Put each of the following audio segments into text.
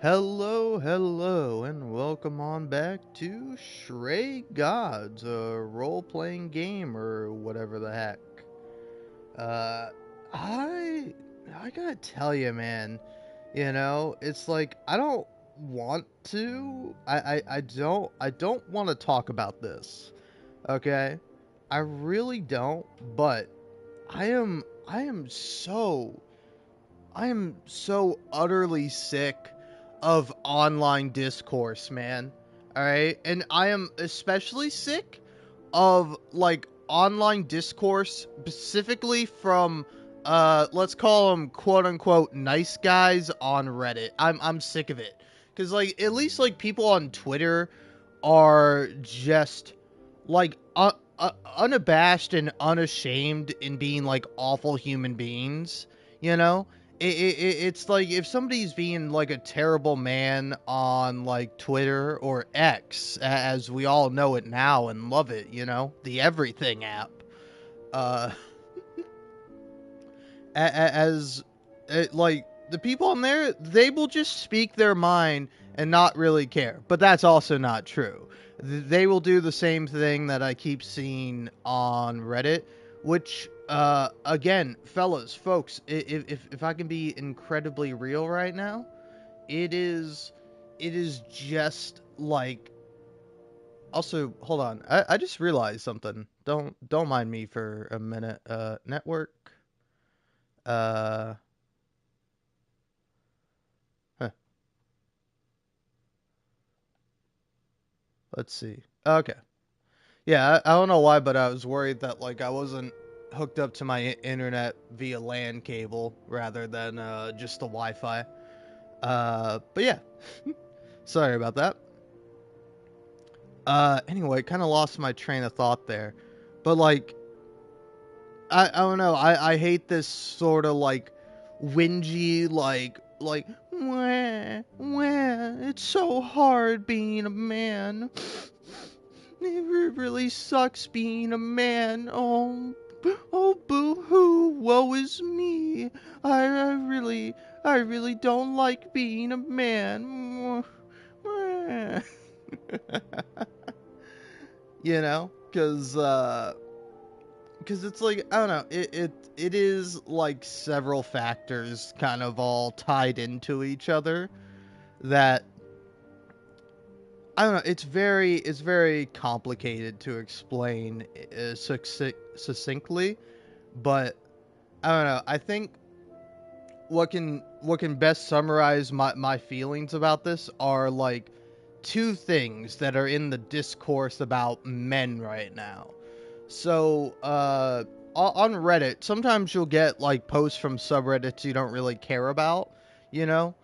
Hello, hello, and welcome on back to Shrey Gods, a role-playing game or whatever the heck. Uh, I I gotta tell you, man. It's like I don't want to. I don't want to talk about this. Okay, I really don't. But I am so utterly sick of online discourse, man. All right, and I am especially sick of like online discourse specifically from let's call them quote unquote nice guys on Reddit. I'm sick of it. Cuz like at least like people on Twitter are just like unabashed and unashamed in being like awful human beings, you know? It's like if somebody's being like a terrible man on like Twitter or X, as we all know it now and love it, the everything app, uh, as like the people on there, they will just speak their mind and not really care. But that's also not true. They will do the same thing that I keep seeing on Reddit, which again, fellas, folks, if I can be incredibly real right now, it is just like. Also, hold on. I just realized something. Don't mind me for a minute. Network. Uh huh, let's see. Okay. Yeah, I don't know why, but I was worried that like I wasn't hooked up to my internet via LAN cable rather than just the Wi-Fi. But yeah, sorry about that. Anyway, kind of lost my train of thought there. But like I don't know. I hate this sort of like whingy like wah, wah, it's so hard being a man. It really sucks being a man. Oh, boo hoo, woe is me. I really don't like being a man. Because it's like I don't know, it is like several factors kind of all tied into each other that I don't know. It's very complicated to explain succinctly, but I don't know. I think what can best summarize my feelings about this are like two things that are in the discourse about men right now. So, on Reddit, sometimes you'll get like posts from subreddits you don't really care about, you know,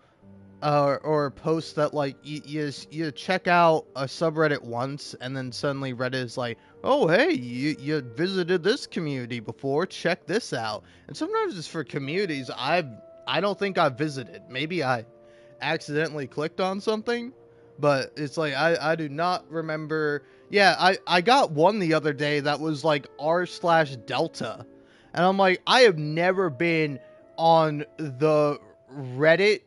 or posts that like you check out a subreddit once and then suddenly Reddit is like, oh hey, you visited this community before, check this out. And sometimes it's for communities I don't think I've visited. Maybe I accidentally clicked on something, but it's like I do not remember. Yeah, I got one the other day that was like r/delta, and I'm like, I have never been on the Reddit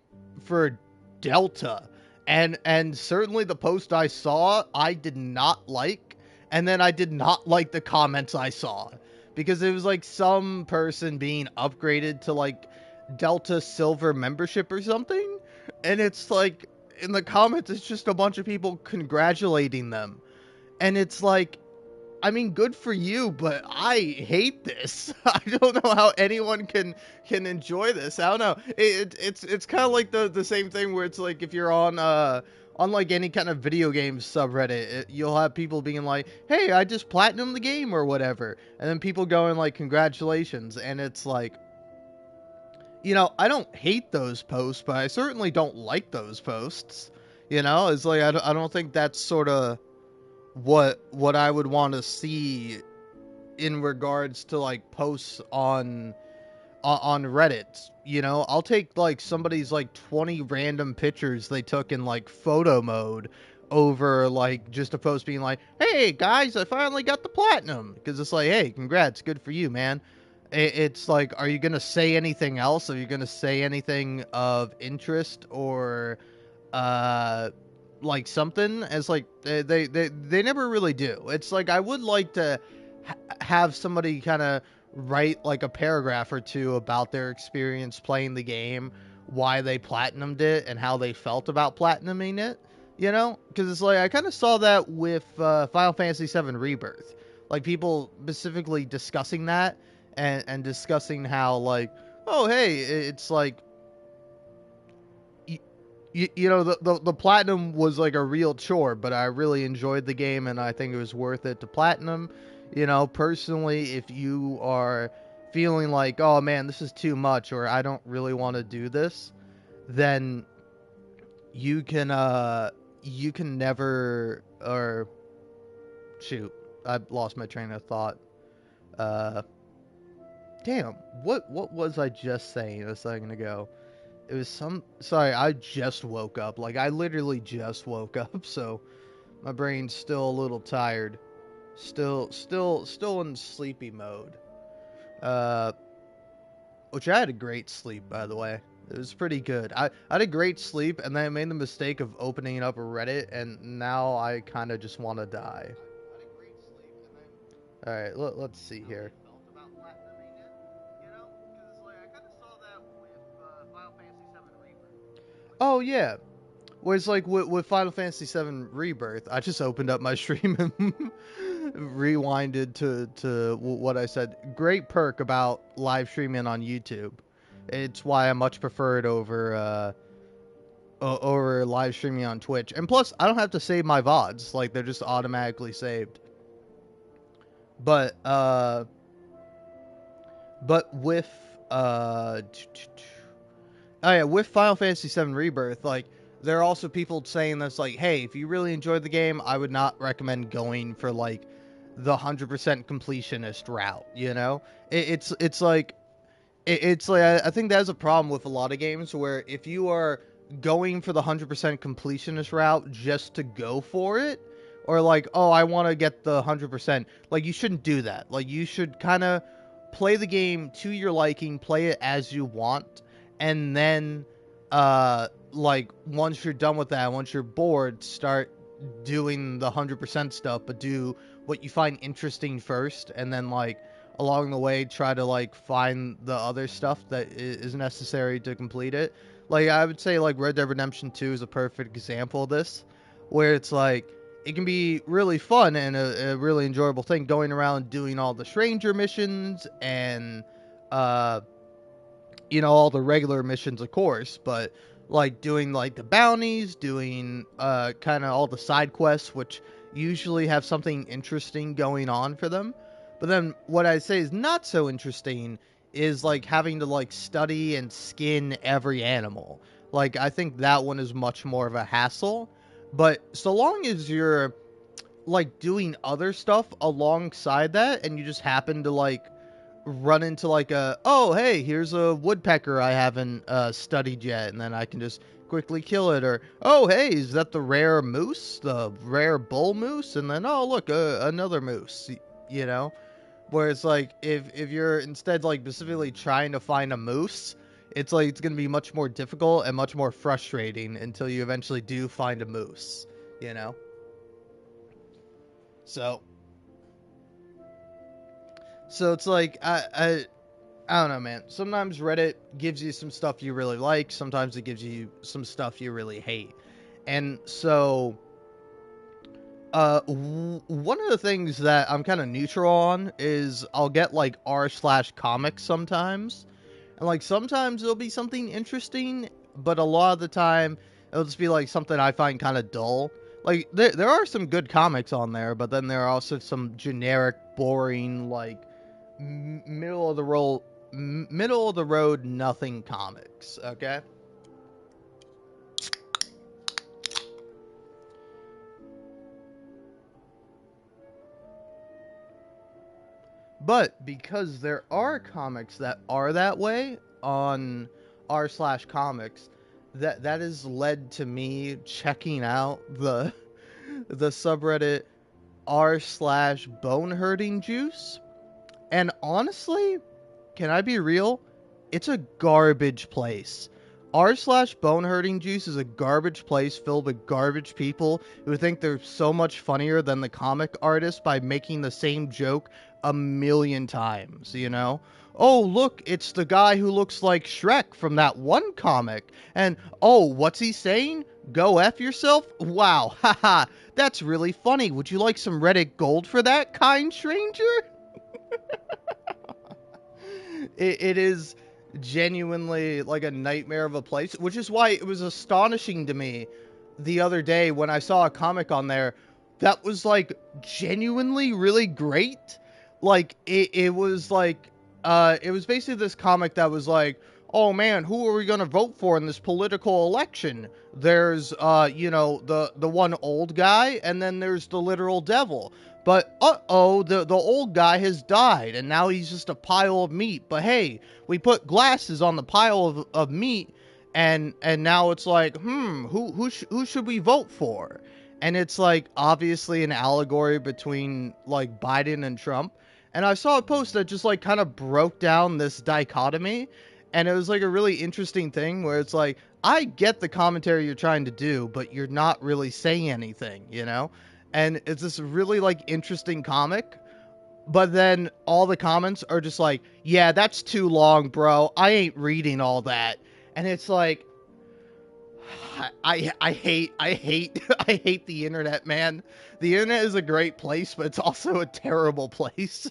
for Delta, and certainly the post I saw I did not like, and then I did not like the comments I saw because it was like some person being upgraded to like Delta Silver membership or something, and it's like in the comments it's just a bunch of people congratulating them, and it's like, I mean, good for you, but I hate this. I don't know how anyone can enjoy this. I don't know. It's kind of like the same thing where it's like if you're on like any kind of video game subreddit, you'll have people being like, "Hey, I just platinumed the game" or whatever, and then people going like, "Congratulations," and it's like, I don't hate those posts, but I certainly don't like those posts. It's like I don't think that's sort of what I would want to see in regards to like posts on Reddit. I'll take like somebody's like 20 random pictures they took in like photo mode over like just a post being like, "Hey guys, I finally got the platinum." Because it's like, "Hey, congrats, good for you, man." It's like, are you gonna say anything else? Are you gonna say anything of interest or uh like something as like they never really do. It's like I would like to have somebody kind of write like a paragraph or two about their experience playing the game, why they platinumed it, and how they felt about platinuming it. You know, because it's like I kind of saw that with Final Fantasy VII Rebirth, like people specifically discussing that and discussing how like, oh hey, it's like you know the platinum was like a real chore, but I really enjoyed the game and I think it was worth it to platinum. You know, personally, if you are feeling like, oh man, this is too much, or I don't really want to do this, then you can never, or shoot, I lost my train of thought. Uh, damn, what was I just saying a second ago? It was sorry, I just woke up. Like I literally just woke up, so my brain's still a little tired. Still in sleepy mode. Uh which I had a great sleep, by the way. It was pretty good. I had a great sleep, and then I made the mistake of opening up Reddit, and now I kind of just want to die. All right, let's see here. Oh yeah, whereas like with Final Fantasy VII Rebirth, I just opened up my stream and rewinded to what I said. Great perk about live streaming on YouTube. It's why I much prefer it over live streaming on Twitch. And plus, I don't have to save my VODs; like they're just automatically saved. But with oh yeah, with Final Fantasy VII Rebirth, like there are also people saying that's like, hey, if you really enjoyed the game, I would not recommend going for like the 100% completionist route. You know, it's like it's like I think that's a problem with a lot of games where if you are going for the 100% completionist route just to go for it, or like, oh, I want to get the 100%, like you shouldn't do that. Like you should kind of play the game to your liking, play it as you want, and then like once you're done with that, once you're bored, start doing the 100% stuff, but do what you find interesting first, and then like along the way try to like find the other stuff that is necessary to complete it. Like I would say like Red Dead Redemption 2 is a perfect example of this, where it's like it can be really fun and a really enjoyable thing going around doing all the stranger missions and uh you know, all the regular missions, of course, but like doing like the bounties, doing kind of all the side quests, which usually have something interesting going on for them. But then what I say is not so interesting is like having to like study and skin every animal. Like I think that one is much more of a hassle. But so long as you're like doing other stuff alongside that and you just happen to like run into like a, oh hey, here's a woodpecker I haven't studied yet, and then I can just quickly kill it, or oh hey, is that the rare moose, the rare bull moose, and then oh look, another moose, you know. Whereas like if you're instead like specifically trying to find a moose, it's like it's gonna be much more difficult and much more frustrating until you eventually do find a moose, you know. So it's like I don't know, man. Sometimes Reddit gives you some stuff you really like. Sometimes it gives you some stuff you really hate. And so, one of the things that I'm kind of neutral on is I'll get like r/comics sometimes, and like sometimes it'll be something interesting, but a lot of the time it'll just be like something I find kind of dull. Like there are some good comics on there, but then there are also some generic, boring, like middle of the road nothing comics. Okay, but because there are comics that are that way on r/comics, that has led to me checking out the subreddit r/bone hurting juice. And honestly, can I be real? It's a garbage place. r slash bone hurting juice is a garbage place filled with garbage people who think they're so much funnier than the comic artist by making the same joke a million times, you know? Oh, look, it's the guy who looks like Shrek from that one comic. And, oh, what's he saying? Go F yourself? Wow, haha, that's really funny. Would you like some Reddit gold for that, kind stranger? It is genuinely like a nightmare of a place, which is why it was astonishing to me the other day when I saw a comic on there that was like genuinely really great. Like it was like it was basically this comic that was like, oh man, who are we gonna vote for in this political election? There's the one old guy, and then there's the literal devil. But the old guy has died, and now he's just a pile of meat. But hey, we put glasses on the pile of meat, and now it's like, who should we vote for? And it's like obviously an allegory between like Biden and Trump. And I saw a post that just like kind of broke down this dichotomy, and it was like a really interesting thing where it's like, I get the commentary you're trying to do, but you're not really saying anything, you know? And it's this really like interesting comic, but then all the comments are just like, yeah, that's too long, bro. I ain't reading all that. And it's like, I hate I hate the internet, man. The internet is a great place, but it's also a terrible place.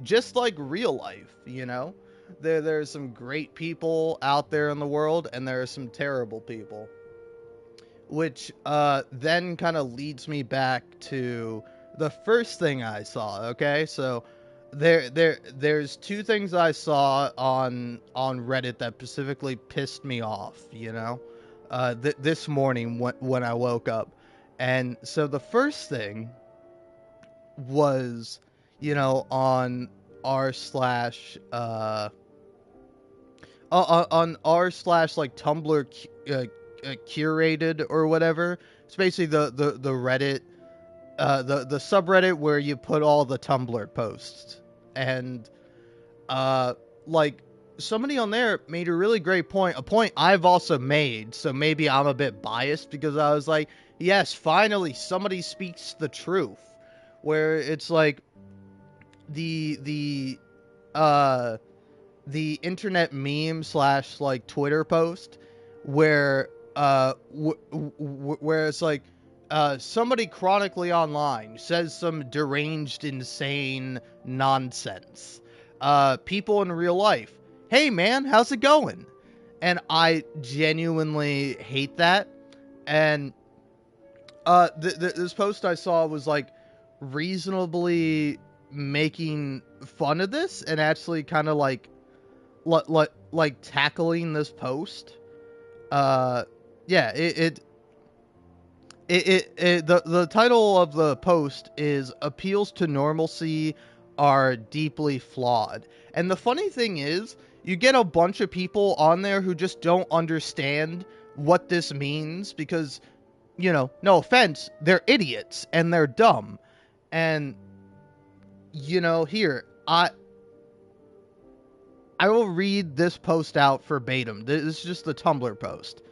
Just like real life, you know? There's some great people out there in the world, and there are some terrible people. Which then kind of leads me back to the first thing I saw. Okay, so there's two things I saw on Reddit that specifically pissed me off. You know, this morning when I woke up, and so the first thing was, you know, on r slash on r slash like Tumblr curated or whatever. It's basically the Reddit, the subreddit where you put all the Tumblr posts. And like somebody on there made a really great point, a point I've also made, so maybe I'm a bit biased, because I was like, yes, finally somebody speaks the truth, where it's like the internet meme slash like Twitter post where where it's like somebody chronically online says some deranged, insane nonsense. People in real life, hey man, how's it going? And I genuinely hate that. And this post I saw was like reasonably making fun of this, and actually kind of like tackling this post. Yeah, the title of the post is "Appeals to Normalcy Are Deeply Flawed." And the funny thing is, you get a bunch of people on there who just don't understand what this means, because, you know, no offense, they're idiots and they're dumb. And, you know, here, I will read this post out verbatim. This is just the Tumblr post.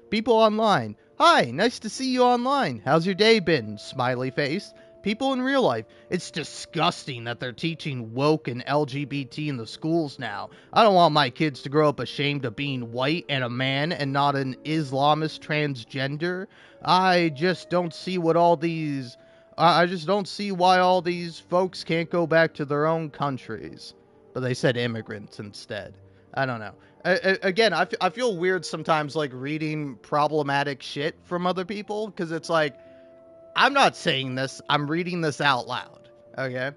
People online. Hi, nice to see you online. How's your day been? Smiley face. People in real life. It's disgusting that they're teaching woke and LGBT in the schools now. I don't want my kids to grow up ashamed of being white and a man and not an Islamist transgender. I just don't see what all these... I just don't see why all these folks can't go back to their own countries. But they said immigrants instead. I don't know. Again, I feel weird sometimes, like, reading problematic shit from other people, because it's like, I'm not saying this, I'm reading this out loud, okay?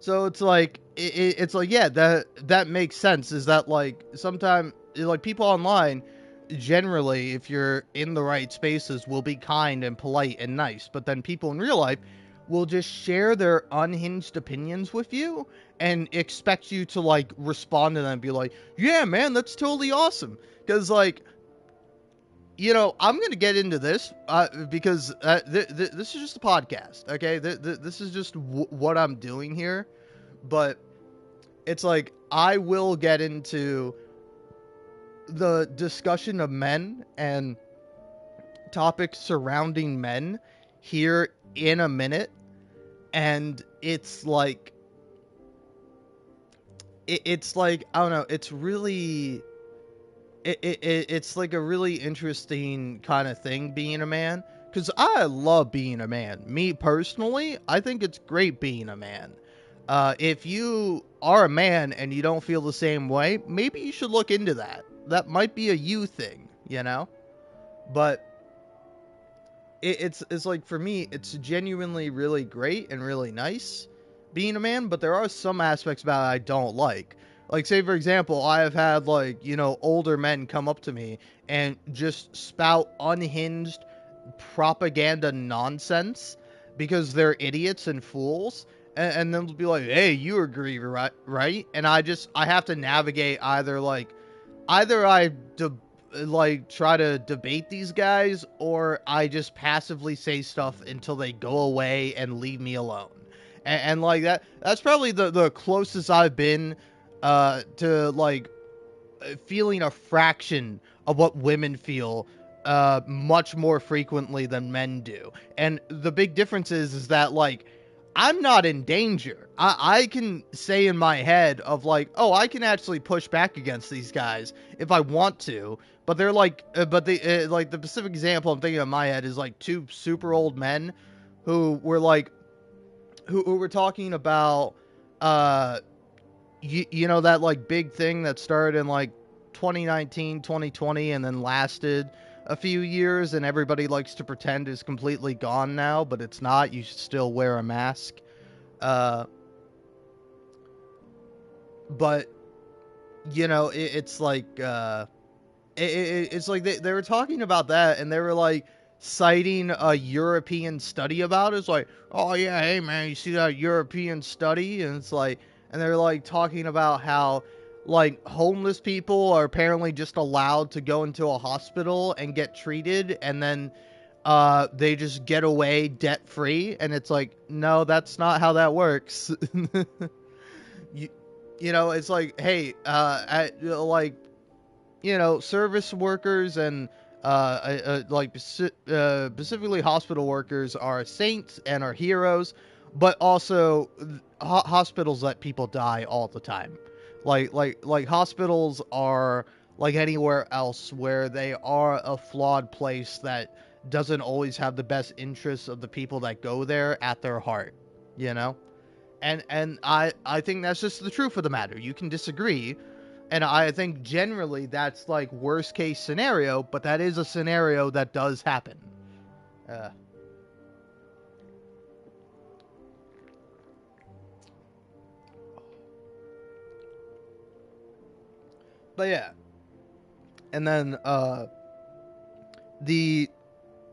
So it's like, it's like, yeah, that makes sense, is that, like, sometimes, like, people online, generally, if you're in the right spaces, will be kind and polite and nice, but then people in real life will just share their unhinged opinions with you and expect you to, like, respond to them and be like, yeah, man, that's totally awesome. Because, like, you know, I'm going to get into this because this is just a podcast, okay? This is just what I'm doing here. But it's like, I will get into the discussion of men and topics surrounding men here in a minute, and it's like I don't know, it's really it's like a really interesting kind of thing being a man, because I love being a man. Me personally, I think it's great being a man. If you are a man and you don't feel the same way, maybe you should look into that. That might be a you thing, you know. But it's like, for me, it's genuinely really great and really nice being a man, but there are some aspects about it I don't like. Like, say for example, I have had, like, older men come up to me and just spout unhinged propaganda nonsense because they're idiots and fools, and then they'll be like, "Hey, you agree, right?" And I have to navigate either I try to debate these guys, or I just passively say stuff until they go away and leave me alone. And like that's probably the closest I've been to like feeling a fraction of what women feel much more frequently than men do. And the big difference is that, like, I'm not in danger. I can say in my head of like, oh, I can actually push back against these guys if I want to. But they're like, like, the specific example I'm thinking of in my head is like two super old men who were like, who were talking about, uh, that like big thing that started in like 2019, 2020, and then lasted a few years, and everybody likes to pretend is completely gone now, but it's not. You should still wear a mask. Uh, but it's like it's like they were talking about that, and they were like citing a European study about it. It's like, oh yeah, hey man, you see that European study? And it's like, and they're like talking about how like homeless people are apparently just allowed to go into a hospital and get treated, and then they just get away debt free. And it's like, no, that's not how that works. you, it's like, hey, service workers and specifically hospital workers are saints and are heroes, but also hospitals let people die all the time. Like hospitals are like anywhere else where they are a flawed place that doesn't always have the best interests of the people that go there at their heart, you know? And I think that's just the truth of the matter. You can disagree, and I think generally that's like worst case scenario, but that is a scenario that does happen. Uh, but yeah, and then the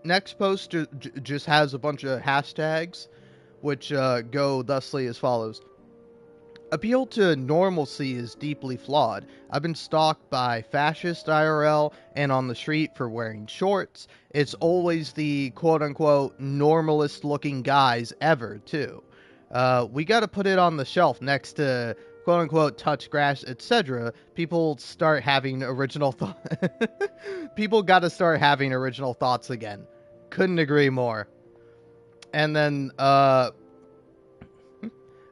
next post just has a bunch of hashtags, which go thusly as follows: appeal to normalcy is deeply flawed. I've been stalked by fascist IRL and on the street for wearing shorts. It's always the quote-unquote normalist looking guys ever, too. We gotta put it on the shelf next to quote-unquote touch grass, etc. People start having original People gotta start having original thoughts again. Couldn't agree more. And then,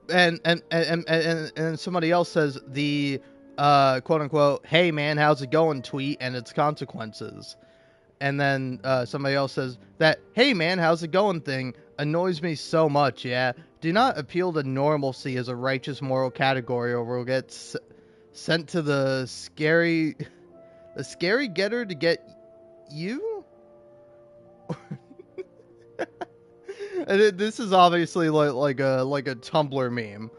and somebody else says the quote unquote, hey man, how's it going tweet and its consequences. And then somebody else says that, hey man, how's it going thing annoys me so much. Yeah, do not appeal to normalcy as a righteous moral category, or we'll get sent to the scary getter to get you. And this is obviously like a Tumblr meme.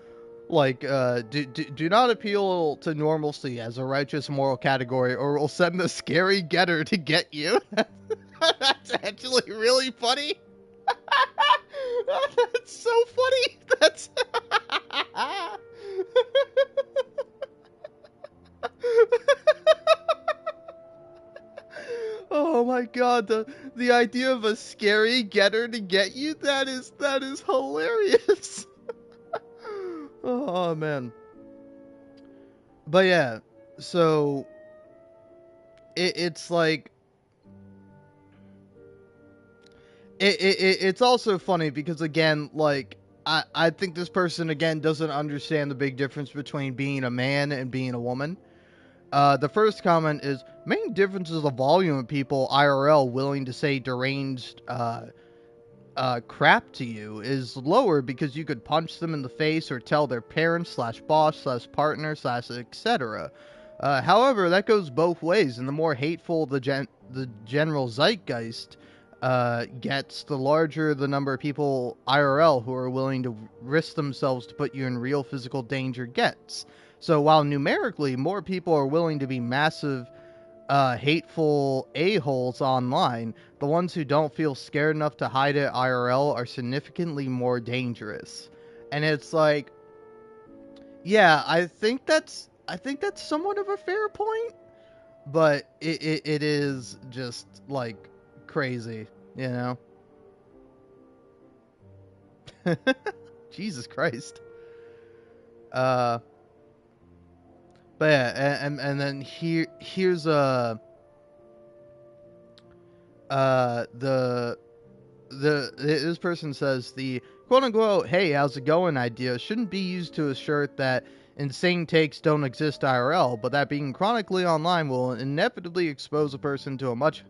Like, do not appeal to normalcy as a righteous moral category, or we'll send the scary getter to get you. That's actually really funny. That's so funny. That's oh my god, the idea of a scary getter to get you, that is hilarious. Oh man. But yeah, so it's like it's also funny because again, like I think this person again doesn't understand the big difference between being a man and being a woman. The first comment is main difference is the volume of people IRL willing to say deranged crap to you is lower because you could punch them in the face or tell their parents slash boss slash partner slash etc. However, that goes both ways, and the more hateful the general zeitgeist gets, the larger the number of people IRL who are willing to risk themselves to put you in real physical danger gets. So while numerically more people are willing to be massive hateful a-holes online, the ones who don't feel scared enough to hide it IRL are significantly more dangerous. And it's like, yeah, I think that's somewhat of a fair point, but it is just like crazy, you know? Jesus Christ. Uh but yeah, and then here's the this person says the quote unquote "hey, how's it going" idea shouldn't be used to assert that insane takes don't exist IRL, but that being chronically online will inevitably expose a person to a much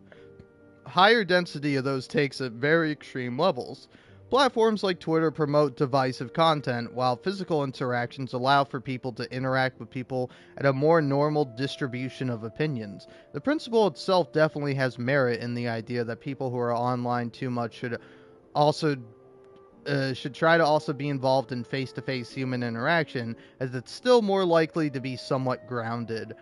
higher density of those takes at very extreme levels. Platforms like Twitter promote divisive content, while physical interactions allow for people to interact with people at a more normal distribution of opinions. The principle itself definitely has merit in the idea that people who are online too much also should try to also be involved in face-to-face human interaction, as it's still more likely to be somewhat grounded.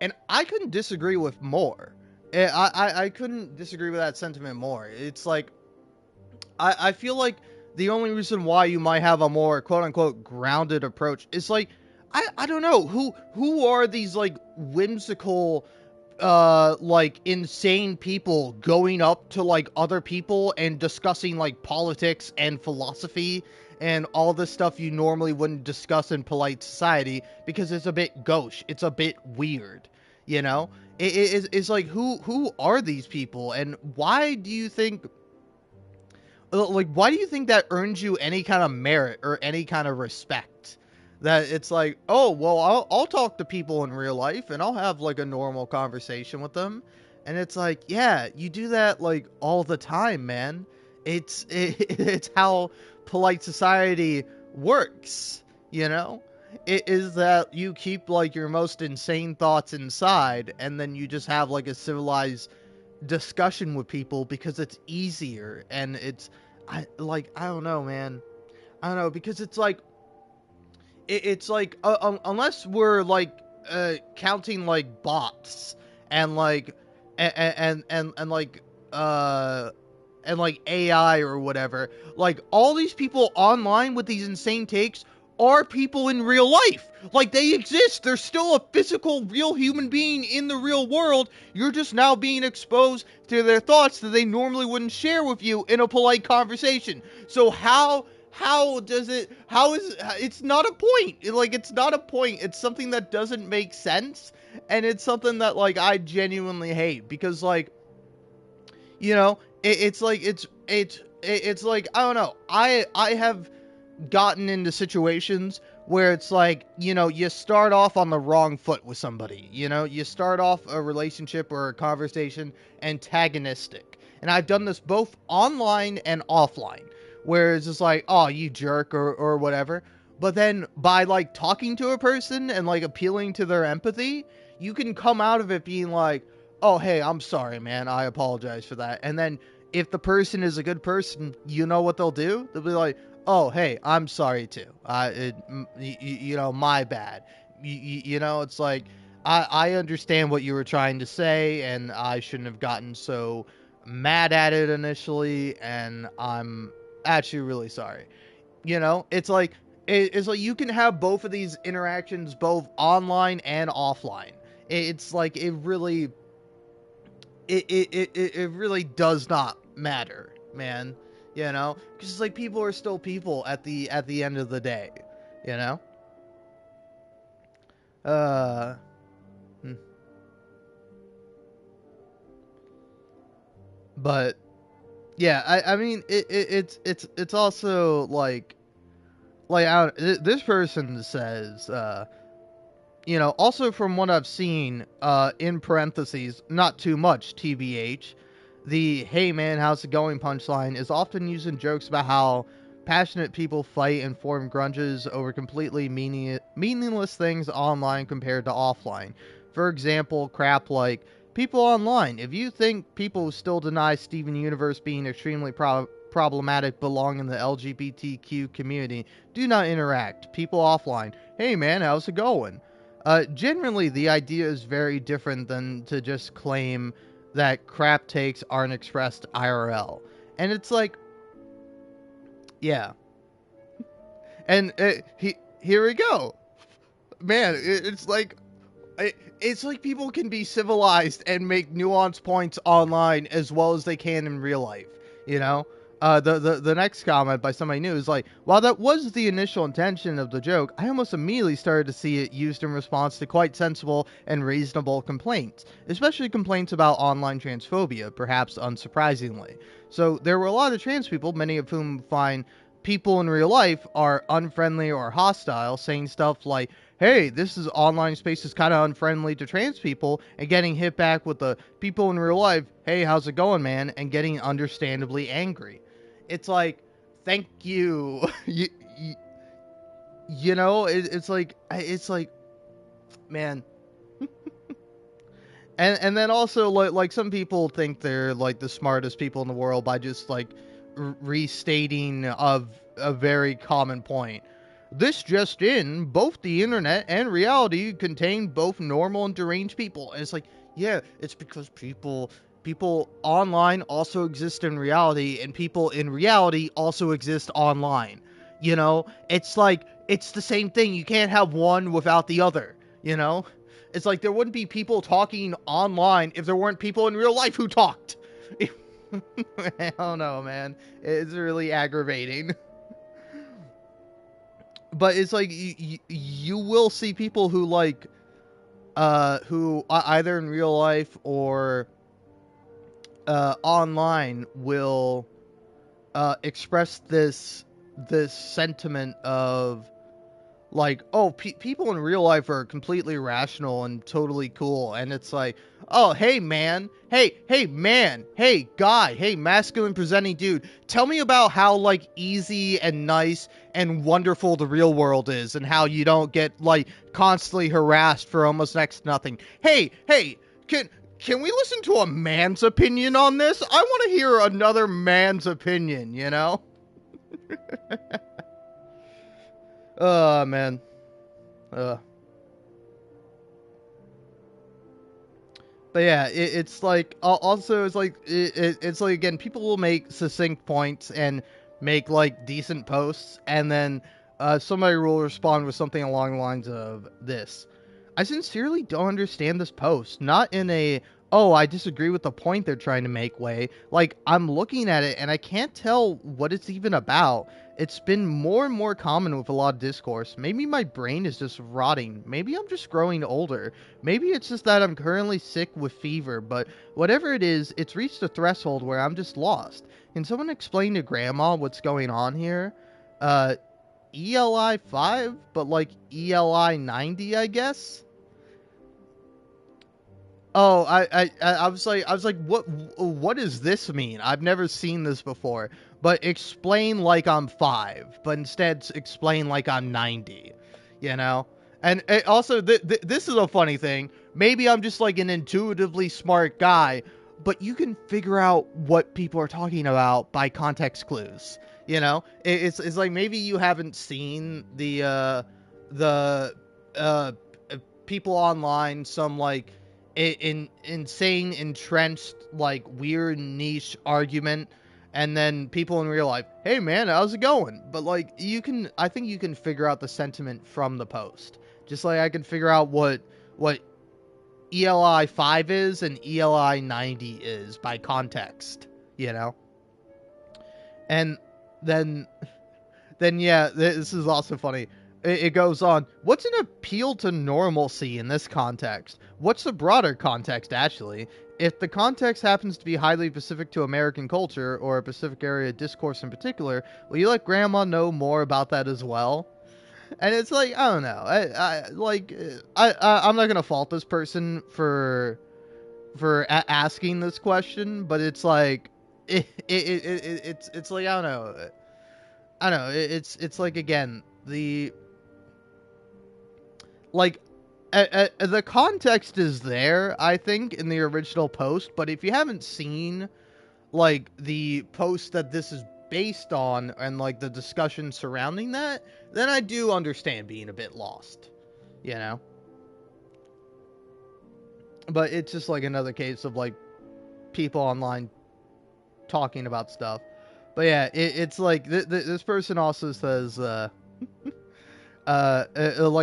And I couldn't disagree with more. I couldn't disagree with that sentiment more. It's like I feel like the only reason why you might have a more quote unquote grounded approach is like I don't know who are these like whimsical like insane people going up to like other people and discussing like politics and philosophy and all this stuff you normally wouldn't discuss in polite society because it's a bit gauche, it's a bit weird, you know? It's like who are these people and why do you think like why do you think that earns you any kind of merit or any kind of respect? That it's like, oh well, I'll talk to people in real life and I'll have like a normal conversation with them, and it's like, yeah, you do that like all the time, man. It's how polite society works, you know. It is that you keep like your most insane thoughts inside, and then you just have like a civilized discussion with people because it's easier and it's I don't know, man. I don't know because it's like it's like unless we're like counting like bots and like and like and like AI or whatever, like all these people online with these insane takes are people in real life. Like they exist. They're still a physical, real human being in the real world. You're just now being exposed to their thoughts that they normally wouldn't share with you in a polite conversation. So how does it how is it's not a point, like it's not a point, it's something that doesn't make sense, and it's something that like I genuinely hate because like, you know, it's like it's like I don't know, I have gotten into situations where it's like, you know, you start off on the wrong foot with somebody, you know, you start off a relationship or a conversation antagonistic, and I've done this both online and offline, where it's just like, oh, you jerk or whatever, but then by like talking to a person and like appealing to their empathy, you can come out of it being like, oh hey, I'm sorry man, I apologize for that. And then if the person is a good person, you know what they'll do, they'll be like, oh hey, I'm sorry too, you know, my bad. You know, it's like I understand what you were trying to say and I shouldn't have gotten so mad at it initially, and I'm actually really sorry. You know, it's like it's like you can have both of these interactions both online and offline. It's like it really does not matter, man. You know, because it's like people are still people at the end of the day. You know. Uh. Hmm. But yeah, I mean, it's also like this person says, also from what I've seen, in parentheses, not too much, TBH, the "hey man, how's it going" punchline is often used in jokes about how passionate people fight and form grudges over completely meaningless things online compared to offline. For example, crap like, "people online, if you think people who still deny Steven Universe being extremely problematic belong in the LGBTQ community, do not interact. People offline, hey man, how's it going?" Generally, the idea is very different than to just claim that crap takes aren't expressed IRL. And it's like, yeah. And here we go. Man, it's like people can be civilized and make nuanced points online as well as they can in real life, you know? The next comment by somebody new is like, while that was the initial intention of the joke, I almost immediately started to see it used in response to quite sensible and reasonable complaints, especially complaints about online transphobia, perhaps unsurprisingly. So there were a lot of trans people, many of whom find people in real life are unfriendly or hostile, saying stuff like, "hey, this is online space is kind of unfriendly to trans people," and getting hit back with the "people in real life, hey, how's it going, man?" and getting understandably angry. It's like, thank you. It's like, man. And then also like some people think they're like the smartest people in the world by just like restating of a very common point. This just in, both the internet and reality contain both normal and deranged people. And it's like, yeah, it's because people online also exist in reality, and people in reality also exist online. It's like it's the same thing. You can't have one without the other, you know? It's like there wouldn't be people talking online if there weren't people in real life who talked. I don't know, man. It's really aggravating. But it's like you will see people who who either in real life or online will express this sentiment of like, oh, people in real life are completely rational and totally cool, and it's like, oh, hey man, hey man, hey guy, hey masculine presenting dude, tell me about how like easy and nice and wonderful the real world is, and how you don't get like constantly harassed for almost next to nothing. Hey, can we listen to a man's opinion on this? I want to hear another man's opinion, you know? Oh, man. Uh. But yeah, it's like, also it's like, it's like, again, people will make succinct points and make like decent posts, and then somebody will respond with something along the lines of this: "I sincerely don't understand this post. Not in a, oh, I disagree with the point they're trying to make way. Like, I'm looking at it and I can't tell what it's even about. It's been more and more common with a lot of discourse. Maybe my brain is just rotting. Maybe I'm just growing older. Maybe it's just that I'm currently sick with fever, but whatever it is, it's reached a threshold where I'm just lost. Can someone explain to grandma what's going on here? Uh, ELI 5, but like ELI 90, I guess?" Oh, I was like, what does this mean? I've never seen this before. But explain like I'm 5, but instead explain like I'm 90, you know? And also, this is a funny thing. Maybe I'm just like an intuitively smart guy, but you can figure out what people are talking about by context clues. It's like maybe you haven't seen the uh people online, some like insane entrenched like weird niche argument, and then people in real life, "hey man, how's it going?" But like, I think you can figure out the sentiment from the post, just like I can figure out what ELI 5 is and ELI 90 is by context, you know. And then yeah, this is also funny. It goes on. What's an appeal to normalcy in this context? What's the broader context, actually? If the context happens to be highly specific to American culture, or a Pacific area discourse in particular, will you let Grandma know more about that as well? And it's like, I don't know. I'm not gonna fault this person for asking this question, but it's like, it's like, I don't know. It's like, again, like the context is there, I think, in the original post, but if you haven't seen like the post that this is based on and like the discussion surrounding that, then I do understand being a bit lost, you know. But it's just like another case of like people online talking about stuff. But yeah, it's like this person also says like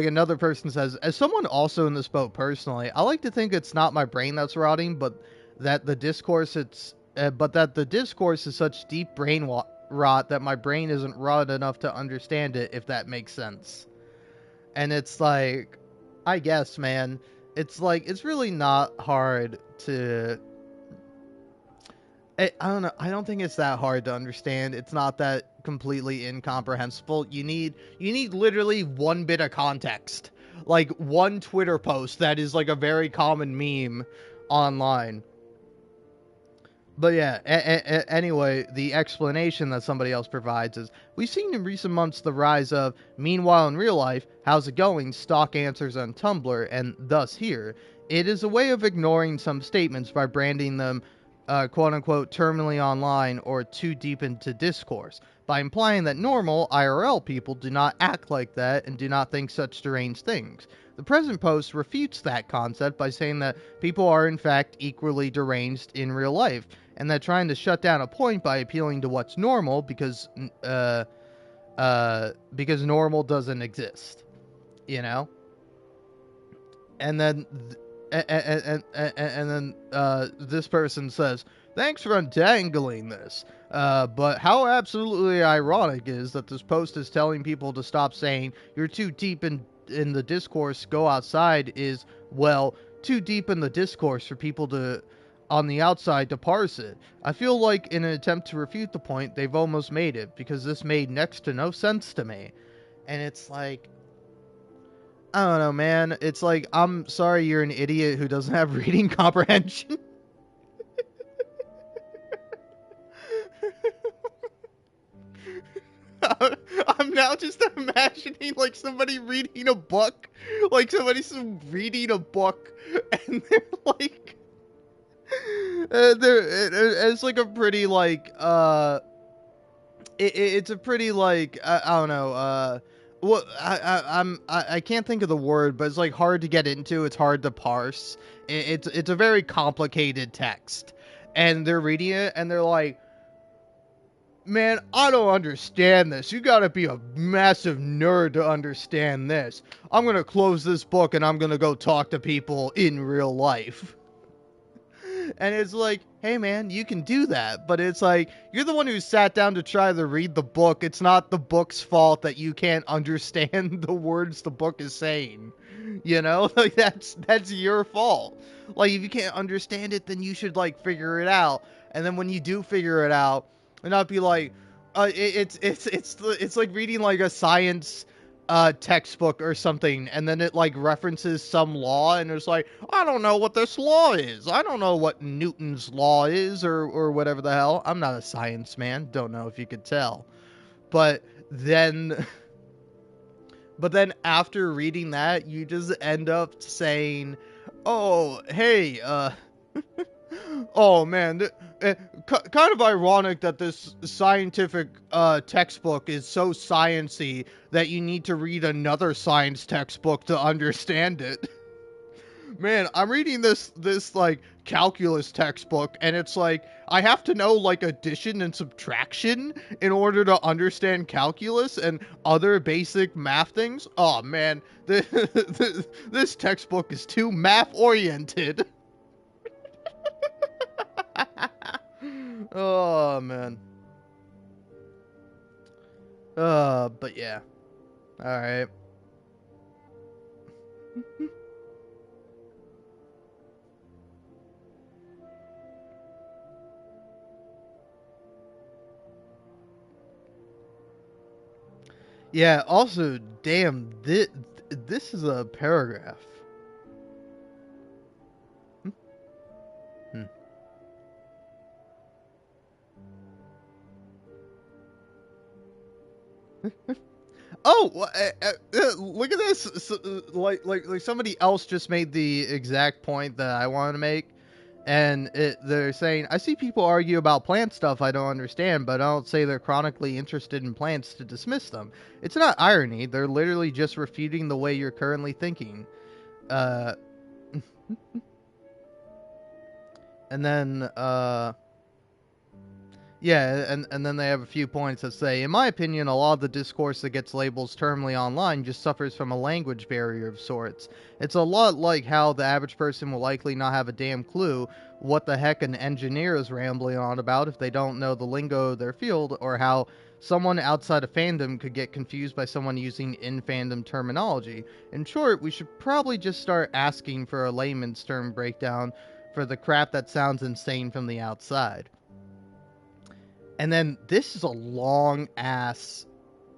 another person says, as someone also in this boat personally, I like to think it's not my brain that's rotting, but that the discourse is such deep brain rot that my brain isn't rotted enough to understand it, if that makes sense. And it's like, I guess, man, it's like, it's really not hard to, I don't know. I don't think it's that hard to understand. It's not that completely incomprehensible. You need literally one bit of context, like one Twitter post that is like a very common meme online. But yeah, anyway, the explanation that somebody else provides is, we've seen in recent months the rise of "meanwhile in real life, how's it going?" stock answers on Tumblr, and thus here. It is a way of ignoring some statements by branding them quote unquote terminally online or too deep into discourse, by implying that normal IRL people do not act like that and do not think such deranged things. The present post refutes that concept by saying that people are in fact equally deranged in real life, and that trying to shut down a point by appealing to what's normal because normal doesn't exist, you know. And then and then this person says, thanks for untangling this, but how absolutely ironic is that this post is telling people to stop saying you're too deep in the discourse, go outside, is, well, too deep in the discourse for people to on the outside to parse it. I feel like in an attempt to refute the point, they've almost made it, because this made next to no sense to me. And it's like, I don't know, man. It's like, I'm sorry you're an idiot who doesn't have reading comprehension. I'm now just imagining like somebody reading a book, like somebody's reading a book, and they're like, it's like a pretty like it's a pretty like I don't know what I can't think of the word, but it's like hard to get into. It's hard to parse. It's a very complicated text, and they're reading it and they're like, man, I don't understand this. You gotta be a massive nerd to understand this. I'm gonna close this book and I'm gonna go talk to people in real life. And it's like, hey man, you can do that, but it's like, you're the one who sat down to try to read the book. It's not the book's fault that you can't understand the words the book is saying. You know, like that's your fault. Like, if you can't understand it, then you should like figure it out. And then when you do figure it out, and not be like, it's like reading like a science textbook or something, and then it like references some law, and it's like, I don't know what this law is. I don't know what Newton's law is, or whatever the hell. I'm not a science man. Don't know if you could tell. But then but then after reading that, you just end up saying, "Oh, hey, oh man, kind of ironic that this scientific textbook is so sciency that you need to read another science textbook to understand it." Man, I'm reading this like calculus textbook, and it's like I have to know like addition and subtraction in order to understand calculus and other basic math things. Oh man, this textbook is too math oriented. Oh man. But yeah. All right. Yeah, also, damn, this is a paragraph. Hmm. Oh, look at this. Like somebody else just made the exact point that I wanted to make. And they're saying, I see people argue about plant stuff I don't understand, but I don't say they're chronically interested in plants to dismiss them. It's not irony. They're literally just refuting the way you're currently thinking. Uh, and then, yeah, and then they have a few points that say, in my opinion, a lot of the discourse that gets labels terminally online just suffers from a language barrier of sorts. It's a lot like how the average person will likely not have a damn clue what the heck an engineer is rambling on about if they don't know the lingo of their field, or how someone outside of fandom could get confused by someone using in fandom terminology. In short, we should probably just start asking for a layman's term breakdown for the crap that sounds insane from the outside. And then this is a long ass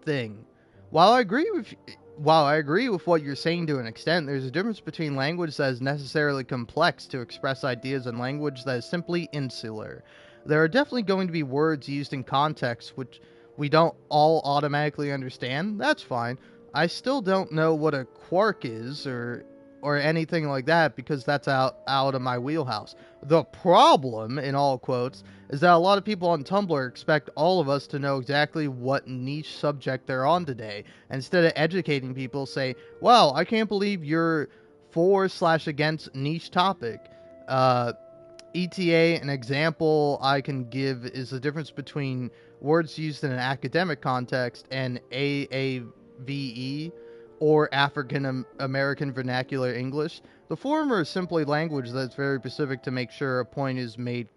thing. While I agree with while I agree with what you're saying to an extent, there's a difference between language that is necessarily complex to express ideas and language that is simply insular. There are definitely going to be words used in contexts which we don't all automatically understand. That's fine. I still don't know what a quark is or anything like that because that's out of my wheelhouse. The problem, in all quotes, is that a lot of people on Tumblr expect all of us to know exactly what niche subject they're on today. And instead of educating people, say, wow, I can't believe you're for/against niche topic. ETA, an example I can give is the difference between words used in an academic context and AAVE, or African American Vernacular English. The former is simply language that's very specific to make sure a point is made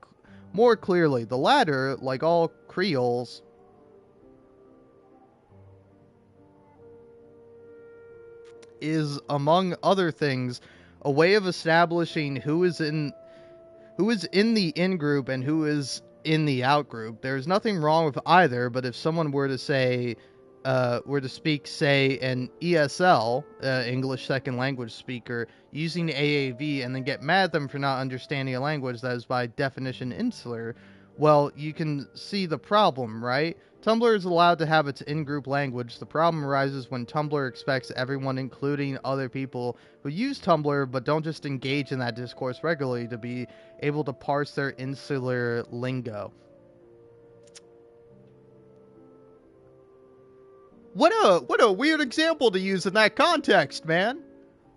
more clearly. The latter, like all Creoles, is, among other things, a way of establishing who is in the in group and who is in the out group. There's nothing wrong with either, but if someone were to speak, say, an ESL, English Second Language speaker, using AAV and then get mad at them for not understanding a language that is by definition insular, well, you can see the problem, right? Tumblr is allowed to have its in-group language. The problem arises when Tumblr expects everyone, including other people who use Tumblr but don't just engage in that discourse regularly, to be able to parse their insular lingo. What a weird example to use in that context, man.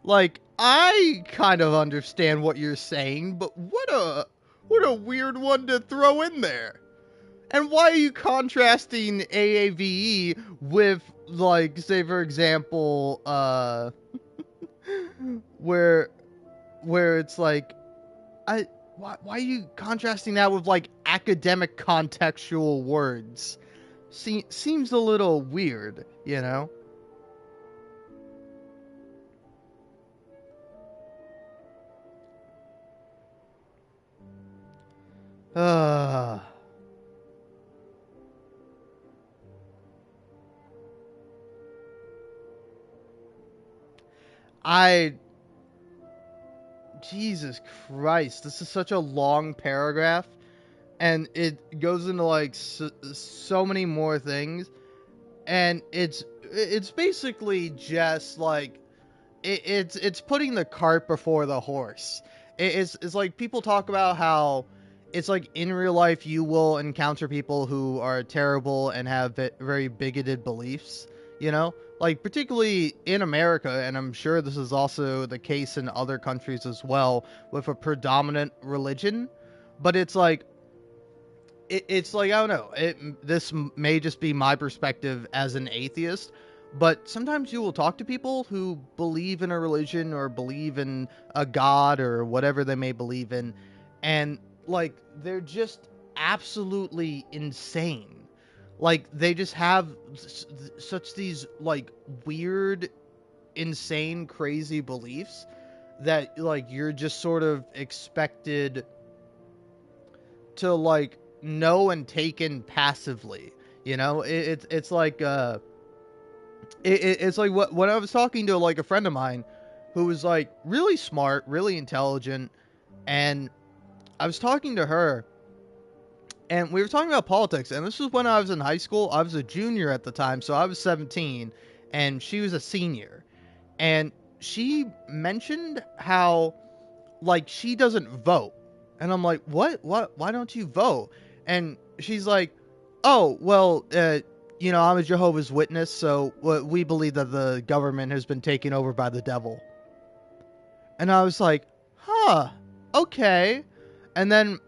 Like, I kind of understand what you're saying, but what a weird one to throw in there. And why are you contrasting AAVE with, like, say for example, where it's like, why are you contrasting that with, like, academic contextual words? Seems a little weird, you know? Uh, I Jesus Christ, this is such a long paragraph, and it goes into like so many more things, and it's basically just like it's putting the cart before the horse. It's like people talk about how it's like in real life you will encounter people who are terrible and have very bigoted beliefs, you know? Like particularly in America, and I'm sure this is also the case in other countries as well, with a predominant religion. But it's like I don't know. This may just be my perspective as an atheist, but sometimes you will talk to people who believe in a religion or believe in a god or whatever they may believe in, and like they're just absolutely insane. Like they just have such these like weird insane, crazy beliefs that like you're just sort of expected to like know and take in passively. You know, it's like it's like what when I was talking to like a friend of mine who was like really smart, really intelligent, and I was talking to her, and we were talking about politics, and this was when I was in high school. I was a junior at the time, so I was 17, and she was a senior, and she mentioned how like she doesn't vote, and I'm like, what, why don't you vote? And she's like, oh well, you know, I'm a Jehovah's Witness, so we believe that the government has been taken over by the devil. And I was like, huh, okay. And then,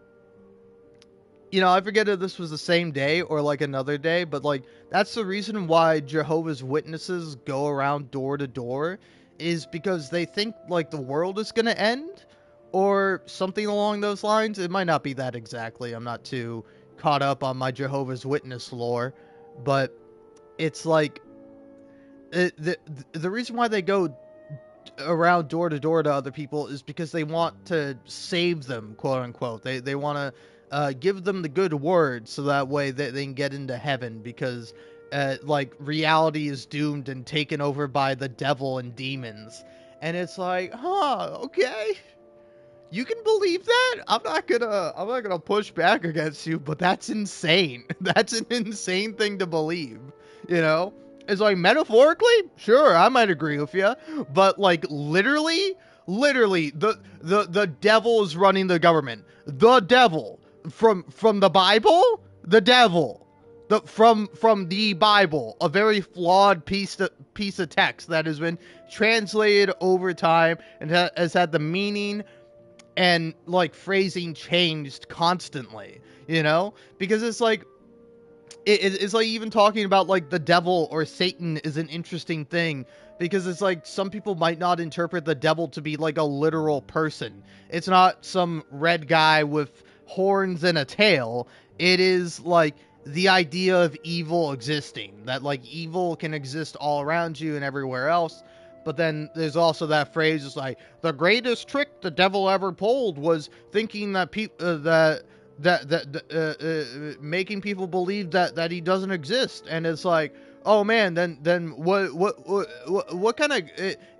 you know, I forget if this was the same day or like another day, but like that's the reason why Jehovah's Witnesses go around door to door, is because they think like the world is going to end or something along those lines. It might not be that exactly. I'm not too caught up on my Jehovah's Witness lore, but it's like the reason why they go around door to door to other people is because they want to save them, quote unquote. They want to give them the good word so that way they can get into heaven, because like reality is doomed and taken over by the devil and demons. And it's like, huh, okay, you can believe that. I'm not gonna push back against you, but that's insane. That's an insane thing to believe. You know, it's like metaphorically, sure, I might agree with you, but like literally, the devil is running the government. The devil from the Bible, the devil. From the Bible, a very flawed piece of text that has been translated over time and has had the meaning and like phrasing changed constantly, you know, because it's like it's like even talking about like the devil or Satan is an interesting thing, because it's like some people might not interpret the devil to be like a literal person. It's not some red guy with horns and a tail. It is like the idea of evil existing, that like evil can exist all around you and everywhere else. But then there's also that phrase, it's like the greatest trick the devil ever pulled was thinking that people making people believe that he doesn't exist. And it's like, oh man, then what kind of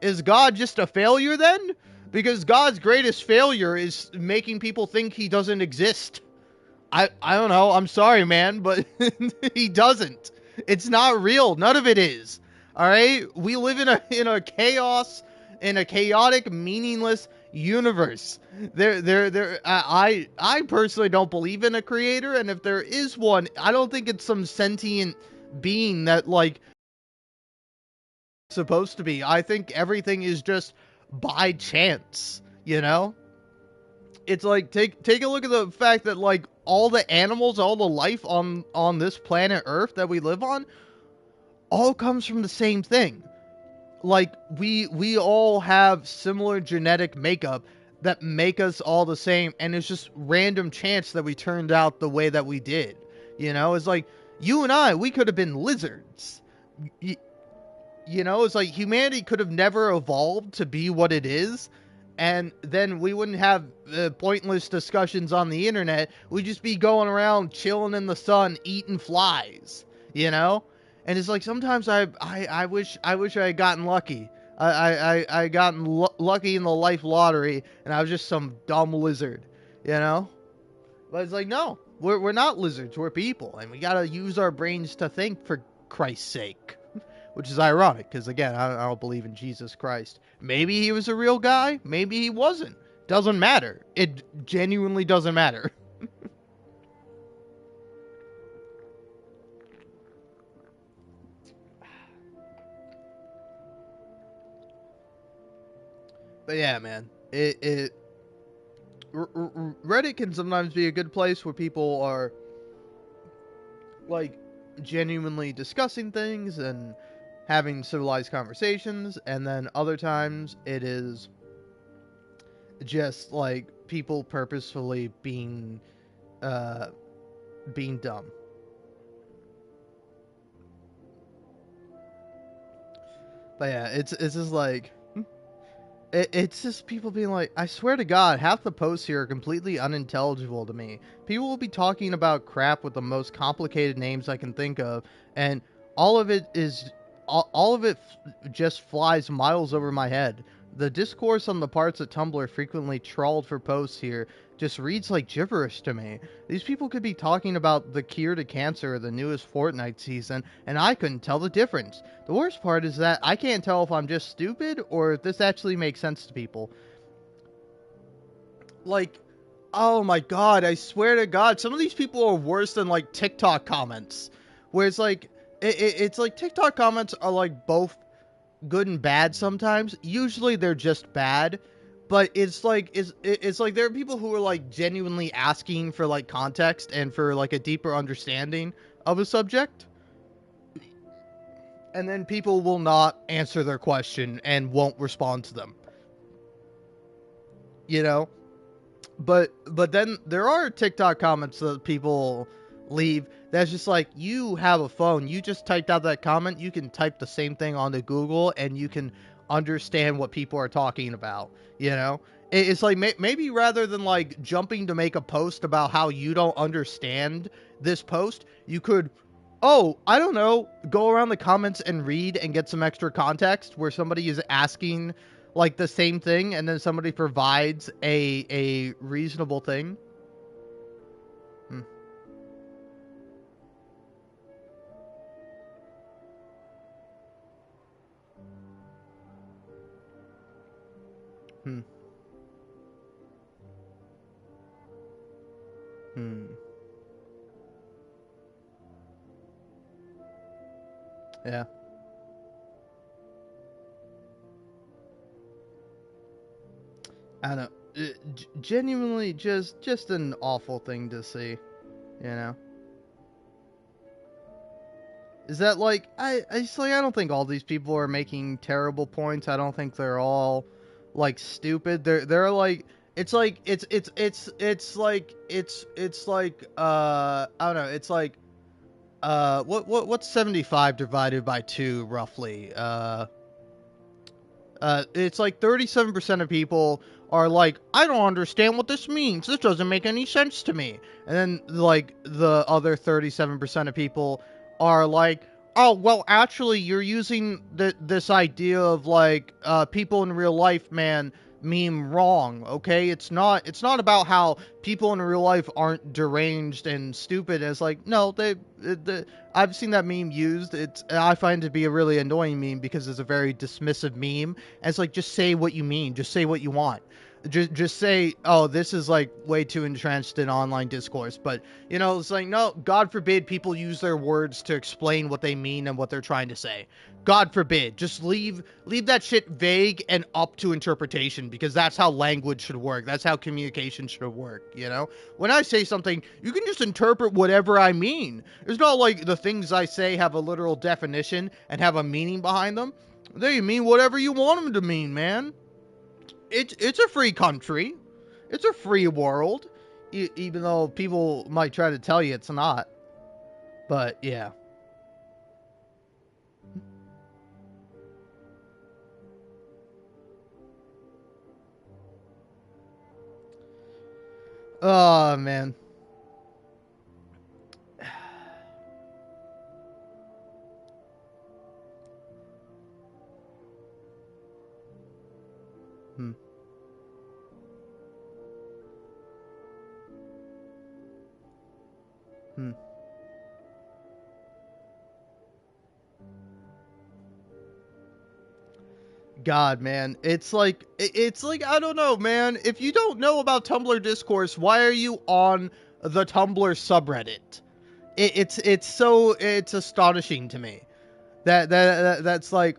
is God just a failure then? Because God's greatest failure is making people think he doesn't exist. I don't know, I'm sorry man, but he doesn't. It's not real, none of it is. All right, we live in a chaos, in a chaotic, meaningless universe. I personally don't believe in a creator, and if there is one, I don't think it's some sentient being that like supposed to be. I think everything is just by chance, you know? It's like take a look at the fact that like all the animals, all the life on this planet Earth that we live on all comes from the same thing. Like we all have similar genetic makeup that make us all the same, and it's just random chance that we turned out the way that we did. You know, it's like you and I, we could have been lizards. Y- you know, it's like humanity could have never evolved to be what it is, and then we wouldn't have pointless discussions on the internet. We'd just be going around chilling in the sun eating flies, you know. And it's like sometimes I wish I had gotten lucky. I gotten lucky in the life lottery, and I was just some dumb lizard, you know. But it's like, no, we're not lizards, we're people, and we gotta use our brains to think, for Christ's sake. Which is ironic, because again, I don't believe in Jesus Christ. Maybe he was a real guy, maybe he wasn't. Doesn't matter. It genuinely doesn't matter. But yeah, man, Reddit can sometimes be a good place where people are like genuinely discussing things and having civilized conversations, and then other times it is just like people purposefully uh being dumb. But yeah, it's just like it's just people being like, I swear to God, half the posts here are completely unintelligible to me. People will be talking about crap with the most complicated names I can think of, and all of it is, all of it just flies miles over my head. The discourse on the parts that Tumblr frequently trawled for posts here just reads like gibberish to me. These people could be talking about the cure to cancer or the newest Fortnite season, and I couldn't tell the difference. The worst part is that I can't tell if I'm just stupid or if this actually makes sense to people. Like, oh my god, I swear to God, some of these people are worse than like TikTok comments. Where it's like, it's like TikTok comments are like both good and bad sometimes. Usually they're just bad. But it's like there are people who are like genuinely asking for like context and for like a deeper understanding of a subject. And then people will not answer their question and won't respond to them. You know? But then there are TikTok comments that people leave that's just like, you have a phone, you just typed out that comment, you can type the same thing onto Google and you can understand what people are talking about, you know? It's like maybe rather than like jumping to make a post about how you don't understand this post, you could, oh, I don't know, go around the comments and read and get some extra context where somebody is asking like the same thing and then somebody provides a reasonable thing. Hmm. Hmm. Hmm. Yeah. I don't know. Genuinely just an awful thing to see, you know. Is that like I just like, I don't think all these people are making terrible points. I don't think they're all like stupid. They're like, it's like I don't know. It's like what's 75 divided by 2 roughly? It's like 37% of people are like, I don't understand what this means. This doesn't make any sense to me. And then, like, the other 37% of people are like, oh, well, actually, you're using this idea of, like, people in real life, man, meme wrong, okay? It's not about how people in real life aren't deranged and stupid. It's like, no, I've seen that meme used. I find it to be a really annoying meme because it's a very dismissive meme. And it's like, just say what you mean. Just say what you want. Just say, oh, this is like way too entrenched in online discourse. But, you know, it's like, no, God forbid people use their words to explain what they mean and what they're trying to say. God forbid. Just leave that shit vague and up to interpretation, because that's how language should work. That's how communication should work, you know? When I say something, you can just interpret whatever I mean. It's not like the things I say have a literal definition and have a meaning behind them. They mean whatever you want them to mean, man. It's a free country. It's a free world. Even though people might try to tell you it's not. But yeah. Oh man. Hmm. Hmm. God, man, it's like, I don't know, man. If you don't know about Tumblr discourse, why are you on the Tumblr subreddit? It's astonishing to me that's like,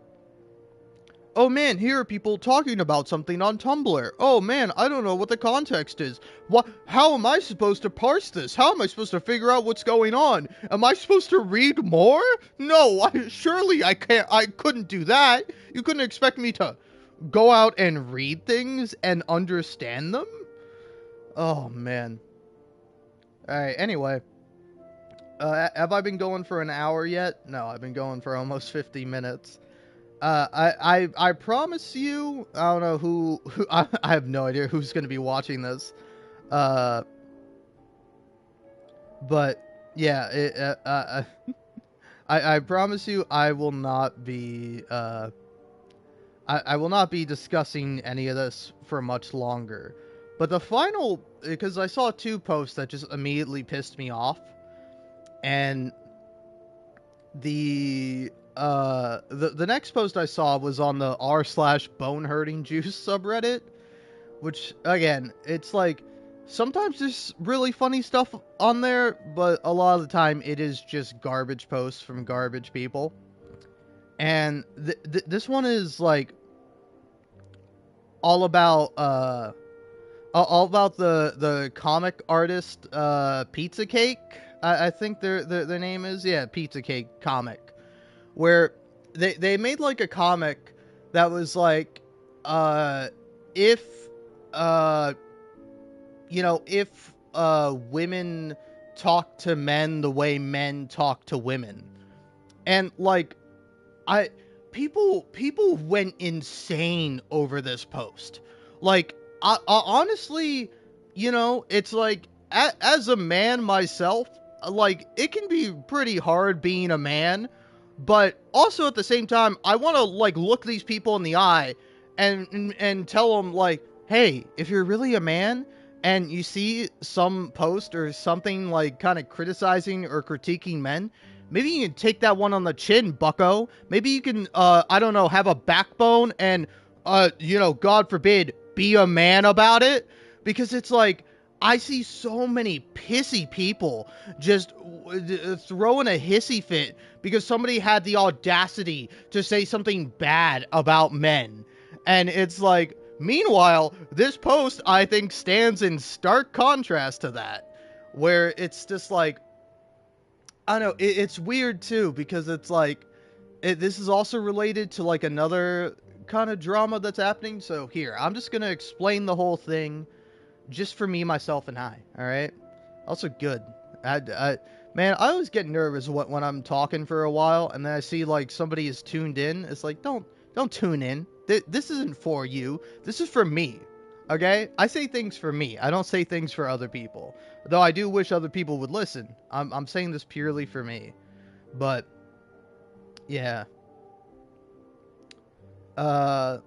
oh man, here are people talking about something on Tumblr. Oh man, I don't know what the context is. What? How am I supposed to parse this? How am I supposed to figure out what's going on? Am I supposed to read more? No, surely I can't. I couldn't do that. You couldn't expect me to go out and read things and understand them? Oh man. All right. Anyway, have I been going for an hour yet? No, I've been going for almost 50 minutes. I promise you, I don't know who I have no idea who's going to be watching this. Uh, but yeah, I promise you, I will not be discussing any of this for much longer. But the final, because I saw two posts that just immediately pissed me off, and the next post I saw was on the r/bone hurting juice subreddit, which again, it's like sometimes there's really funny stuff on there, but a lot of the time it is just garbage posts from garbage people. And this one is like all about all about the comic artist Pizza Cake. I think their name is, yeah, Pizza Cake comic, where they made like a comic that was like if uh if women talk to men the way men talk to women. And like I people went insane over this post. Like I honestly, it's like as a man myself, like it can be pretty hard being a man, but also at the same time, I want to like look these people in the eye and tell them like, hey, if you're really a man and you see some post or something like kind of criticizing or critiquing men, maybe you can take that one on the chin, bucko. Maybe you can, I don't know, have a backbone and, God forbid, be a man about it. Because it's like, I see so many pissy people just throwing a hissy fit because somebody had the audacity to say something bad about men. And it's like, meanwhile, this post, I think, stands in stark contrast to that. Where it's just like, I don't know, it's weird too, because it's like, this is also related to like another kind of drama that's happening. So here, I'm just going to explain the whole thing just for me, myself, and I. All right. Also, good. Man, I always get nervous when I'm talking for a while, and then I see like somebody is tuned in. It's like, don't tune in. This isn't for you. This is for me. Okay? I say things for me. I don't say things for other people. Though I do wish other people would listen. I'm saying this purely for me. But yeah. Uh.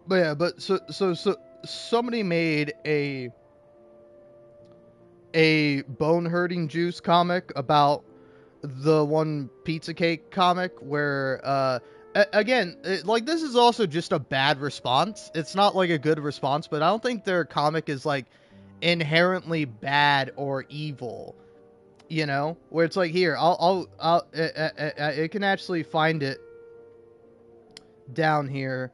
But yeah. But so somebody made a bone hurting juice comic about the one Pizza Cake comic where again, like this is also just a bad response. It's not like a good response, but I don't think their comic is like inherently bad or evil, where it's like, here, I can actually find it down here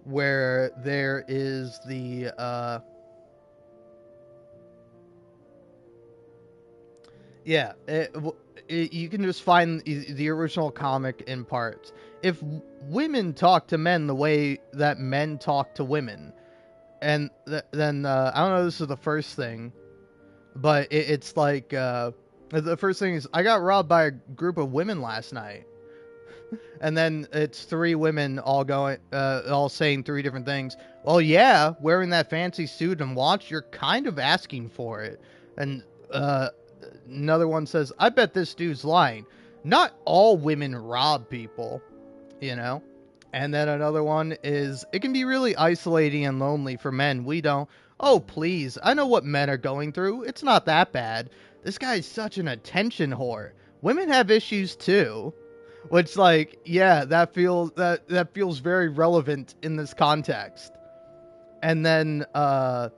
where there is the yeah, you can just find the original comic in parts. If women talk to men the way that men talk to women, and then I don't know, this is the first thing, but it's like the first thing is, I got robbed by a group of women last night. And then it's three women all saying three different things. Well, yeah, wearing that fancy suit and watch, you're kind of asking for it. And another one says, I bet this dude's lying. Not all women rob people, you know? And then another one is, it can be really isolating and lonely for men. We don't. Oh, please. I know what men are going through. It's not that bad. This guy's such an attention whore. Women have issues too. Which, like, yeah, that feels very relevant in this context. And then a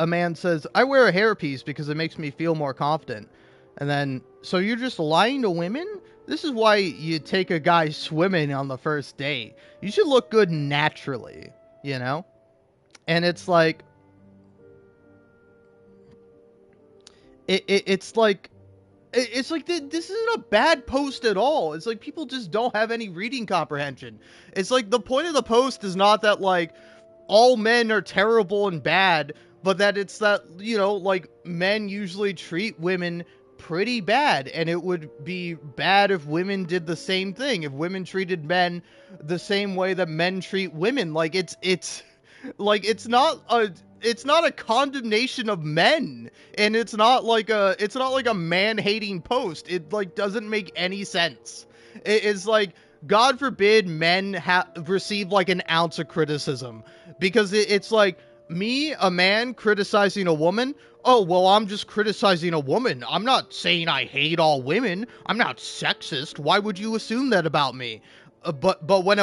man says, I wear a hairpiece because it makes me feel more confident. And then, so you're just lying to women? This is why you take a guy swimming on the first date. You should look good naturally, you know? And it's like, it's like, this isn't a bad post at all. It's like people just don't have any reading comprehension. It's like the point of the post is not that like all men are terrible and bad, but that it's that, like men usually treat women pretty bad, and it would be bad if women did the same thing, if women treated men the same way that men treat women. Like it's like it's not a condemnation of men, and it's not like a man hating post. It like doesn't make any sense. It's like, God forbid men receive like an ounce of criticism, because it's like, me, a man, criticizing a woman. Oh, well, I'm just criticizing a woman. I'm not saying I hate all women. I'm not sexist. Why would you assume that about me? But when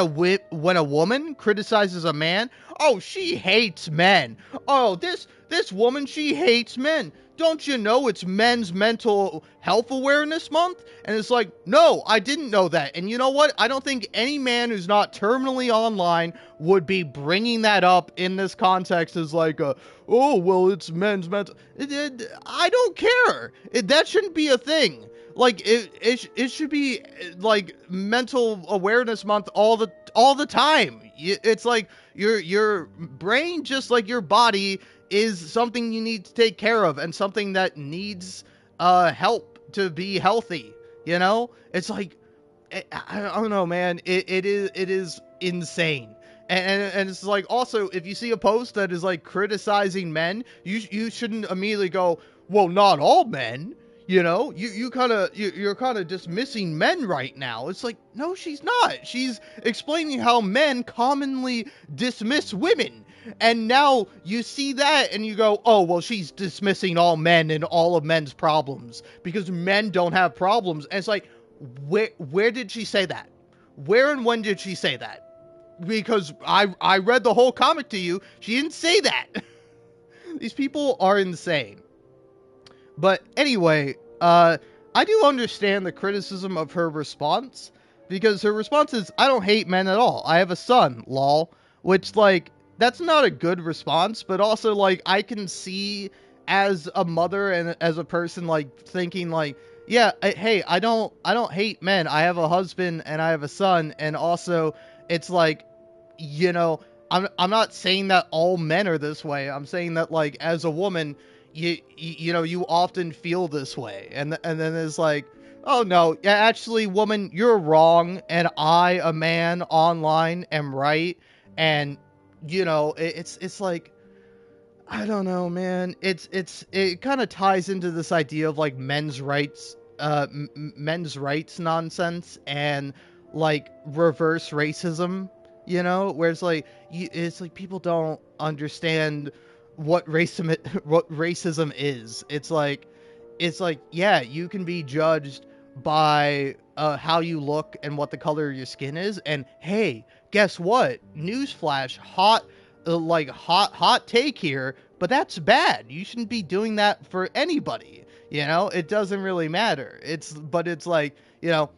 a woman criticizes a man, oh, she hates men. Oh, this woman, she hates men. Don't you know it's Men's Mental Health Awareness Month? And it's like, no, I didn't know that. And you know what? I don't think any man who's not terminally online would be bringing that up in this context as like, oh, well, it's men's mental. I don't care. That shouldn't be a thing. Like, it should be like Mental Awareness Month all the time. It's like your brain, just like your body, is something you need to take care of, and something that needs help to be healthy. You know, it's like, I don't know, man. It is insane. And it's like, also, if you see a post that is like criticizing men, you shouldn't immediately go, well, not all men. You know, you're kind of dismissing men right now. It's like, no, she's not. She's explaining how men commonly dismiss women. And now you see that and you go, oh, well, she's dismissing all men and all of men's problems because men don't have problems. And it's like, where did she say that? Where and when did she say that? Because I read the whole comic to you. She didn't say that. These people are insane. But anyway, I do understand the criticism of her response, because her response is, I don't hate men at all. I have a son, lol. Which, like, that's not a good response, but also, like, I can see as a mother and as a person, like, thinking, like, yeah, hey, I don't hate men. I have a husband and I have a son, and also, it's like, you know, I'm not saying that all men are this way. I'm saying that, like, as a woman, you know, you often feel this way, and then it's like, oh no, yeah, actually, woman, you're wrong, and I, a man online, am right. And you know, it's like, I don't know, man. It kind of ties into this idea of like men's rights nonsense, and like reverse racism, you know, where it's like, it's like people don't understand what racism is. It's like, yeah, you can be judged by how you look and what the color of your skin is, and hey, guess what? Newsflash, hot take here, but that's bad. You shouldn't be doing that for anybody. You know, it doesn't really matter. But it's like, you know,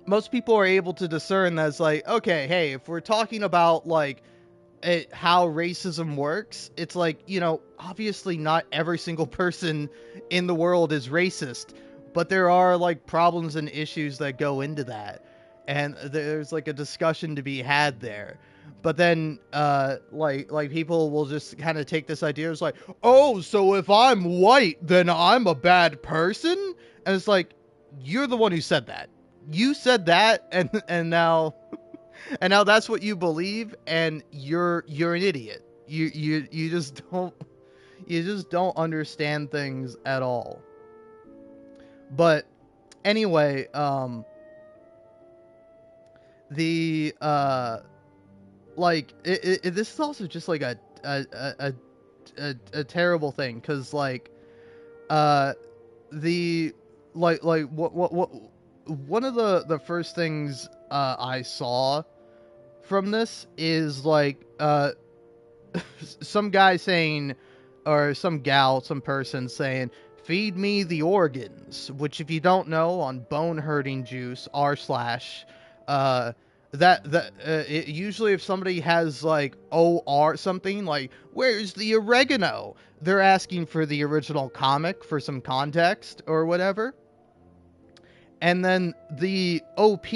most people are able to discern that it's like, okay, hey, if we're talking about like how racism works, it's like, you know, obviously not every single person in the world is racist, but there are like problems and issues that go into that, and there's like a discussion to be had there. But then like people will just kind of take this idea as like, oh, so if I'm white then I'm a bad person, and it's like, you're the one who said that. You said that, and now and now that's what you believe, and you're an idiot. You just don't understand things at all. But anyway, the like this is also just like a terrible thing, because like the what one of the first things I saw from this is like some guy saying, or some gal, some person saying, feed me the organs, which, if you don't know, on bone hurting juice usually if somebody has like OR something, like, where's the oregano, they're asking for the original comic for some context or whatever. And then the OP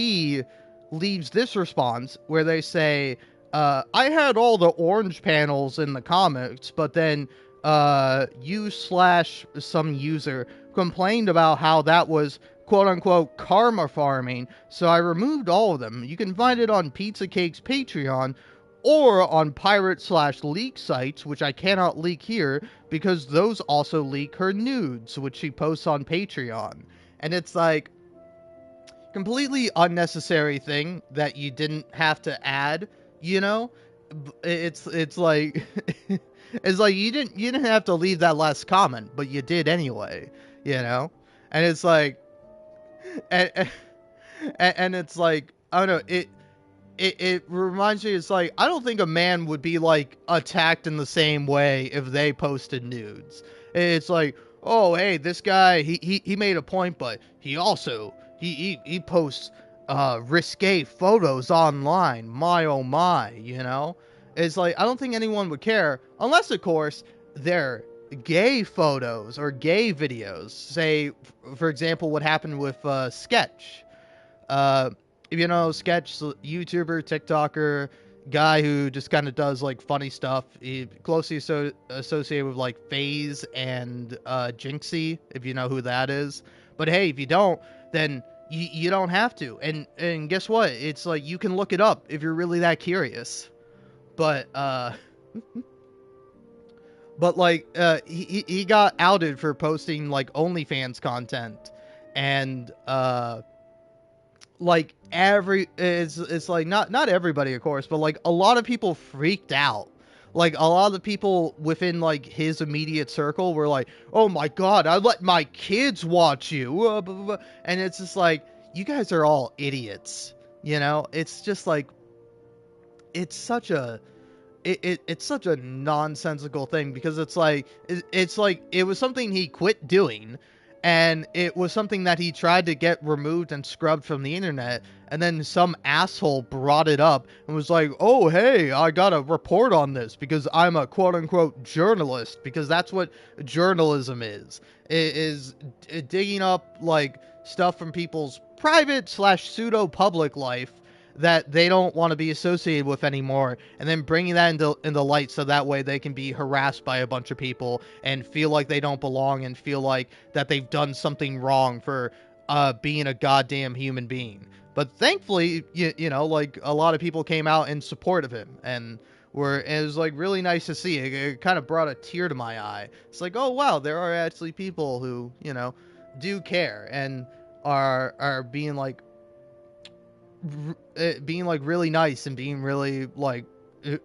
leaves this response where they say, I had all the orange panels in the comics, but then you / some user complained about how that was quote unquote karma farming, so I removed all of them. You can find it on Pizza Cake's Patreon or on pirate/leak sites, which I cannot leak here because those also leak her nudes, which she posts on Patreon. And it's like completely unnecessary thing that you didn't have to add, you know? It's like it's like you didn't have to leave that last comment, but you did anyway, you know? And it's like and, and it's like I don't know, it reminds me, it's like I don't think a man would be like attacked in the same way if they posted nudes. It's like, oh hey, this guy he made a point, but he also he posts risque photos online. My oh my, you know? It's like I don't think anyone would care unless of course they're gay photos or gay videos. Say for example what happened with Sketch. uh if you know Sketch, YouTuber, TikToker, guy who just kind of does like funny stuff. He closely associated with like FaZe and Jinxie, if you know who that is. But hey, if you don't, then you don't have to. And guess what? It's like you can look it up if you're really that curious. But he got outed for posting like OnlyFans content, and like it's like not everybody of course, but like a lot of people freaked out. Like a lot of the people within like his immediate circle were like, oh my god, I let my kids watch you, blah, blah, blah. And it's just like, you guys are all idiots, you know? It's just like it's such a it's such a nonsensical thing, because it's like it was something he quit doing, and it was something that he tried to get removed and scrubbed from the internet, and then some asshole brought it up and was like, oh hey, I gotta report on this because I'm a quote-unquote journalist, because that's what journalism is digging up like stuff from people's private/pseudo public life that they don't want to be associated with anymore, and then bringing that into light so that way they can be harassed by a bunch of people and feel like they don't belong and feel like that they've done something wrong for being a goddamn human being. But thankfully, you know, like a lot of people came out in support of him, and it was like really nice to see. It kind of brought a tear to my eye. It's like, oh wow, there are actually people who, you know, do care and are being like really nice and being really like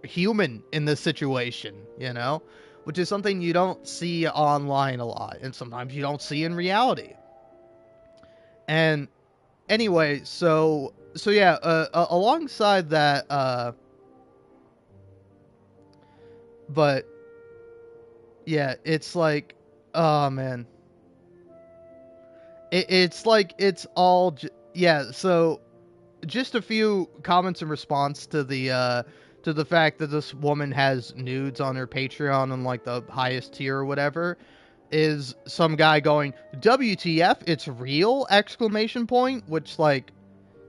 human in this situation, you know, which is something you don't see online a lot, and sometimes you don't see in reality. And anyway, so yeah, alongside that, but yeah, it's like, oh man, it's like it's all yeah. So just a few comments in response to the fact that this woman has nudes on her Patreon on like the highest tier or whatever, is some guy going, WTF, it's real, exclamation point, which like,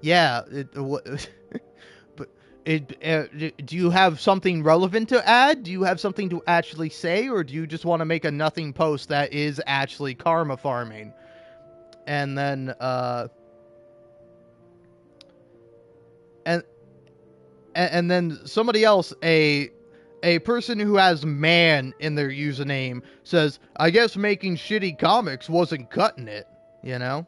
yeah, but do you have something relevant to add? Do you have something to actually say, or do you just want to make a nothing post that is actually karma farming? And then and and then somebody else, a person who has man in their username, says, I guess making shitty comics wasn't cutting it, you know?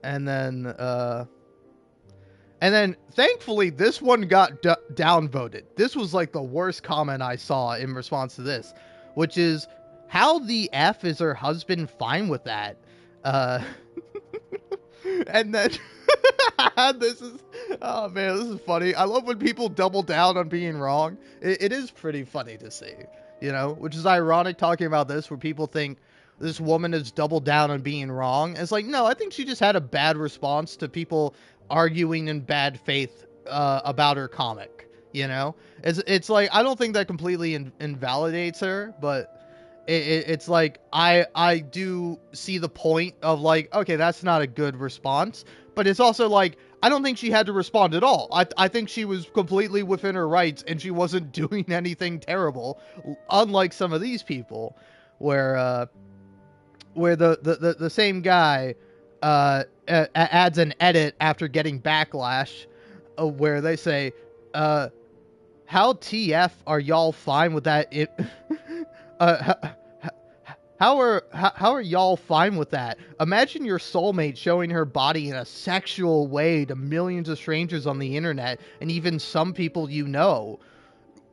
And then thankfully this one got downvoted. This was like the worst comment I saw in response to this, which is, how the F is her husband fine with that? And then this is, oh man, this is funny. I love when people double down on being wrong. It is pretty funny to see, you know, which is ironic talking about this, where people think this woman has doubled down on being wrong. It's like, no, I think she just had a bad response to people arguing in bad faith about her comic, you know? It's like, I don't think that completely invalidates her, but it's like I do see the point of like, okay, that's not a good response, but it's also like I don't think she had to respond at all. I think she was completely within her rights and she wasn't doing anything terrible, unlike some of these people, where the same guy adds an edit after getting backlash, where they say, "How TF are y'all fine with that?" uh, how are y'all fine with that? Imagine your soulmate showing her body in a sexual way to millions of strangers on the internet and even some people you know.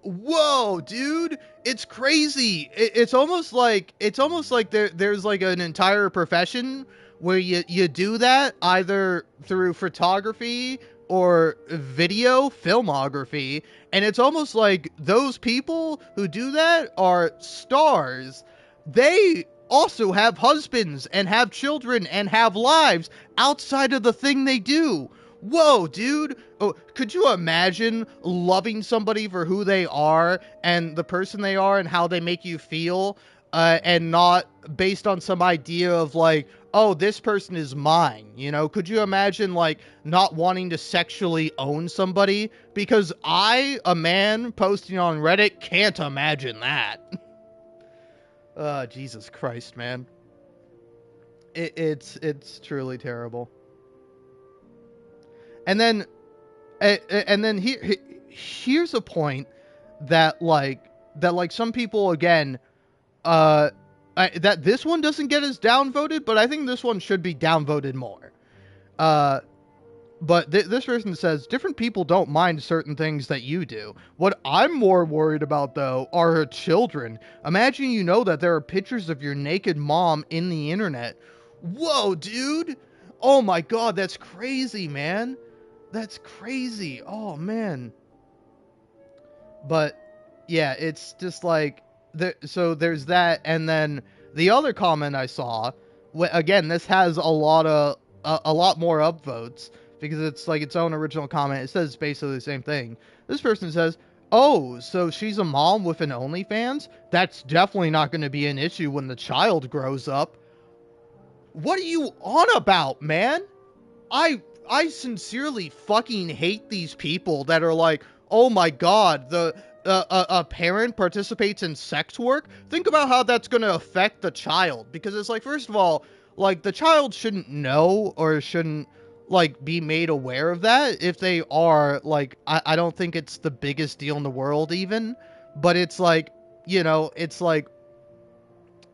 Whoa, dude, it's crazy. It's almost like there's like an entire profession where you do that either through photography or video filmography, and it's almost like those people who do that are stars. They also have husbands and have children and have lives outside of the thing they do. Whoa, dude. Oh, could you imagine loving somebody for who they are and the person they are and how they make you feel, and not based on some idea of like, oh, this person is mine, you know? Could you imagine like not wanting to sexually own somebody? Because I, a man posting on Reddit, can't imagine that. Jesus Christ, man. It's truly terrible. And then here's a point that some people again, that this one doesn't get as downvoted, but I think this one should be downvoted more. But this person says different people don't mind certain things that you do. What I'm more worried about though are her children. Imagine you know that there are pictures of your naked mom in the internet. Whoa, dude! Oh my god, that's crazy, man. That's crazy. Oh man. But yeah, it's just like so there's that, and then the other comment I saw, again, this has a lot more upvotes because it's like its own original comment. It says basically the same thing. This person says, "Oh, so she's a mom with an OnlyFans? That's definitely not going to be an issue when the child grows up." What are you on about, man? I sincerely fucking hate these people that are like, oh my god, a parent participates in sex work. Think about how that's going to affect the child, because it's like, first of all, like the child shouldn't know or shouldn't like be made aware of that. If they are, like, I don't think it's the biggest deal in the world even, but it's like, you know, it's like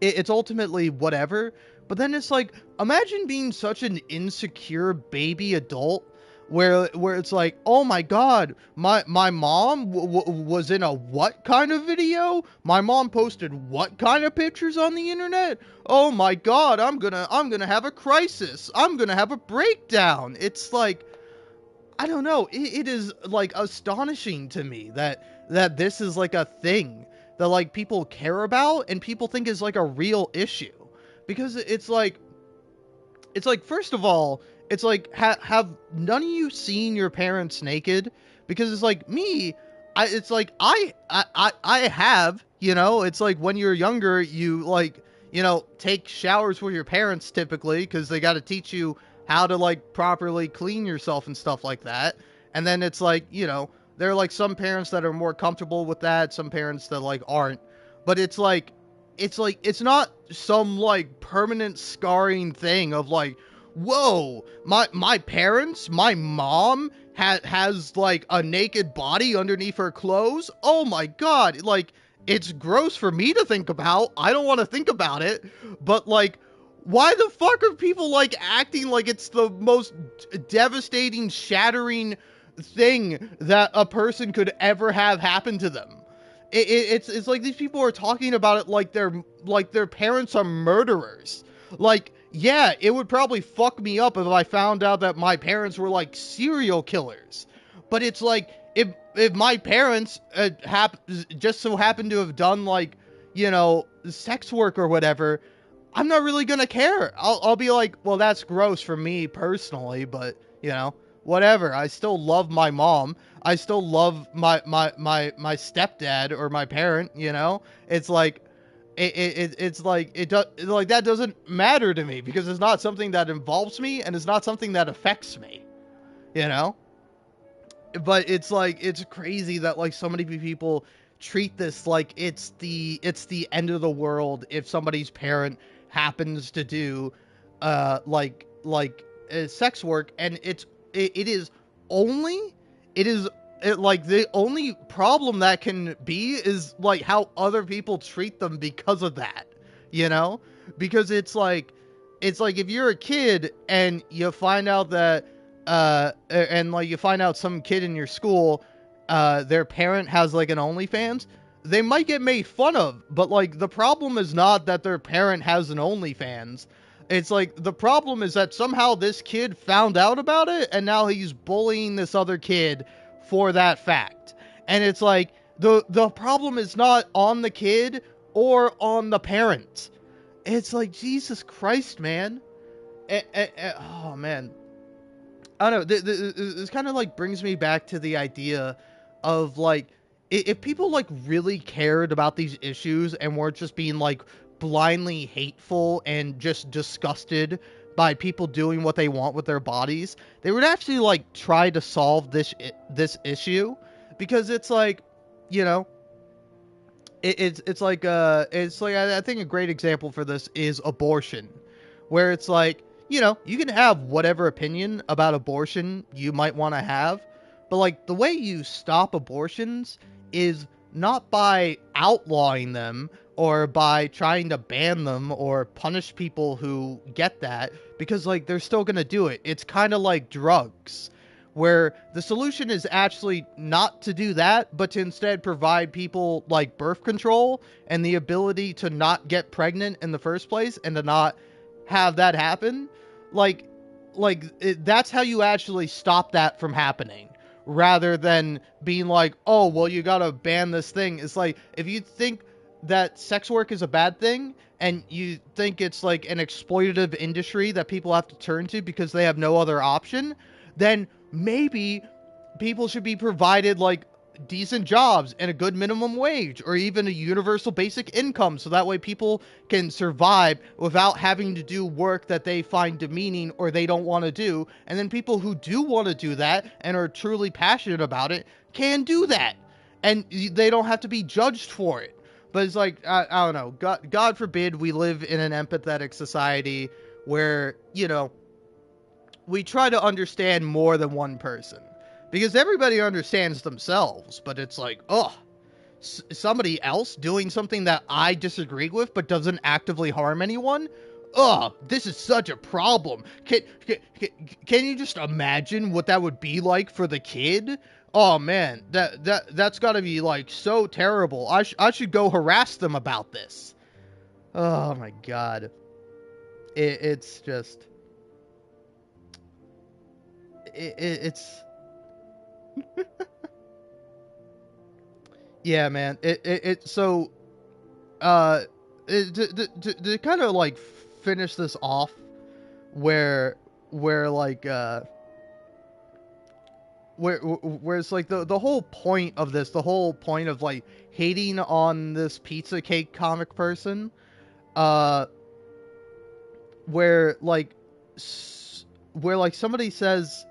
it's ultimately whatever. But then it's like, imagine being such an insecure baby adult where it's like, oh my god, my mom was in a what kind of video? My mom posted what kind of pictures on the internet? Oh my god, I'm gonna have a crisis. I'm gonna have a breakdown. It's like, I don't know. It is like astonishing to me that this is like a thing that like people care about and people think is like a real issue, because it's like first of all, it's like have none of you seen your parents naked? Because it's like me, it's like I have, you know. It's like when you're younger, you like, you know, take showers with your parents typically because they got to teach you how to like properly clean yourself and stuff like that. And then it's like, you know, there are like some parents that are more comfortable with that, some parents that like aren't. But it's not some like permanent scarring thing of like, whoa, my parents, my mom has like a naked body underneath her clothes. Oh my god, like, it's gross for me to think about. I don't want to think about it. But like, why the fuck are people like acting like it's the most devastating, shattering thing that a person could ever have happen to them? It's like these people are talking about it like their parents are murderers. Like, yeah, it would probably fuck me up if I found out that my parents were like serial killers. But it's like, if my parents just so happen to have done like, you know, sex work or whatever, I'm not really gonna care. I'll be like, well, that's gross for me personally, but you know, whatever. I still love my mom. I still love my stepdad or my parent. You know, it's like it's like it does, like that doesn't matter to me because it's not something that involves me and it's not something that affects me. you know? But it's like it's crazy that like so many people treat this like it's the end of the world if somebody's parent happens to do sex work, and it is only it is like the only problem that can be is like how other people treat them because of that, you know? Because it's like if you're a kid and you find out that and like you find out some kid in your school, their parent has like an OnlyFans, they might get made fun of. But like the problem is not that their parent has an OnlyFans. It's like the problem is that somehow this kid found out about it and now he's bullying this other kid for that fact. And it's like the problem is not on the kid or on the parent. It's like Jesus Christ, man. Oh man, I don't know. This kind of like brings me back to the idea of like if people like really cared about these issues and weren't just being like blindly hateful and just disgusted by people doing what they want with their bodies, they would actually like try to solve this issue, because it's like, you know, it's like I think a great example for this is abortion, where it's like, you know, you can have whatever opinion about abortion you might want to have, but like the way you stop abortions is not by outlawing them or by trying to ban them or punish people who get that, because like they're still going to do it. It's kind of like drugs, where the solution is actually not to do that, but to instead provide people like birth control and the ability to not get pregnant in the first place and to not have that happen. Like, that's how you actually stop that from happening, rather than being like, oh, well, you gotta ban this thing. It's like, if you think that sex work is a bad thing and you think it's like an exploitative industry that people have to turn to because they have no other option, then maybe people should be provided like decent jobs and a good minimum wage or even a universal basic income, so that way people can survive without having to do work that they find demeaning or they don't want to do. And then people who do want to do that and are truly passionate about it can do that, and they don't have to be judged for it. But it's like, I don't know, God forbid we live in an empathetic society where, you know, we try to understand more than one person, because everybody understands themselves, but it's like, oh, somebody else doing something that I disagree with but doesn't actively harm anyone. Oh, this is such a problem. Can you just imagine what that would be like for the kid? Oh man, that's got to be like so terrible. I should go harass them about this. Oh my god, it's just it's yeah, man. So uh to kind of like finish this off, where like where it's like the whole point of this, the whole point of like hating on this pizza cake comic person, uh where like where like somebody says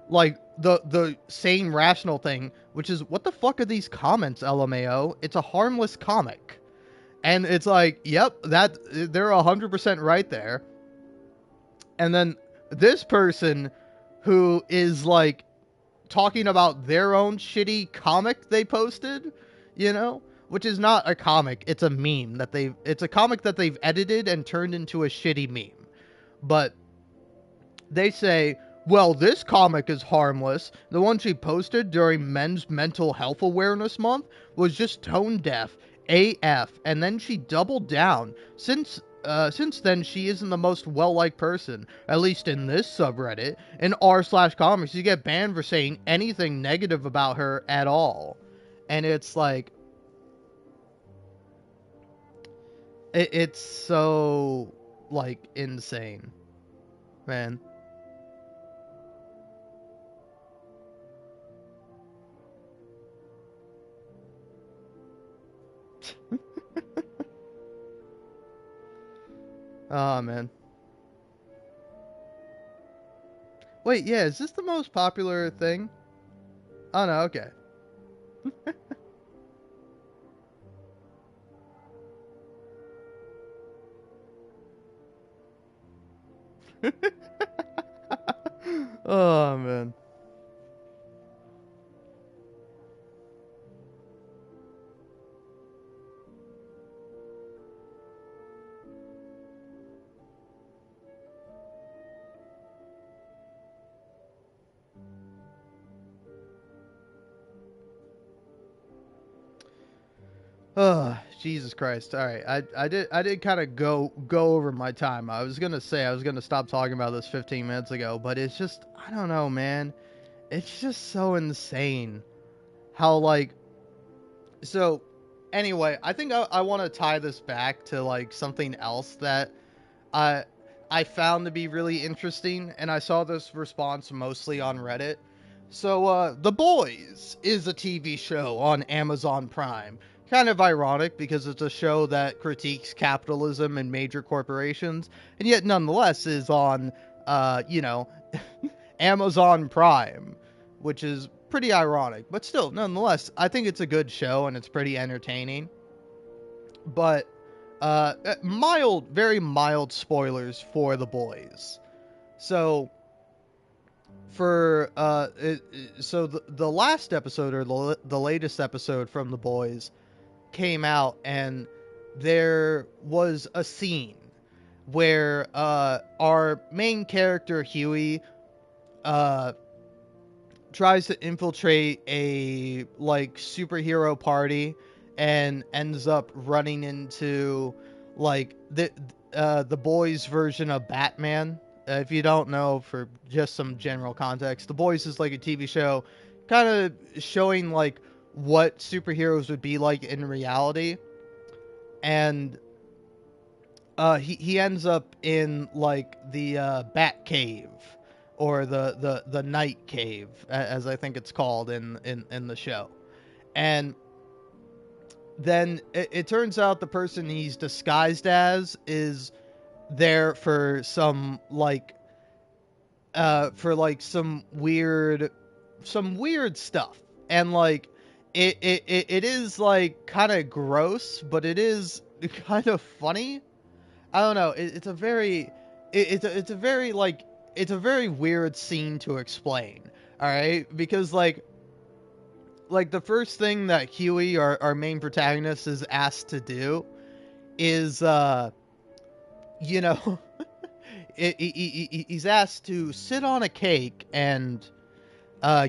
like the same rational thing, which is, what the fuck are these comments, LMAO? It's a harmless comic. And it's like, yep, that they're 100% right there. And then this person who is like talking about their own shitty comic they posted, you know, which is not a comic, it's a meme that it's a comic that they've edited and turned into a shitty meme. But they say, well, this comic is harmless. The one she posted during Men's Mental Health Awareness Month was just tone deaf AF, and then she doubled down. Since then, she isn't the most well-liked person, at least in this subreddit. In r/comics, you get banned for saying anything negative about her at all. And it's like, it's so, like, insane, man. Oh, man. Wait, yeah, is this the most popular thing? Oh no, okay. Oh man. Oh, Jesus Christ. All right. I did kind of go over my time. I was going to say I was going to stop talking about this 15 minutes ago, but it's just I don't know, man. It's just so insane how like so anyway, I think I want to tie this back to like something else that I I found to be really interesting, and I saw this response mostly on Reddit. So, The Boys is a TV show on Amazon Prime. Kind of ironic because it's a show that critiques capitalism and major corporations, and yet nonetheless is on, you know, Amazon Prime, which is pretty ironic. But still, nonetheless, I think it's a good show and it's pretty entertaining. But mild, very mild spoilers for The Boys. So so the last episode or the latest episode from The Boys came out, and there was a scene where our main character Huey uh tries to infiltrate a like superhero party and ends up running into like the boys version of Batman. If you don't know, for just some general context, The Boys is like a TV show kind of showing like what superheroes would be like in reality. And he ends up in like the Bat Cave, or the Night Cave, as I think it's called in the show. And then it turns out the person he's disguised as is there for some like some weird stuff. And like it is like kind of gross, but it is kind of funny. I don't know. It's a very, it's a very like, it's a very weird scene to explain. All right, because like the first thing that Huey, our main protagonist, is asked to do is you know, he's asked to sit on a cake, and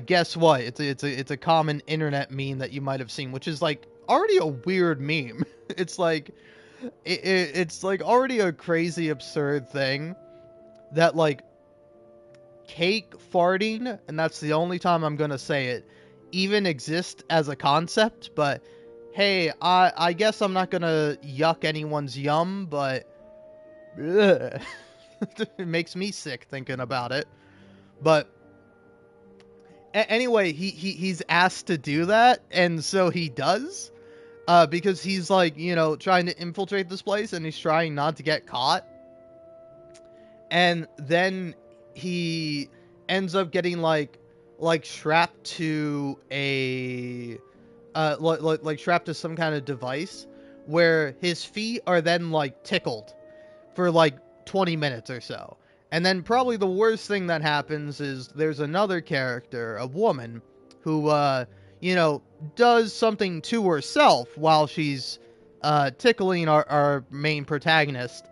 guess what? It's a common internet meme that you might have seen, which is like already a weird meme. It's like it's like already a crazy absurd thing that like cake farting, and that's the only time I'm gonna say it, even exists as a concept. But hey, I guess I'm not gonna yuck anyone's yum, but ugh. It makes me sick thinking about it. But anyway, he's asked to do that, and so he does. Because he's like, you know, trying to infiltrate this place, and he's trying not to get caught. And then he ends up getting like strapped to a like strapped to some kind of device where his feet are then like tickled for like 20 minutes or so. And then probably the worst thing that happens is there's another character, a woman, who you know, does something to herself while she's tickling our main protagonist.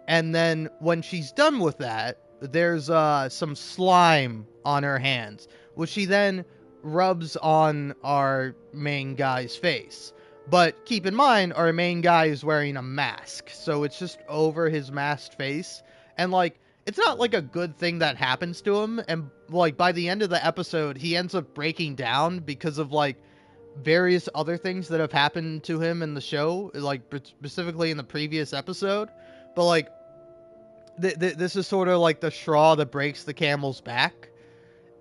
And then when she's done with that, there's some slime on her hands, which she then rubs on our main guy's face. But keep in mind, our main guy is wearing a mask, so it's just over his masked face. And like, it's not like a good thing that happens to him. And like, by the end of the episode, he ends up breaking down because of like various other things that have happened to him in the show, like specifically in the previous episode. But like, this is sort of like the straw that breaks the camel's back.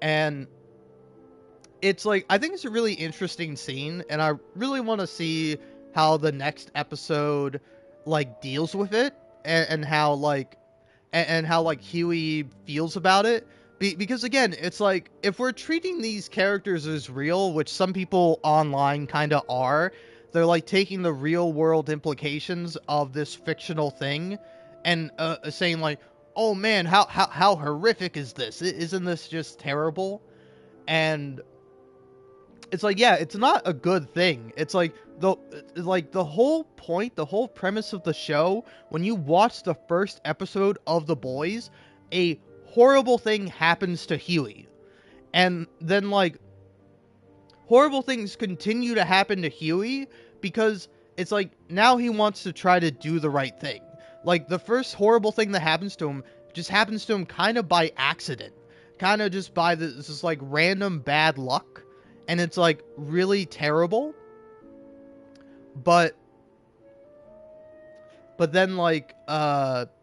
And it's like, I think it's a really interesting scene, and I really want to see how the next episode like deals with it, and how like and how like Huey feels about it. Because again, it's like if we're treating these characters as real, which some people online kind of are, they're like taking the real world implications of this fictional thing and saying like, "Oh man, how horrific is this? Isn't this just terrible?" And it's like, yeah, it's not a good thing. It's like the whole point, the whole premise of the show, when you watch the first episode of The Boys, a horrible thing happens to Huey. And then like horrible things continue to happen to Huey because it's like now he wants to try to do the right thing. Like the first horrible thing that happens to him just happens to him kind of by accident. Kind of just by this like random bad luck, and it's like really terrible. But then like but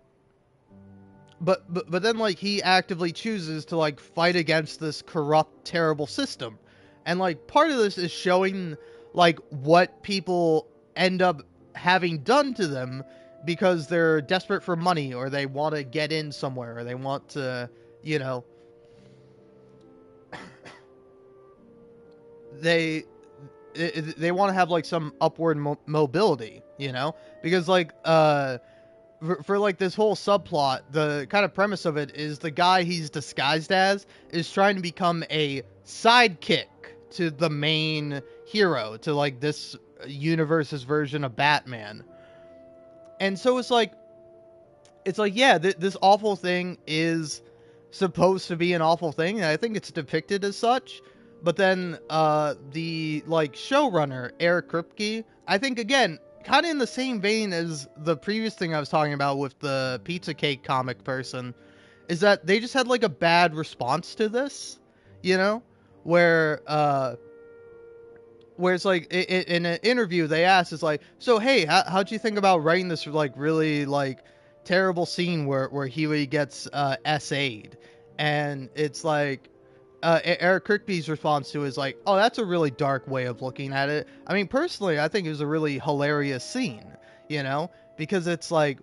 then like he actively chooses to like fight against this corrupt terrible system. And like part of this is showing like what people end up having done to them because they're desperate for money, or they want to get in somewhere, or they want to, you know, they they want to have like some upward mobility, you know, because like for like this whole subplot, the kind of premise of it is the guy he's disguised as is trying to become a sidekick to the main hero, to like this universe's version of Batman. And so it's like yeah, this awful thing is supposed to be an awful thing, and I think it's depicted as such. But then the like showrunner Eric Kripke, I think again, kind of in the same vein as the previous thing I was talking about with the pizza cake comic person, is that they just had like a bad response to this, you know, where it's like in an interview they asked, it's like, so hey, how'd you think about writing this like really like terrible scene where Huey gets SA'd? And it's like Eric Kirkby's response to it is like, oh, that's a really dark way of looking at it. I mean, personally, I think it was a really hilarious scene, you know, because it's like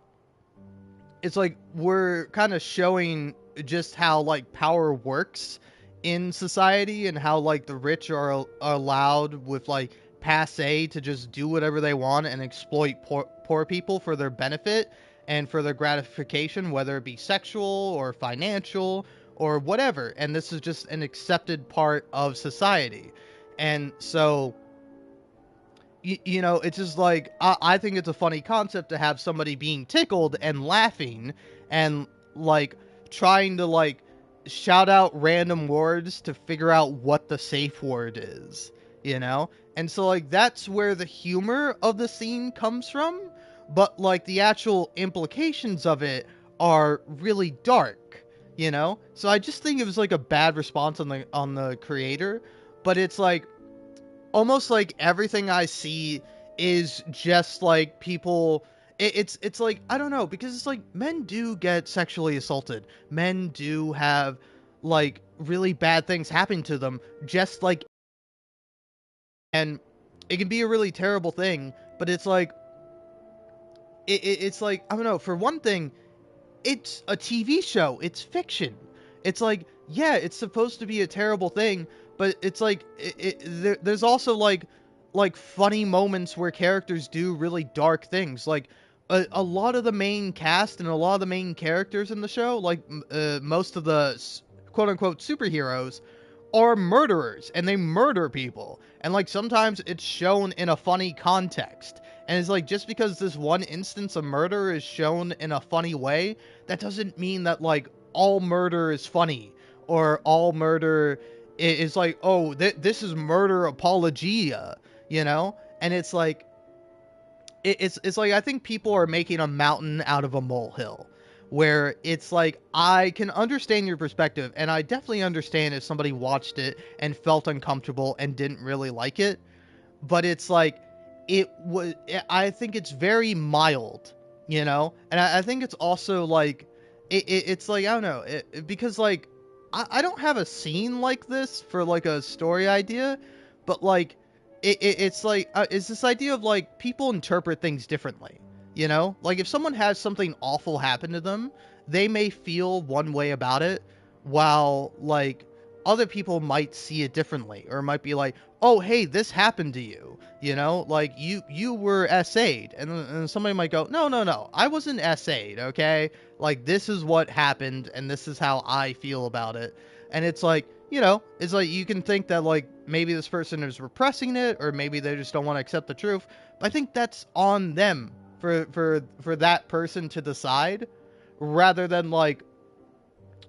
we're kind of showing just how like power works in society, and how like the rich are allowed with like passe to just do whatever they want and exploit poor people for their benefit and for their gratification, whether it be sexual or financial or whatever. And this is just an accepted part of society. And so you know, it's just like I think it's a funny concept to have somebody being tickled and laughing and like trying to like shout out random words to figure out what the safe word is, you know? And so like that's where the humor of the scene comes from, but like the actual implications of it are really dark, you know? So I just think it was like a bad response on the creator, but it's like almost like everything I see is just like people. It's like, I don't know, because it's like men do get sexually assaulted, men do have like really bad things happen to them, just like, and it can be a really terrible thing. But it's like it's like, I don't know, for one thing, it's a TV show. It's fiction. It's like, yeah, it's supposed to be a terrible thing, but it's like there's also like funny moments where characters do really dark things. Like a lot of the main cast and a lot of the main characters in the show, like most of the quote unquote superheroes, are murderers, and they murder people. And like sometimes it's shown in a funny context. And it's like, just because this one instance of murder is shown in a funny way, that doesn't mean that like all murder is funny, or all murder is like, oh, this is murder apologia, you know? And it's like it's like, I think people are making a mountain out of a molehill, where it's like, I can understand your perspective, and I definitely understand if somebody watched it and felt uncomfortable and didn't really like it. But it's like, I think it's very mild, you know? And I think it's also like, it's like, I don't know, because like, I don't have a scene like this for like a story idea, but like, it's like, it's this idea of like, people interpret things differently, you know? Like if someone has something awful happen to them, they may feel one way about it, while like other people might see it differently, or might be like, oh hey, this happened to you, you know, like you were SA'd, and somebody might go, no no no, I wasn't SA'd, okay, like this is what happened and this is how I feel about it. And it's like, you know, it's like you can think that like maybe this person is repressing it, or maybe they just don't want to accept the truth, but I think that's on them for that person to decide, rather than like,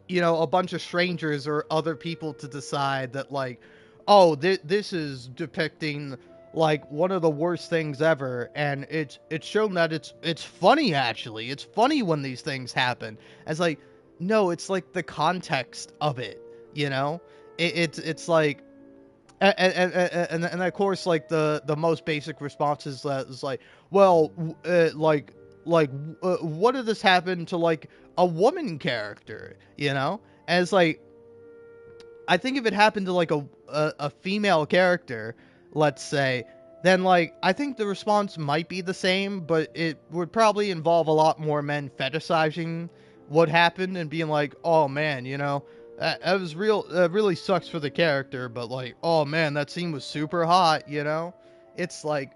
you know, a bunch of strangers or other people to decide that like, oh, this is depicting like one of the worst things ever, and it's shown that it's funny. Actually, it's funny when these things happen. As like, no, it's like the context of it, you know. It's like, and of course, like the most basic response is like, well, like what if this happened to like a woman character, you know? And it's like, I think if it happened to like a female character, let's say, then like I think the response might be the same, but it would probably involve a lot more men fetishizing what happened and being like, oh man, you know, that was real. Really sucks for the character, but like, oh man, that scene was super hot, you know? It's like,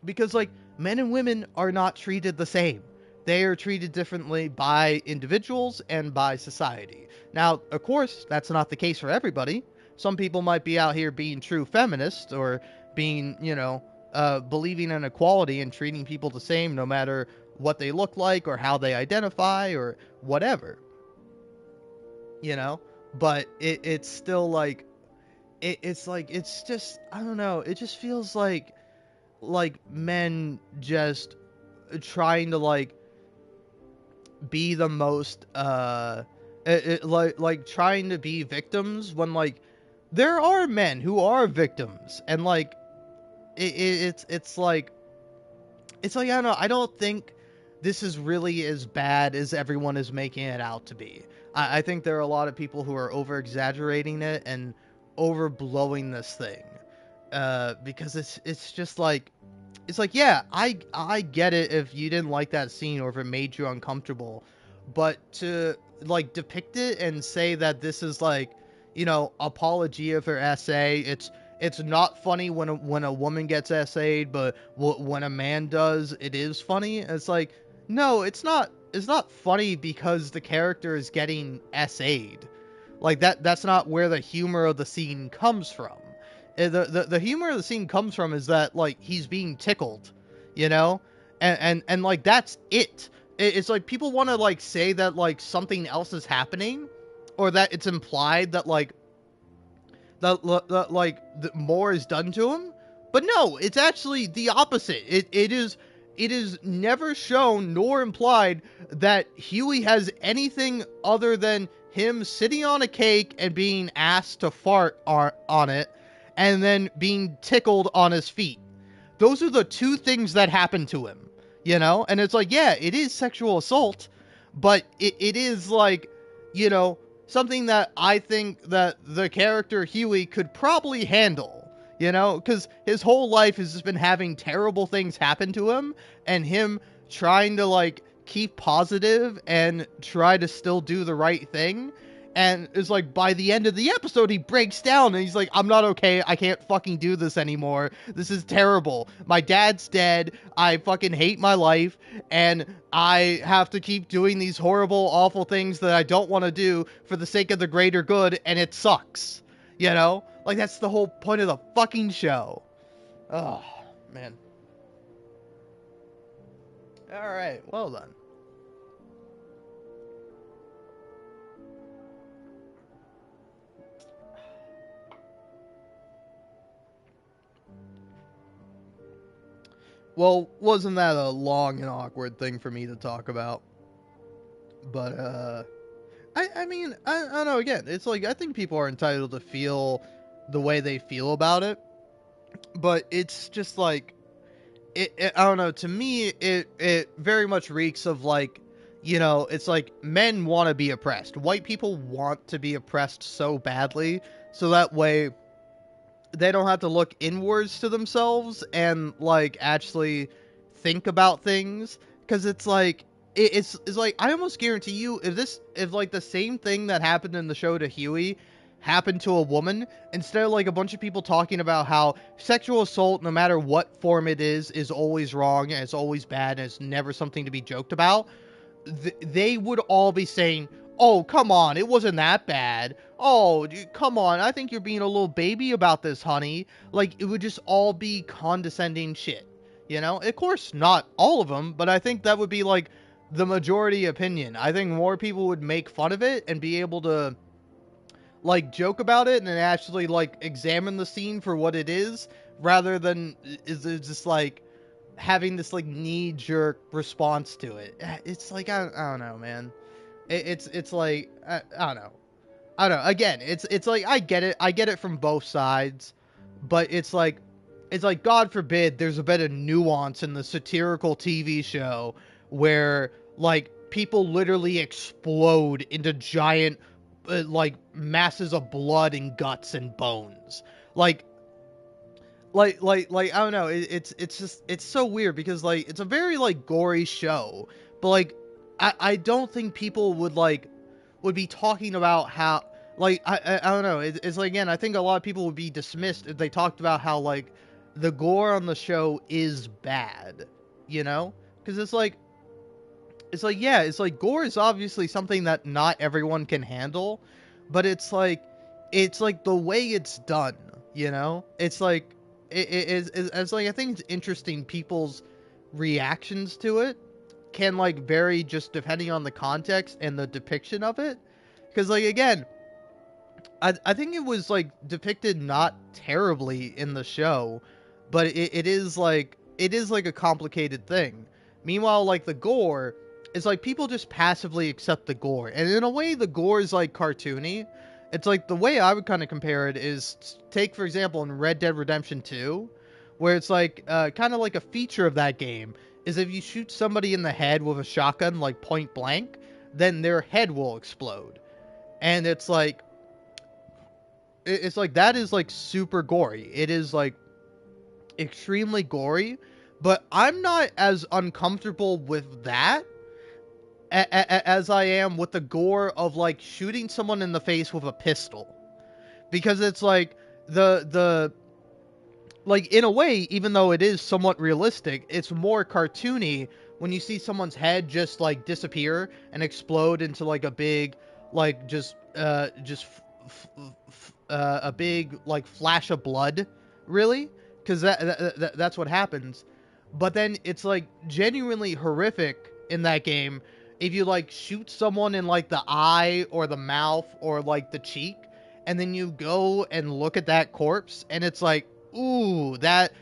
because like men and women are not treated the same. They are treated differently by individuals and by society. Now, of course, that's not the case for everybody. Some people might be out here being true feminists, or being, you know, believing in equality and treating people the same no matter what they look like or how they identify or whatever, you know? But it's still like, it's like, it's just, I don't know, it just feels like men just trying to like be the most like trying to be victims, when like there are men who are victims, and like it's like, it's like, I don't know, I don't think this is really as bad as everyone is making it out to be. I think there are a lot of people who are over exaggerating it and overblowing this thing, because it's just like, it's like, yeah, I get it if you didn't like that scene or if it made you uncomfortable, but to like depict it and say that this is like, you know, apologia for SA, it's not funny when a woman gets SA'd, but when a man does, it is funny. It's like, no, it's not. It's not funny because the character is getting SA'd. Like that's not where the humor of the scene comes from. The humor of the scene comes from is that like he's being tickled, you know, and like that's it. It's like people want to like say that like something else is happening, or that it's implied that like more is done to him, but no, it's actually the opposite. It is never shown nor implied that Huey has anything other than him sitting on a cake and being asked to fart on it, and then being tickled on his feet. Those are the two things that happen to him, you know? And it's like, yeah, it is sexual assault, but it is like, you know, something that I think that the character Huey could probably handle, you know? Because his whole life has just been having terrible things happen to him, and him trying to, like, keep positive and try to still do the right thing. And it's like, by the end of the episode, he breaks down and he's like, I'm not okay. I can't fucking do this anymore. This is terrible. My dad's dead. I fucking hate my life. And I have to keep doing these horrible, awful things that I don't want to do for the sake of the greater good. And it sucks. You know? Like, that's the whole point of the fucking show. Oh, man. Alright, well done. Well, wasn't that a long and awkward thing for me to talk about? But, I mean, I don't know, again, it's like, I think people are entitled to feel the way they feel about it, but it's just like, I don't know, to me, it very much reeks of like, you know, it's like men want to be oppressed. White people want to be oppressed so badly, so that way they don't have to look inwards to themselves and like actually think about things, because it's like, it's like I almost guarantee you if like the same thing that happened in the show to Huey happened to a woman, instead of like a bunch of people talking about how sexual assault, no matter what form it is always wrong and it's always bad and it's never something to be joked about, they would all be saying, "Oh, come on, it wasn't that bad. Oh, come on, I think you're being a little baby about this, honey." Like, it would just all be condescending shit. You know? Of course, not all of them, but I think that would be, like, the majority opinion. I think more people would make fun of it and be able to, like, joke about it and then actually, like, examine the scene for what it is, rather than is it just, like, having this, like, knee-jerk response to it. It's like, I don't know, man. It's like, I don't know. I don't know. Again, it's like, I get it from both sides, but it's like, God forbid there's a bit of nuance in the satirical TV show where, like, people literally explode into giant, like, masses of blood and guts and bones. Like, I don't know. It's just, it's so weird because, like, it's a very, like, gory show, but, like, I don't think people would be talking about how, like, I don't know. It's like, again, I think a lot of people would be dismissed if they talked about how, like, the gore on the show is bad, you know? Because yeah, it's like gore is obviously something that not everyone can handle, but it's like the way it's done, you know? It's like, it's like, I think it's interesting people's reactions to it can, like, vary just depending on the context and the depiction of it. Because, like, again, I think it was, like, depicted not terribly in the show, but it is like a complicated thing. Meanwhile, like, the gore is like people just passively accept the gore, and in a way the gore is like cartoony. It's like, the way I would kind of compare it is, take for example in Red Dead Redemption 2, where it's like, kind of like a feature of that game is if you shoot somebody in the head with a shotgun, like, point blank, then their head will explode. And it's like, it's like, that is like super gory. It is like extremely gory, but I'm not as uncomfortable with that as I am with the gore of, like, shooting someone in the face with a pistol. Because it's like, the like, in a way, even though it is somewhat realistic, it's more cartoony when you see someone's head just, like, disappear and explode into, like, a big, like, a big, like, flash of blood, really, because that's what happens. But then it's, like, genuinely horrific in that game if you, like, shoot someone in, like, the eye or the mouth or, like, the cheek, and then you go and look at that corpse, and it's like, ooh, that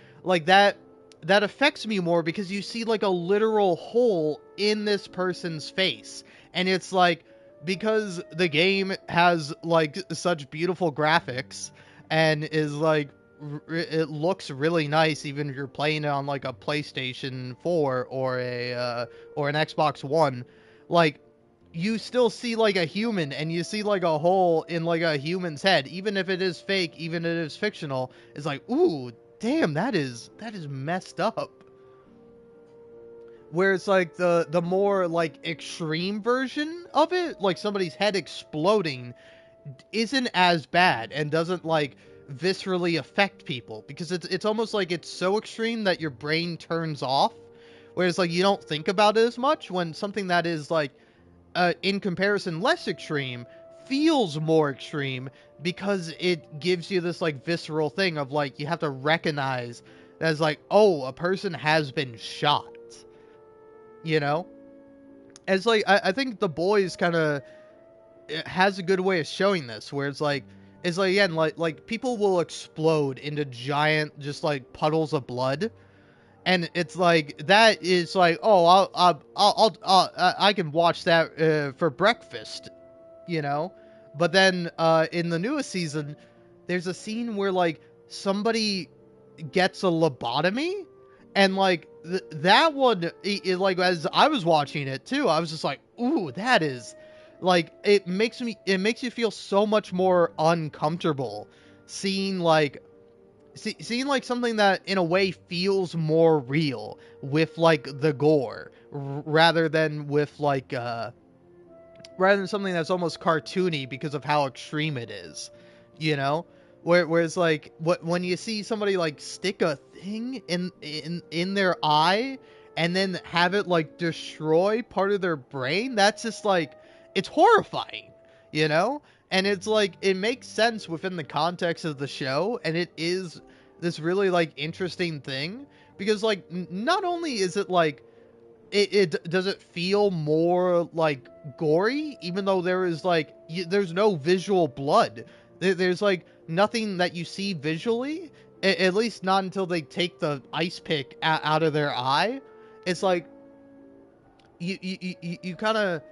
affects me more because you see, like, a literal hole in this person's face. And it's like, because the game has, like, such beautiful graphics and is like, it looks really nice even if you're playing it on, like, a PlayStation 4 or an Xbox One, like, you still see, like, a human, and you see, like, a hole in, like, a human's head, even if it is fake, even if it is fictional. It's like, ooh, damn, that is messed up. Where it's like the more, like, extreme version of it, like somebody's head exploding, isn't as bad and doesn't, like, viscerally affect people, because it's almost like it's so extreme that your brain turns off, whereas, like, you don't think about it as much, when something that is, like, in comparison less extreme feels more extreme, because it gives you this, like, visceral thing of, like, you have to recognize that as, like, oh, a person has been shot, you know? It's like, I think The Boys kind of has a good way of showing this, where it's like, again, like people will explode into giant, just, like, puddles of blood, and it's like, that is like, oh, I can watch that for breakfast, you know? But then in the newest season, there's a scene where, like, somebody gets a lobotomy, and, like, that one, like, as I was watching it too, I was just like, ooh, that is, like, it makes you feel so much more uncomfortable seeing, like, seeing like something that in a way feels more real with like the gore rather than with like rather than something that's almost cartoony because of how extreme it is, you know. Whereas like when you see somebody like stick a thing in their eye and then have it like destroy part of their brain, that's just like, it's horrifying, you know. And it's like, it makes sense within the context of the show, and it is this really like interesting thing because like not only is it like, it does it feel more like gory, even though there is like there's no visual blood. There's like nothing that you see visually, at least not until they take the ice pick out of their eye. It's like you kind of,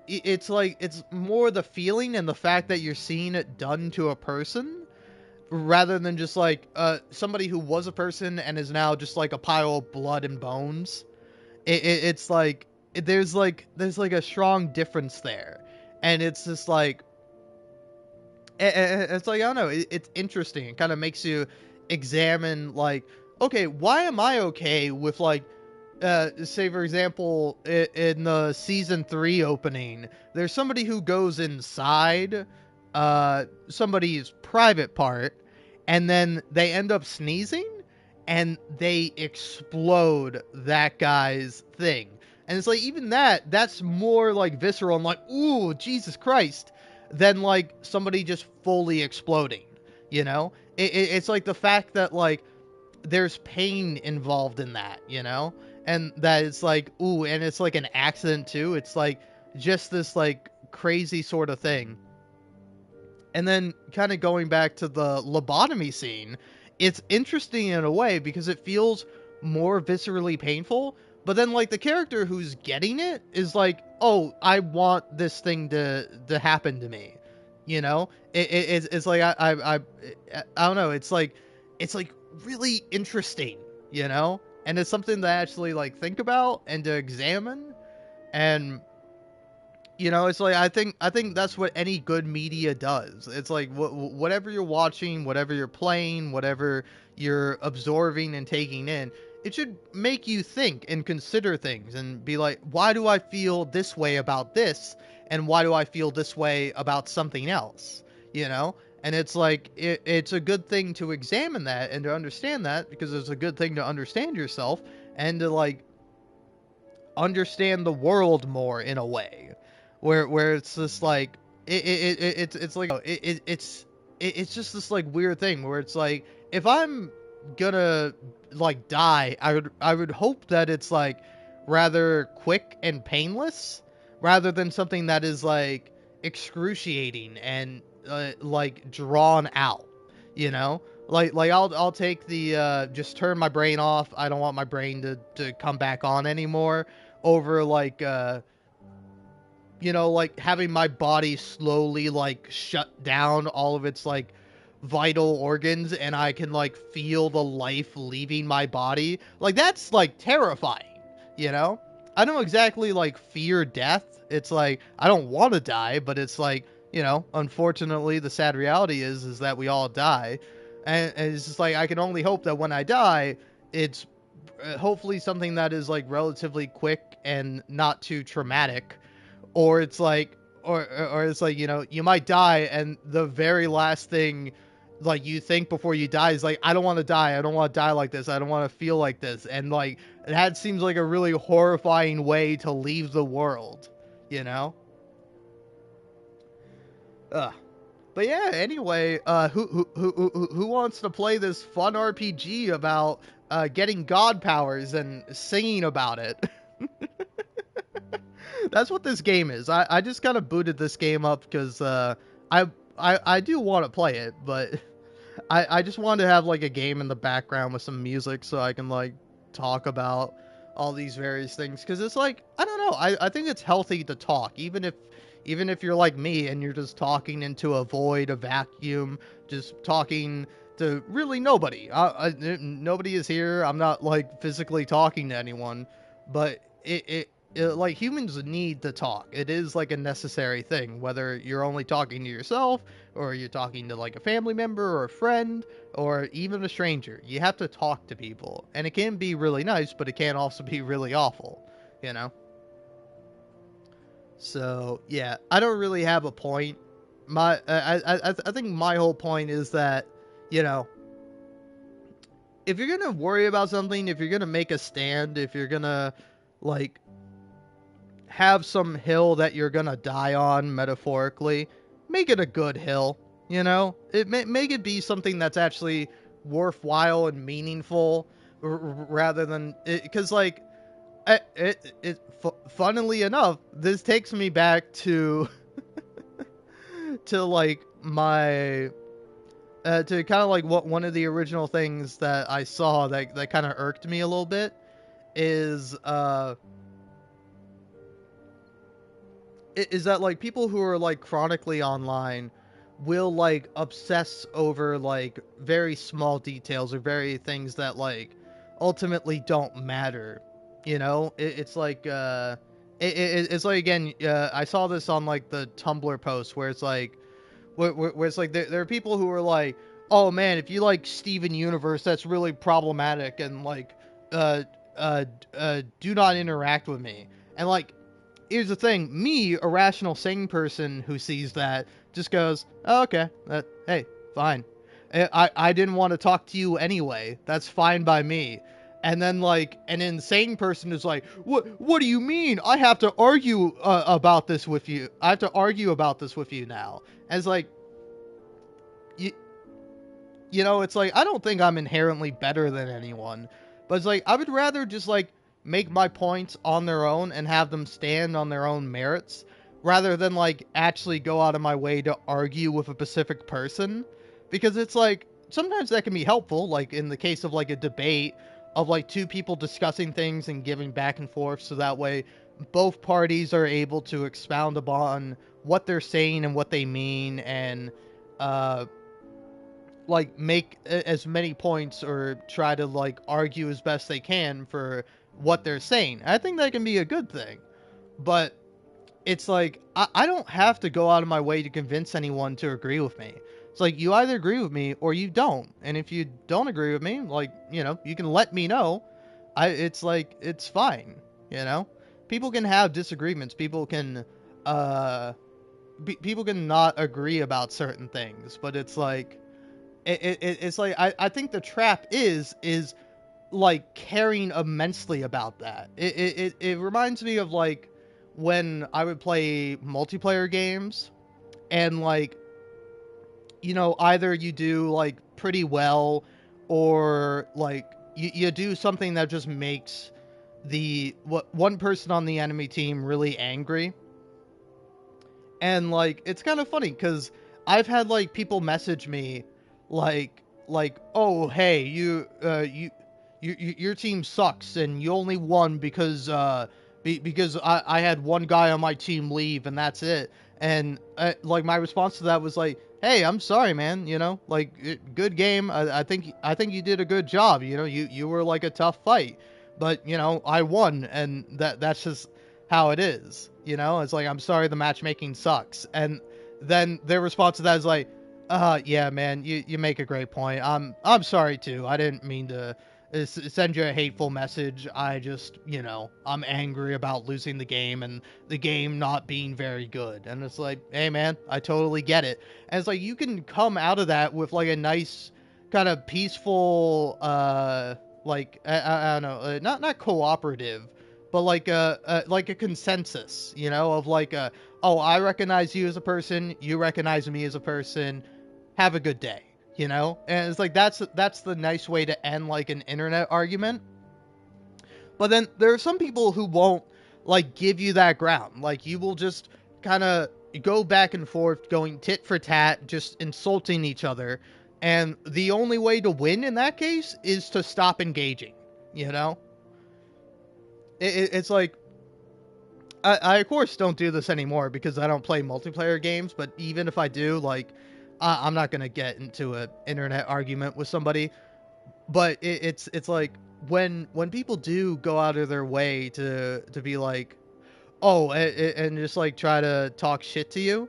it's like, it's more the feeling and the fact that you're seeing it done to a person rather than just like somebody who was a person and is now just like a pile of blood and bones. It's like there's like a strong difference there, and it's just like it's like, I don't know, it's interesting. It kind of makes you examine like, okay, why am I okay with like say for example in the season 3 opening, there's somebody who goes inside somebody's private part, and then they end up sneezing and they explode that guy's thing. And it's like, even that's more like visceral and like, ooh, Jesus Christ, than like somebody just fully exploding, you know. It's like the fact that like there's pain involved in that, you know, and that it's like, ooh, and it's like an accident too. It's like just this like crazy sort of thing. And then kind of going back to the lobotomy scene, it's interesting in a way because it feels more viscerally painful. But then like the character who's getting it is like, oh, I want this thing to happen to me, you know. It's like I don't know. It's like really interesting, you know, and it's something to actually like think about and to examine. And you know, it's like, I think that's what any good media does. It's like whatever you're watching, whatever you're playing, whatever you're absorbing and taking in, it should make you think and consider things and be like, why do I feel this way about this, and why do I feel this way about something else? You know, and it's like it's a good thing to examine that and to understand that, because it's a good thing to understand yourself and to like understand the world more in a way, where it's just like it's like it's just this like weird thing where it's like, if I'm gonna like die, I would hope that it's like rather quick and painless rather than something that is like excruciating and like drawn out, you know. Like I'll take the just turn my brain off, I don't want my brain to come back on anymore, over like you know, like having my body slowly like shut down all of its like vital organs and I can like feel the life leaving my body. Like that's like terrifying, you know? I don't exactly like fear death. It's like I don't want to die, but it's like, you know, unfortunately the sad reality is that we all die. And it's just like, I can only hope that when I die, it's hopefully something that is like relatively quick and not too traumatic, or it's like, or it's like, you know, you might die and the very last thing like you think before you die is like, I don't want to die, I don't want to die like this, I don't want to feel like this. And like that seems like a really horrifying way to leave the world, you know. Ugh. But yeah, anyway, who wants to play this fun RPG about getting god powers and singing about it? That's what this game is. I just kind of booted this game up because I do want to play it, but I just wanted to have like a game in the background with some music so I can like talk about all these various things, because it's like, I don't know, I think it's healthy to talk, even if you're like me and you're just talking into a void, a vacuum, just talking to really nobody. Nobody is here. I'm not like physically talking to anyone, but like humans need to talk. It is like a necessary thing, whether you're only talking to yourself or you're talking to like a family member or a friend or even a stranger. You have to talk to people, and it can be really nice, but it can also be really awful, you know. So yeah, I don't really have a point. I think my whole point is that, you know, if you're gonna worry about something, if you're gonna make a stand, if you're gonna like have some hill that you're gonna die on, metaphorically, make it a good hill. You know, make it be something that's actually worthwhile and meaningful, rather than because like funnily enough, this takes me back to to like my to kind of like what one of the original things that I saw that kind of irked me a little bit is is that like people who are like chronically online will like obsess over like very small details or very things that like ultimately don't matter, you know. It's like it's like again, I saw this on like the Tumblr post where it's like where it's like there are people who are like, oh man, if you like Steven Universe, that's really problematic, and like uh do not interact with me. And like, here's the thing, me, a rational sane person who sees that, just goes, oh, okay, hey, fine. I didn't want to talk to you anyway. That's fine by me. And then like an insane person is like, what do you mean? I have to argue about this with you. I have to argue about this with you now. And it's like, you, you know, it's like, I don't think I'm inherently better than anyone, but it's like, I would rather just like make my points on their own and have them stand on their own merits rather than like actually go out of my way to argue with a specific person, because it's like sometimes that can be helpful, like in the case of like a debate of like two people discussing things and giving back and forth, so that way both parties are able to expound upon what they're saying and what they mean, and uh like make as many points or try to like argue as best they can for what they're saying. I think that can be a good thing. But it's like I don't have to go out of my way to convince anyone to agree with me. It's like you either agree with me or you don't. And if you don't agree with me, like, you know, you can let me know. It's like it's fine, you know? People can have disagreements. People can people can not agree about certain things, but it's like it's like I think the trap is like caring immensely about that. It reminds me of like when I would play multiplayer games, and like, you know, either you do like pretty well or like you do something that just makes the what one person on the enemy team really angry. And like it's kind of funny because I've had like people message me like, oh hey, your team sucks and you only won because because I had one guy on my team leave and that's it. And like my response to that was like, hey, I'm sorry man, you know, like good game. I think you did a good job, you know, you were like a tough fight, but you know I won, and that's just how it is. You know, it's like, I'm sorry the matchmaking sucks. And then their response to that is like, yeah, man, you make a great point. I'm sorry too. I didn't mean to send you a hateful message. I just, you know, I'm angry about losing the game and the game not being very good. And it's like, hey man, I totally get it. And it's like, you can come out of that with like a nice kind of peaceful, like, I don't know, not cooperative, but like a consensus, you know, of like oh, I recognize you as a person, you recognize me as a person, have a good day, you know. And it's like that's the nice way to end like an internet argument. But then there are some people who won't like give you that ground. Like you will just kind of go back and forth, going tit for tat, just insulting each other. And the only way to win in that case is to stop engaging, you know. It's like I of course don't do this anymore because I don't play multiplayer games. But even if I do, like, I'm not gonna get into an internet argument with somebody. But it's like when people do go out of their way to be like, oh, and just like try to talk shit to you,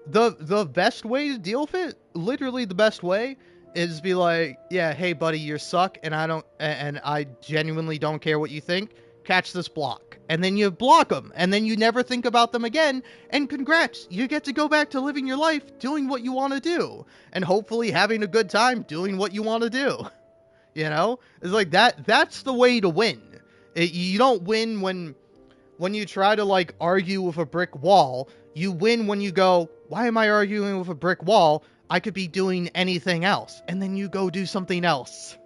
the best way to deal with it, literally the best way, is be like, yeah, hey buddy, you suck, and I genuinely don't care what you think. Catch this block, and then you block them, and then you never think about them again. And congrats, you get to go back to living your life, doing what you want to do, and hopefully having a good time doing what you want to do. You know, it's like that. That's the way to win. You don't win when you try to like argue with a brick wall. You win when you go, why am I arguing with a brick wall? I could be doing anything else. And then you go do something else.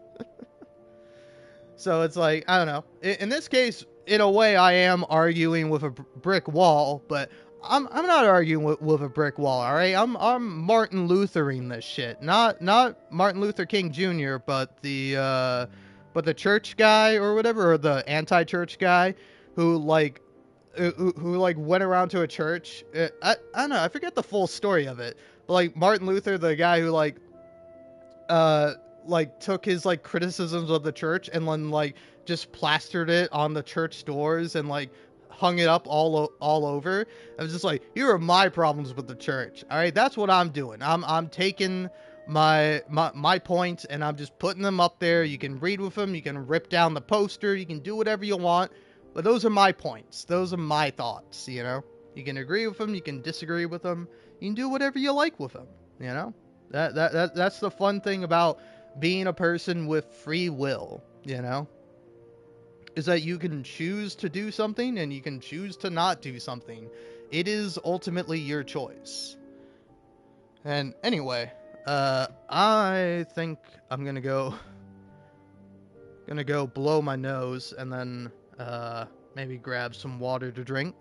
So it's like, I don't know. In this case, in a way, I am arguing with a brick wall, but I'm not arguing with a brick wall, all right? I'm Martin Luthering this shit. Not Martin Luther King Jr., but the church guy or whatever, or the anti-church guy who like who like went around to a church. I don't know. I forget the full story of it. But like Martin Luther, the guy who uh like took his like criticisms of the church and then like just plastered it on the church doors and like hung it up all over. I was just like, here are my problems with the church. All right, that's what I'm doing. I'm taking my points and I'm just putting them up there. You can read with them, you can rip down the poster, you can do whatever you want, but those are my points. Those are my thoughts, you know? You can agree with them, you can disagree with them, you can do whatever you like with them, you know? That's the fun thing about being a person with free will, you know? Is that you can choose to do something and you can choose to not do something. It is ultimately your choice. And anyway, I think I'm gonna go blow my nose and then maybe grab some water to drink.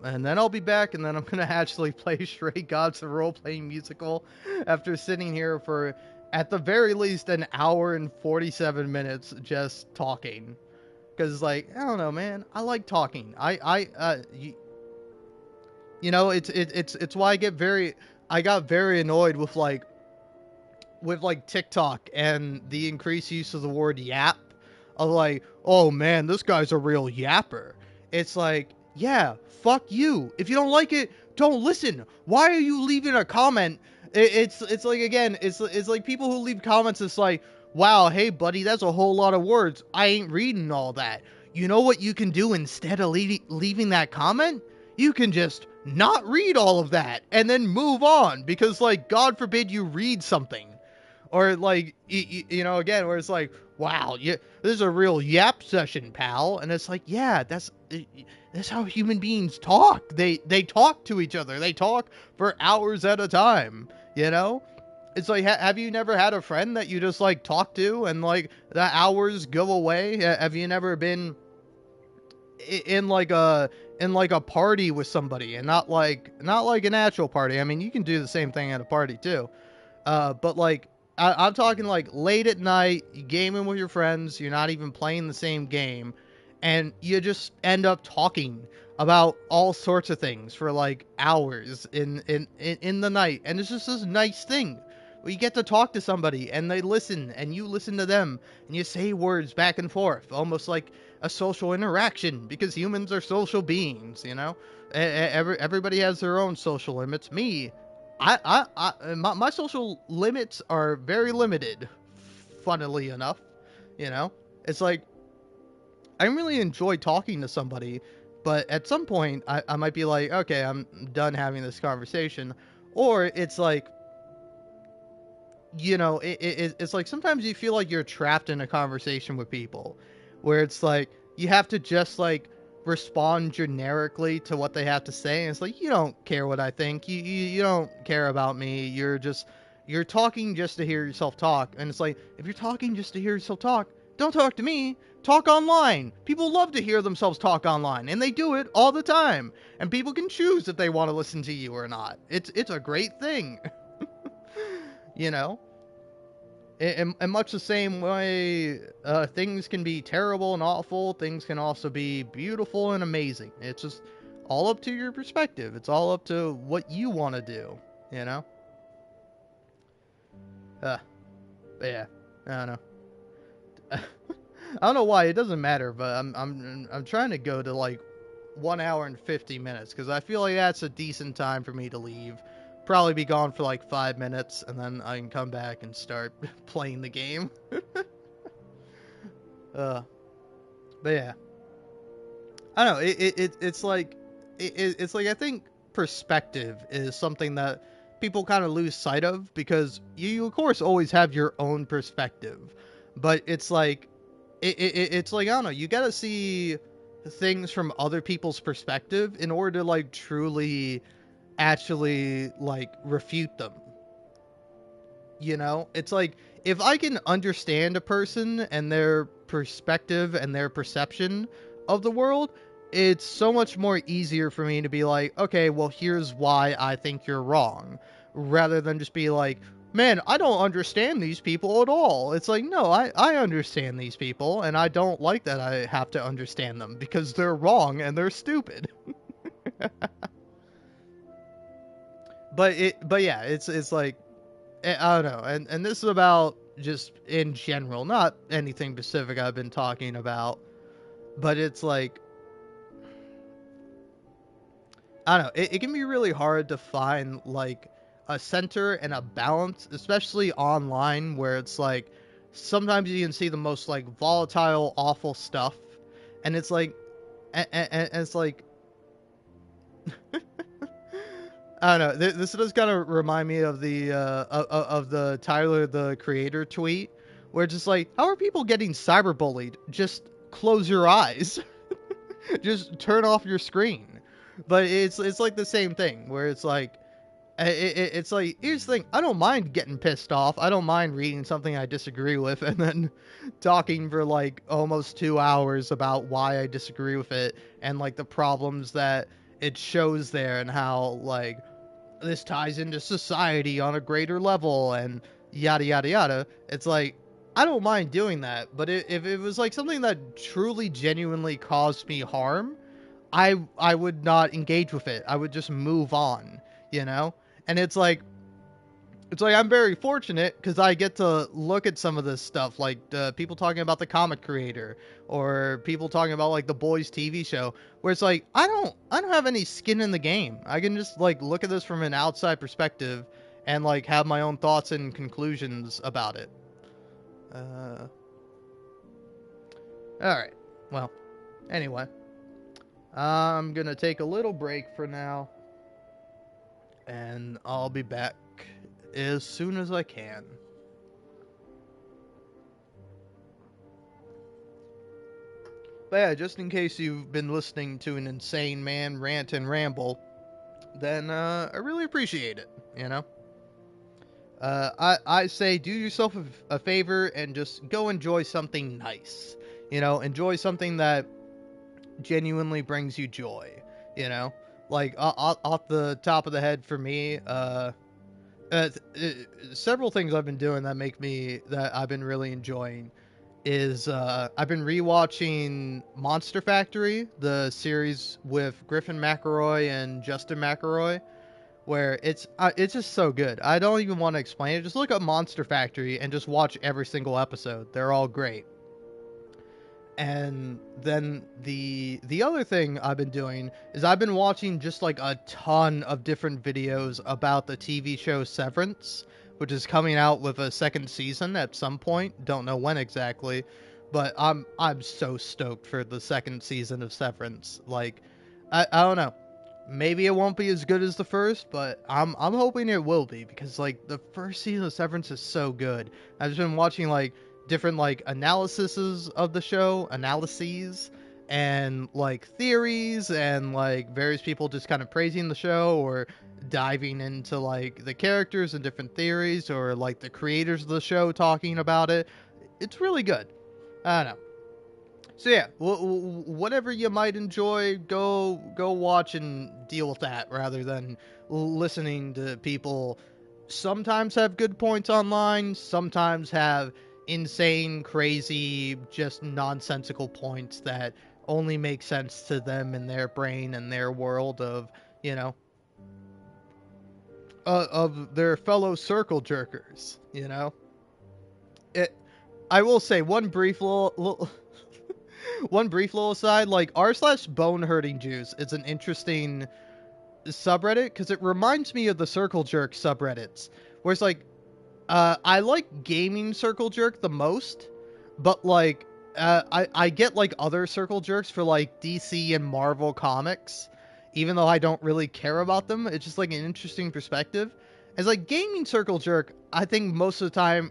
And then I'll be back, and then I'm going to actually play Stray Gods, the role-playing musical, after sitting here for, at the very least, an hour and 47 minutes just talking. Because, like, I don't know, man. I like talking. You know, it's why I got very annoyed with, like, TikTok and the increased use of the word yap. Of, like, oh, man, this guy's a real yapper. It's like, yeah, fuck you. If you don't like it, don't listen. Why are you leaving a comment? It's like, again, it's like people who leave comments. It's like, wow, hey buddy, that's a whole lot of words. I ain't reading all that. You know what you can do instead of leaving that comment? You can just not read all of that and then move on, because like, God forbid you read something. Or like, you know, again, where it's like, wow, this is a real yap session, pal. And it's like, yeah, that's how human beings talk. They talk to each other. They talk for hours at a time, you know? It's like, have you never had a friend that you just like talk to and like the hours go away? Have you never been in like a party with somebody, and not like an actual party? I mean, you can do the same thing at a party too. But like, I'm talking like late at night, you gaming with your friends, you're not even playing the same game, and you just end up talking about all sorts of things for like hours in the night, and it's just this nice thing where you get to talk to somebody and they listen and you listen to them and you say words back and forth, almost like a social interaction, because humans are social beings, you know? Everybody has their own social limits. My social limits are very limited, funnily enough, you know? It's like, I really enjoy talking to somebody, but at some point, I might be like, okay, I'm done having this conversation. Or it's like, you know, it's like sometimes you feel like you're trapped in a conversation with people, where it's like, you have to just like respond generically to what they have to say, and it's like, you don't care what I think, you don't care about me, you're talking just to hear yourself talk. And it's like, if you're talking just to hear yourself talk, don't talk to me, talk online. People love to hear themselves talk online, and they do it all the time, and people can choose if they want to listen to you or not. It's a great thing. You know, in much the same way, things can be terrible and awful. Things can also be beautiful and amazing. It's just all up to your perspective. It's all up to what you want to do, you know? But yeah, I don't know. I don't know why, it doesn't matter, but I'm trying to go to like 1 hour and 50 minutes, because I feel like that's a decent time for me to leave. Probably be gone for like 5 minutes, and then I can come back and start playing the game. uh, but yeah, I don't know. It's like it's like I think perspective is something that people kind of lose sight of, because you of course always have your own perspective, but it's like it's like, I don't know, you gotta see things from other people's perspective in order to like truly actually like refute them. You know, it's like, if I can understand a person and their perspective and their perception of the world, it's so much more easier for me to be like, okay, well, here's why I think you're wrong, rather than just be like, man, I don't understand these people at all. It's like, no, I understand these people, and I don't like that I have to understand them because they're wrong and they're stupid. But yeah, it's like, I don't know, and this is about just in general, not anything specific I've been talking about, but it's like, I don't know, it can be really hard to find like a center and a balance, especially online, where it's like sometimes you can see the most like volatile, awful stuff, and it's like, and it's like, I don't know. This does kind of remind me of the of the Tyler the Creator tweet, where it's just like, how are people getting cyberbullied? Just close your eyes, just turn off your screen. But it's like the same thing, where it's like, it's like, here's the thing: I don't mind getting pissed off. I don't mind reading something I disagree with and then talking for like almost 2 hours about why I disagree with it, and like the problems that it shows there, and how like this ties into society on a greater level, and yada yada yada. It's like, I don't mind doing that, but if it was like something that truly genuinely caused me harm, I would not engage with it. I would just move on, you know? And it's like I'm very fortunate because I get to look at some of this stuff, like people talking about the comic creator, or people talking about like the Boys TV show, where it's like, I don't have any skin in the game. I can just like look at this from an outside perspective and like have my own thoughts and conclusions about it. Uh, all right. Well, anyway, I'm gonna take a little break for now, and I'll be back as soon as I can. But yeah, just in case you've been listening to an insane man rant and ramble, then I really appreciate it, you know? I say, do yourself a favor and just go enjoy something nice. You know, enjoy something that genuinely brings you joy, you know? Like, off the top of the head for me, uh, several things I've been doing that I've been really enjoying is I've been rewatching Monster Factory, the series with Griffin McElroy and Justin McElroy, where it's just so good. I don't even want to explain it. Just look up Monster Factory and just watch every single episode. They're all great. And then the other thing I've been doing is I've been watching just like a ton of different videos about the TV show Severance, which is coming out with a second season at some point. Don't know when exactly, but I'm so stoked for the second season of Severance. Like, I don't know. Maybe it won't be as good as the first, but I'm hoping it will be, because like the first season of Severance is so good. I've just been watching like different like analyses of the show, analyses, and like theories, and like various people just kind of praising the show, or diving into like the characters and different theories, or like the creators of the show talking about it. It's really good. I don't know. So yeah, whatever you might enjoy, go watch and deal with that, rather than listening to people sometimes have good points online, sometimes have insane, crazy, just nonsensical points that only make sense to them and their brain and their world of, you know, of their fellow circle jerkers, you know? It, I will say one brief little One brief little aside, like r/bone hurting juice is an interesting subreddit because it reminds me of the circle jerk subreddits, where it's like, I like gaming circle jerk the most, but like, I get like other circle jerks for like DC and Marvel comics, even though I don't really care about them. It's just like an interesting perspective. It's like gaming circle jerk. I think most of the time,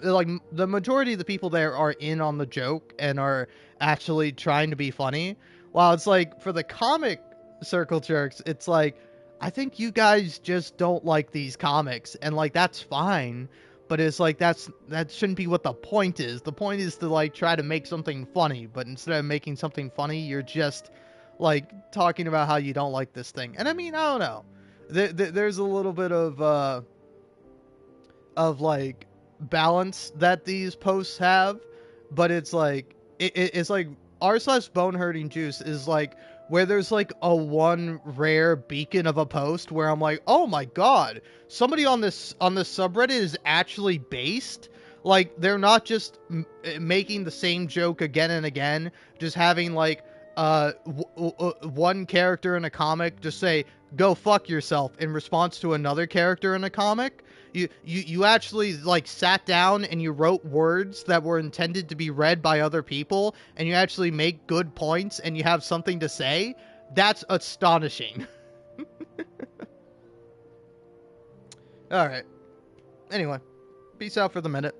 like the majority of the people there are in on the joke and are actually trying to be funny. While it's like for the comic circle jerks, it's like, I think you guys just don't like these comics, and like that's fine, but it's like that shouldn't be what the point is. The point is to like try to make something funny, but instead of making something funny, you're just like talking about how you don't like this thing. And I mean, I don't know. There's a little bit of like balance that these posts have, but it's like it's like r/bone hurting juice is like where there's like a one rare beacon of a post where I'm like, oh my god, somebody on this subreddit is actually based. Like they're not just making the same joke again and again, just having like one character in a comic just say go fuck yourself in response to another character in a comic. You actually like sat down and you wrote words that were intended to be read by other people, and you actually make good points and you have something to say. That's astonishing. All right. Anyway, peace out for the minute.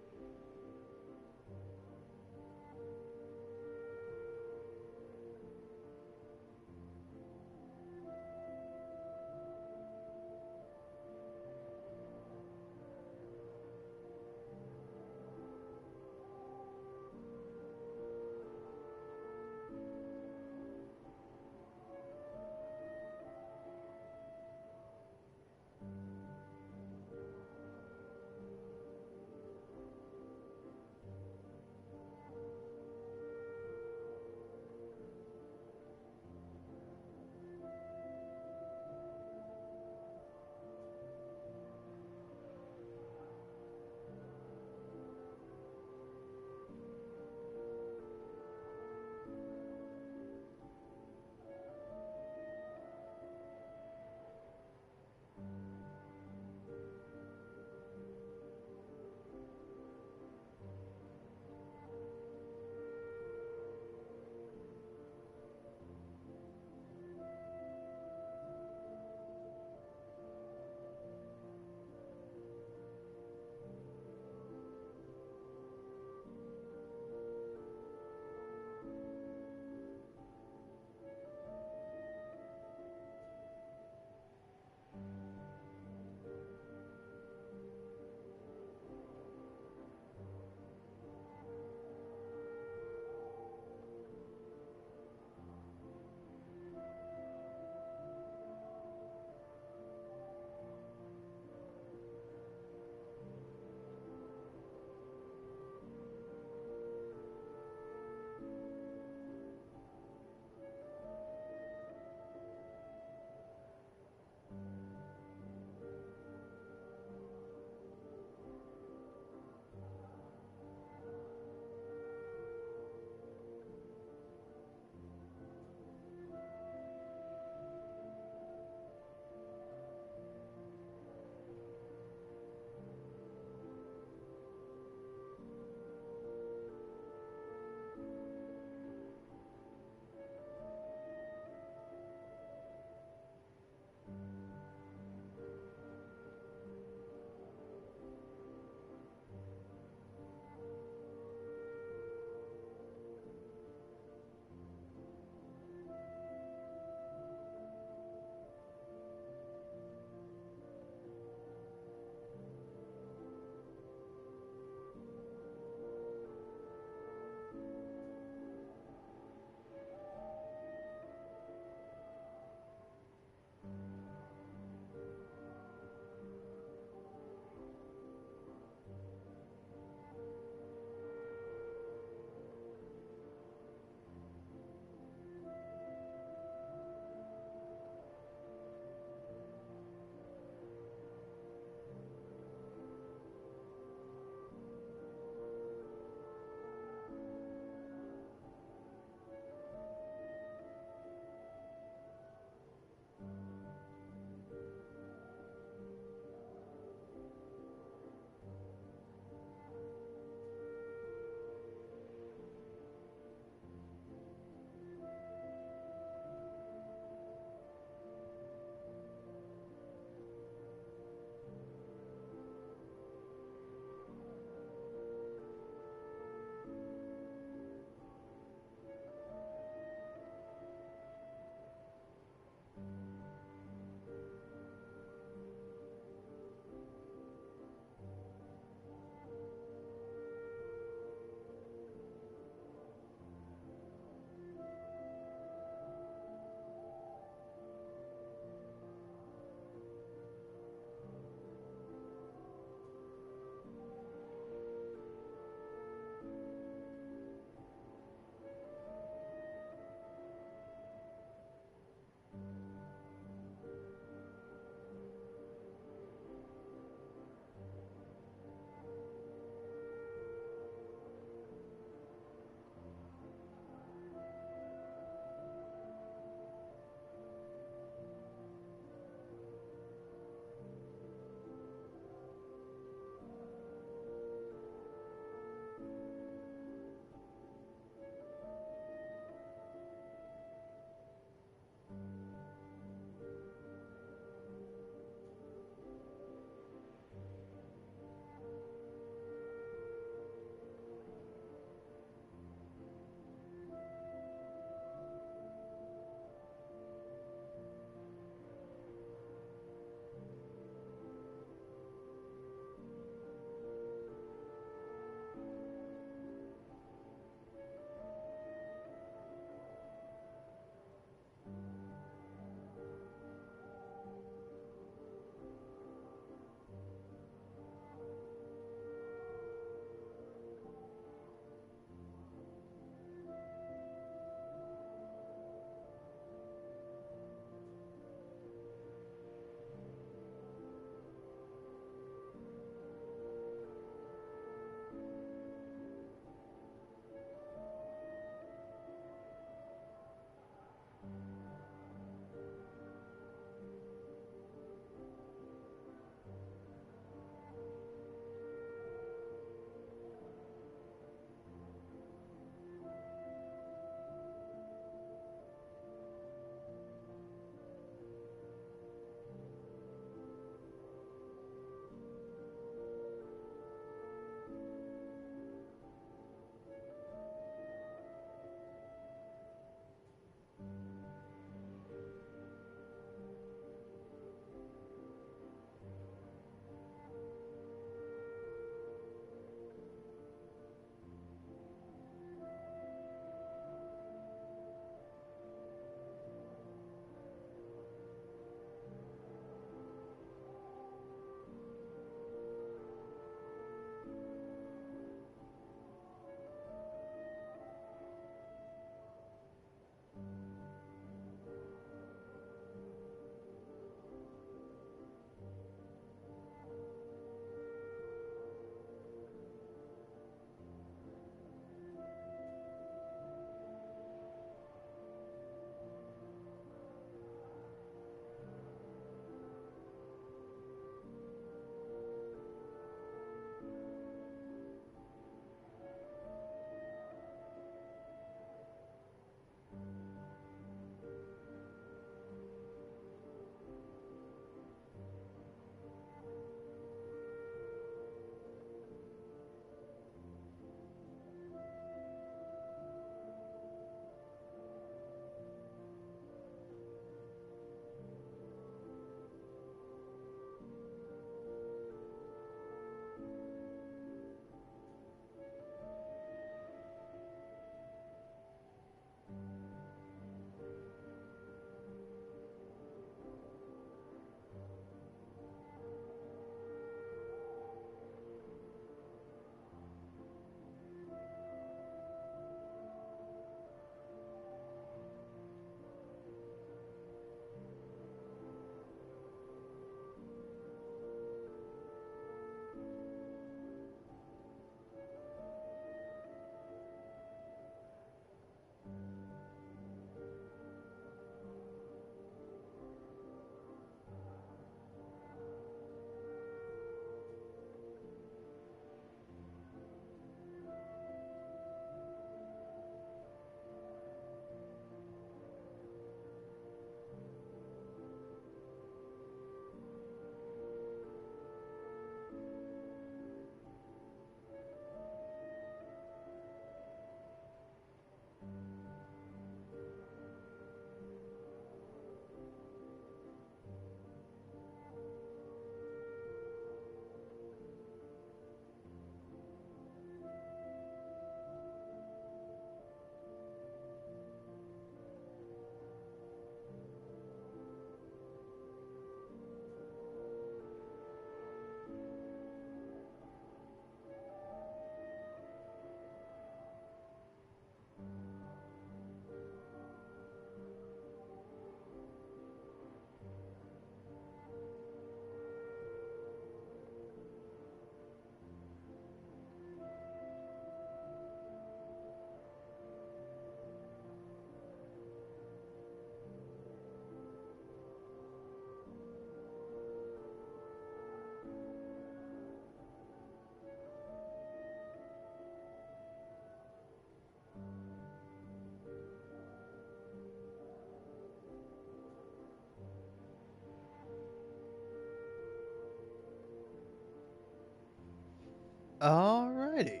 Alrighty.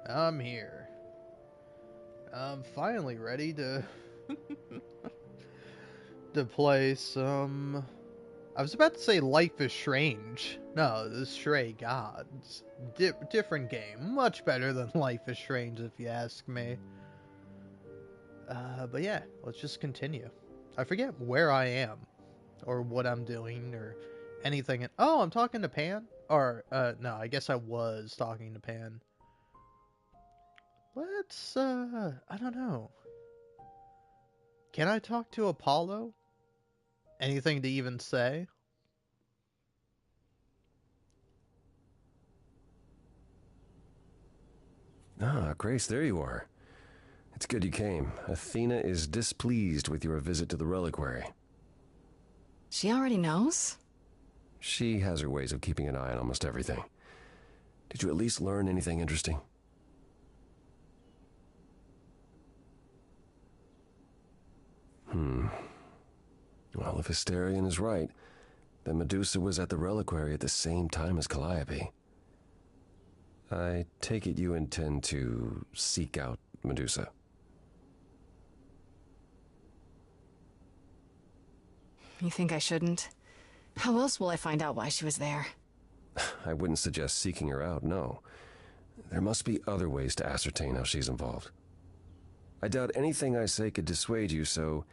I'm here. I'm finally ready to play some. I was about to say Life is Strange. No, the Stray Gods. Different game. Much better than Life is Strange, if you ask me. But yeah, let's just continue. I forget where I am, or what I'm doing, or anything. Oh, I'm talking to Pan? Or, no, I guess I was talking to Pan. Let's, I don't know. Can I talk to Apollo? Anything to even say? Ah, Grace, there you are. It's good you came. Athena is displeased with your visit to the reliquary. She already knows? She has her ways of keeping an eye on almost everything. Did you at least learn anything interesting? Well, if Hysterion is right, then Medusa was at the reliquary at the same time as Calliope. I take it you intend to seek out Medusa. You think I shouldn't? How else will I find out why she was there? I wouldn't suggest seeking her out, no. There must be other ways to ascertain how she's involved. I doubt anything I say could dissuade you, so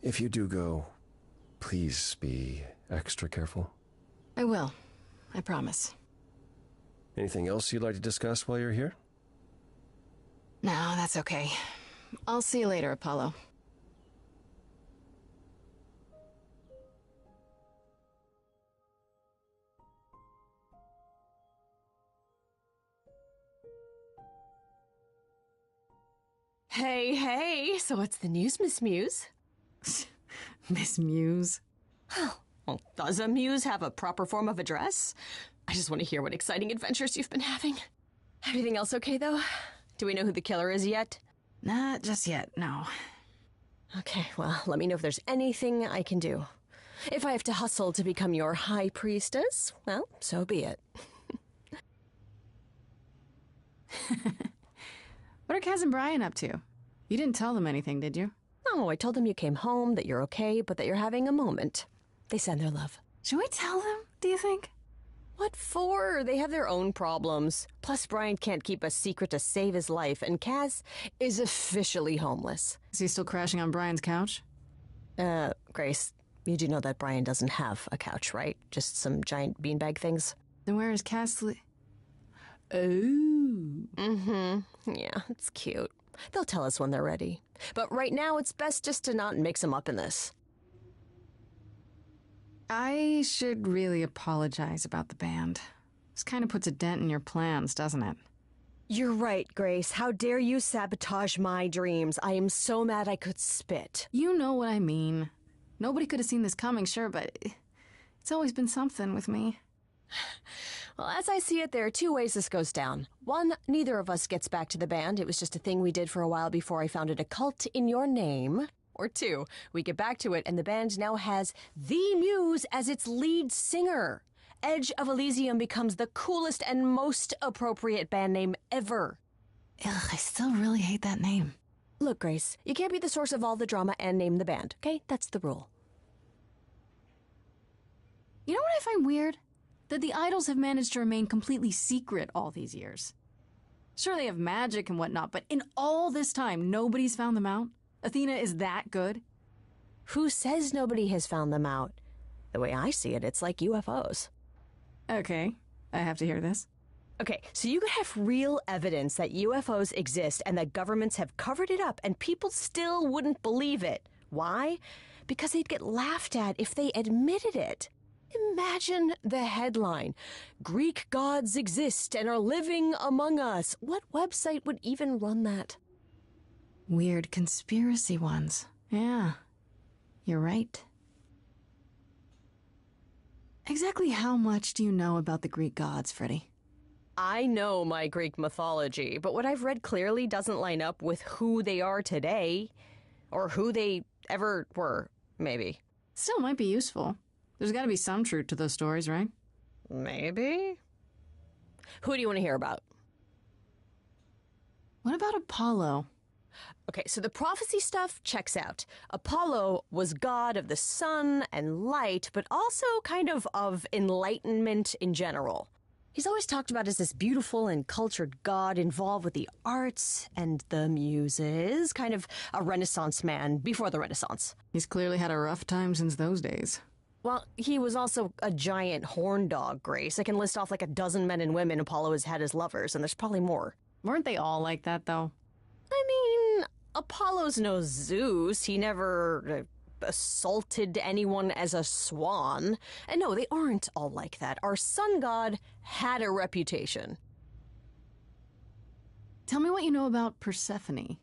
if you do go, please be extra careful. I will. I promise. Anything else you'd like to discuss while you're here? No, that's okay. I'll see you later, Apollo. Hey, so what's the news, Miss Muse? Miss Muse? Well, does a muse have a proper form of address? I just want to hear what exciting adventures you've been having. Everything else okay, though? Do we know who the killer is yet? Not just yet, no. Okay, well, let me know if there's anything I can do. If I have to hustle to become your high priestess, well, so be it. What are Kaz and Brian up to? You didn't tell them anything, did you? No, I told them you came home, that you're okay, but that you're having a moment. They send their love. Should we tell them, do you think? What for? They have their own problems. Plus, Brian can't keep a secret to save his life, and Kaz is officially homeless. Is he still crashing on Brian's couch? Grace, you do know that Brian doesn't have a couch, right? Just some giant beanbag things? Then where is Kaz Yeah, it's cute. They'll tell us when they're ready. But right now, it's best just to not mix them up in this. I should really apologize about the band. This kind of puts a dent in your plans, doesn't it? You're right, Grace. How dare you sabotage my dreams? I am so mad I could spit. You know what I mean. Nobody could have seen this coming, sure, but it's always been something with me. Well, as I see it, there are two ways this goes down. One, neither of us gets back to the band. It was just a thing we did for a while before I founded a cult in your name. Or two, we get back to it and the band now has the Muse as its lead singer. Edge of Elysium becomes the coolest and most appropriate band name ever. Ugh, I still really hate that name. Look, Grace, you can't be the source of all the drama and name the band, okay? That's the rule. You know what I find weird? That the idols have managed to remain completely secret all these years. Sure, they have magic and whatnot, but in all this time, nobody's found them out? Athena is that good? Who says nobody has found them out? The way I see it, it's like UFOs. Okay, I have to hear this. Okay, so you could have real evidence that UFOs exist and that governments have covered it up and people still wouldn't believe it. Why? Because they'd get laughed at if they admitted it. Imagine the headline, Greek gods exist and are living among us. What website would even run that? Weird conspiracy ones. Yeah, you're right. Exactly how much do you know about the Greek gods, Freddy? I know my Greek mythology, but what I've read clearly doesn't line up with who they are today. Or who they ever were, maybe. Still might be useful. There's gotta be some truth to those stories, right? Maybe. Who do you want to hear about? What about Apollo? Okay, so the prophecy stuff checks out. Apollo was god of the sun and light, but also kind of enlightenment in general. He's always talked about as this beautiful and cultured god involved with the arts and the muses, kind of a Renaissance man before the Renaissance. He's clearly had a rough time since those days. Well, he was also a giant horn dog, Grace. I can list off like a dozen men and women Apollo has had as lovers, and there's probably more. Weren't they all like that, though? I mean, Apollo's no Zeus. He never assaulted anyone as a swan. And no, they aren't all like that. Our sun god had a reputation. Tell me what you know about Persephone.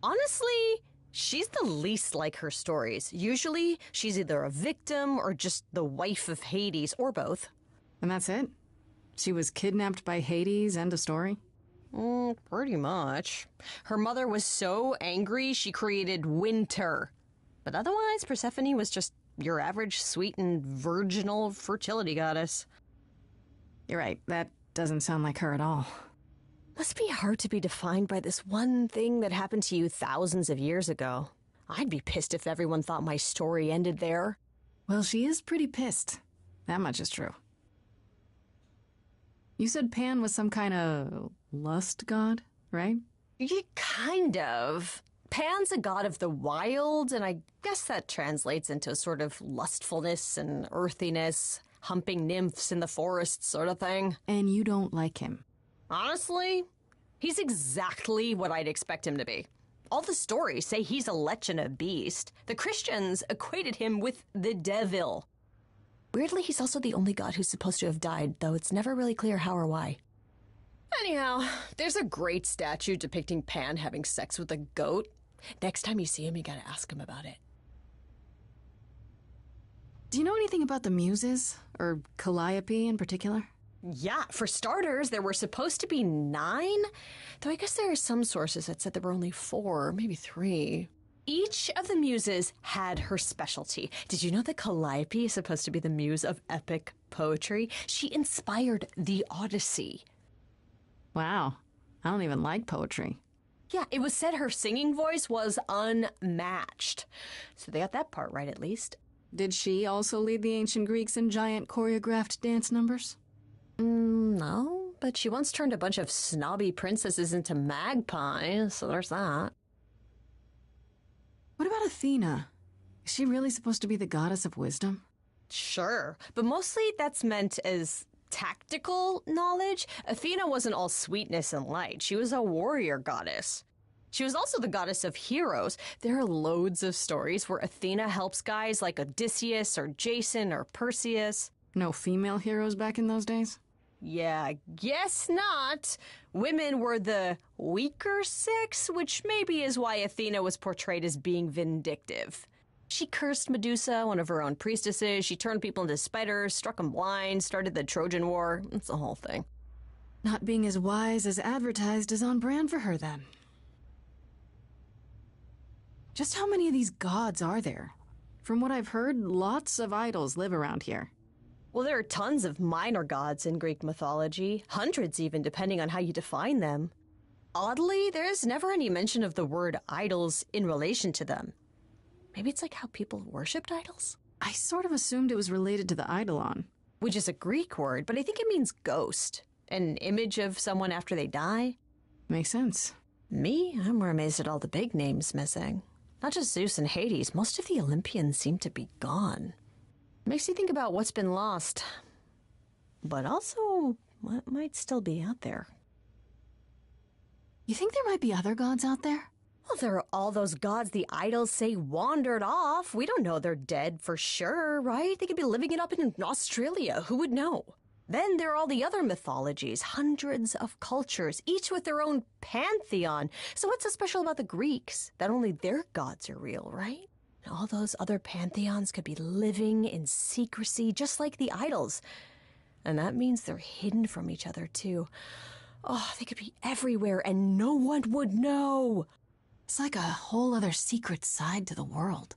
Honestly, she's the least like her stories. Usually, she's either a victim or just the wife of Hades, or both. And that's it? She was kidnapped by Hades, end of story? Pretty much. Her mother was so angry she created winter. But otherwise, Persephone was just your average sweet and virginal fertility goddess. You're right, that doesn't sound like her at all. Must be hard to be defined by this one thing that happened to you thousands of years ago. I'd be pissed if everyone thought my story ended there. Well, she is pretty pissed. That much is true. You said Pan was some kind of lust god, right? Yeah, kind of. Pan's a god of the wild, and I guess that translates into a sort of lustfulness and earthiness, humping nymphs in the forest sort of thing. And you don't like him? Honestly, he's exactly what I'd expect him to be. All the stories say he's a lech and a beast. The Christians equated him with the devil. Weirdly, he's also the only god who's supposed to have died, though it's never really clear how or why. Anyhow, there's a great statue depicting Pan having sex with a goat. Next time you see him, you gotta ask him about it. Do you know anything about the Muses? Or Calliope in particular? Yeah, for starters, there were supposed to be 9, though I guess there are some sources that said there were only 4, maybe 3. Each of the muses had her specialty. Did you know that Calliope is supposed to be the muse of epic poetry? She inspired the Odyssey. Wow, I don't even like poetry. Yeah, it was said her singing voice was unmatched. So they got that part right, at least. Did she also lead the ancient Greeks in giant choreographed dance numbers? No, but she once turned a bunch of snobby princesses into magpies, so there's that. What about Athena? Is she really supposed to be the goddess of wisdom? Sure, but mostly that's meant as tactical knowledge. Athena wasn't all sweetness and light. She was a warrior goddess. She was also the goddess of heroes. There are loads of stories where Athena helps guys like Odysseus or Jason or Perseus. No female heroes back in those days? Yeah, guess not. Women were the weaker sex, which maybe is why Athena was portrayed as being vindictive. She cursed Medusa, one of her own priestesses. She turned people into spiders, struck them blind, started the Trojan War. It's the whole thing. Not being as wise as advertised is on brand for her, then. Just how many of these gods are there? From what I've heard, lots of idols live around here. Well, there are tons of minor gods in Greek mythology, hundreds even, depending on how you define them. Oddly, there's never any mention of the word idols in relation to them. Maybe it's like how people worshipped idols? I sort of assumed it was related to the eidolon. Which is a Greek word, but I think it means ghost. An image of someone after they die. Makes sense. Me? I'm more amazed at all the big names missing. Not just Zeus and Hades, most of the Olympians seem to be gone. Makes you think about what's been lost, but also what might still be out there. You think there might be other gods out there? Well, there are all those gods the idols say wandered off. We don't know they're dead for sure, right? They could be living it up in Australia. Who would know? Then there are all the other mythologies, hundreds of cultures, each with their own pantheon. So what's so special about the Greeks? That only their gods are real, right? All those other pantheons could be living in secrecy, just like the idols. And that means they're hidden from each other, too. Oh, they could be everywhere, and no one would know. It's like a whole other secret side to the world.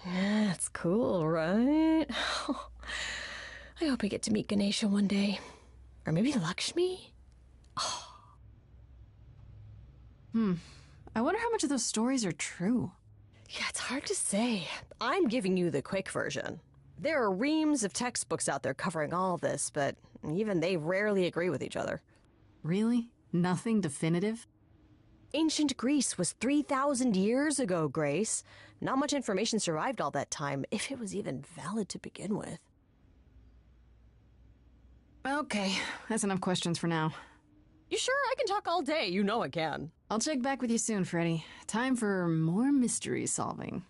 Yeah, that's cool, right? I hope I get to meet Ganesha one day. Or maybe Lakshmi? I wonder how much of those stories are true. Yeah, it's hard to say. I'm giving you the quick version. There are reams of textbooks out there covering all this, but even they rarely agree with each other. Really? Nothing definitive? Ancient Greece was 3,000 years ago, Grace. Not much information survived all that time, if it was even valid to begin with. Okay, that's enough questions for now. You sure? I can talk all day. You know I can. I'll check back with you soon, Freddy. Time for more mystery solving.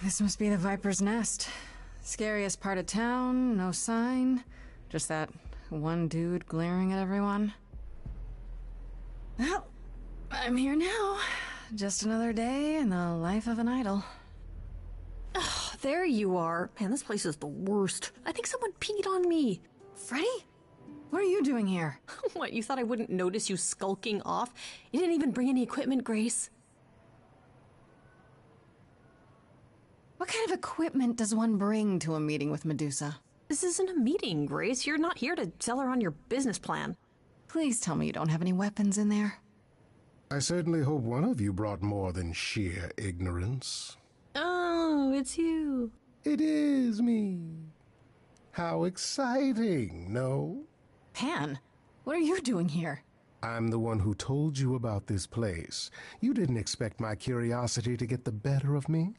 This must be the Viper's Nest. Scariest part of town, no sign. Just that one dude glaring at everyone. Well, I'm here now. Just another day in the life of an idol. Oh, there you are. Man, this place is the worst. I think someone peed on me. Freddy? What are you doing here? What, you thought I wouldn't notice you skulking off? You didn't even bring any equipment, Grace. What kind of equipment does one bring to a meeting with Medusa? This isn't a meeting, Grace. You're not here to sell her on your business plan. Please tell me you don't have any weapons in there. I certainly hope one of you brought more than sheer ignorance. Oh, it's you. It is me. How exciting, no? Pan, what are you doing here? I'm the one who told you about this place. You didn't expect my curiosity to get the better of me?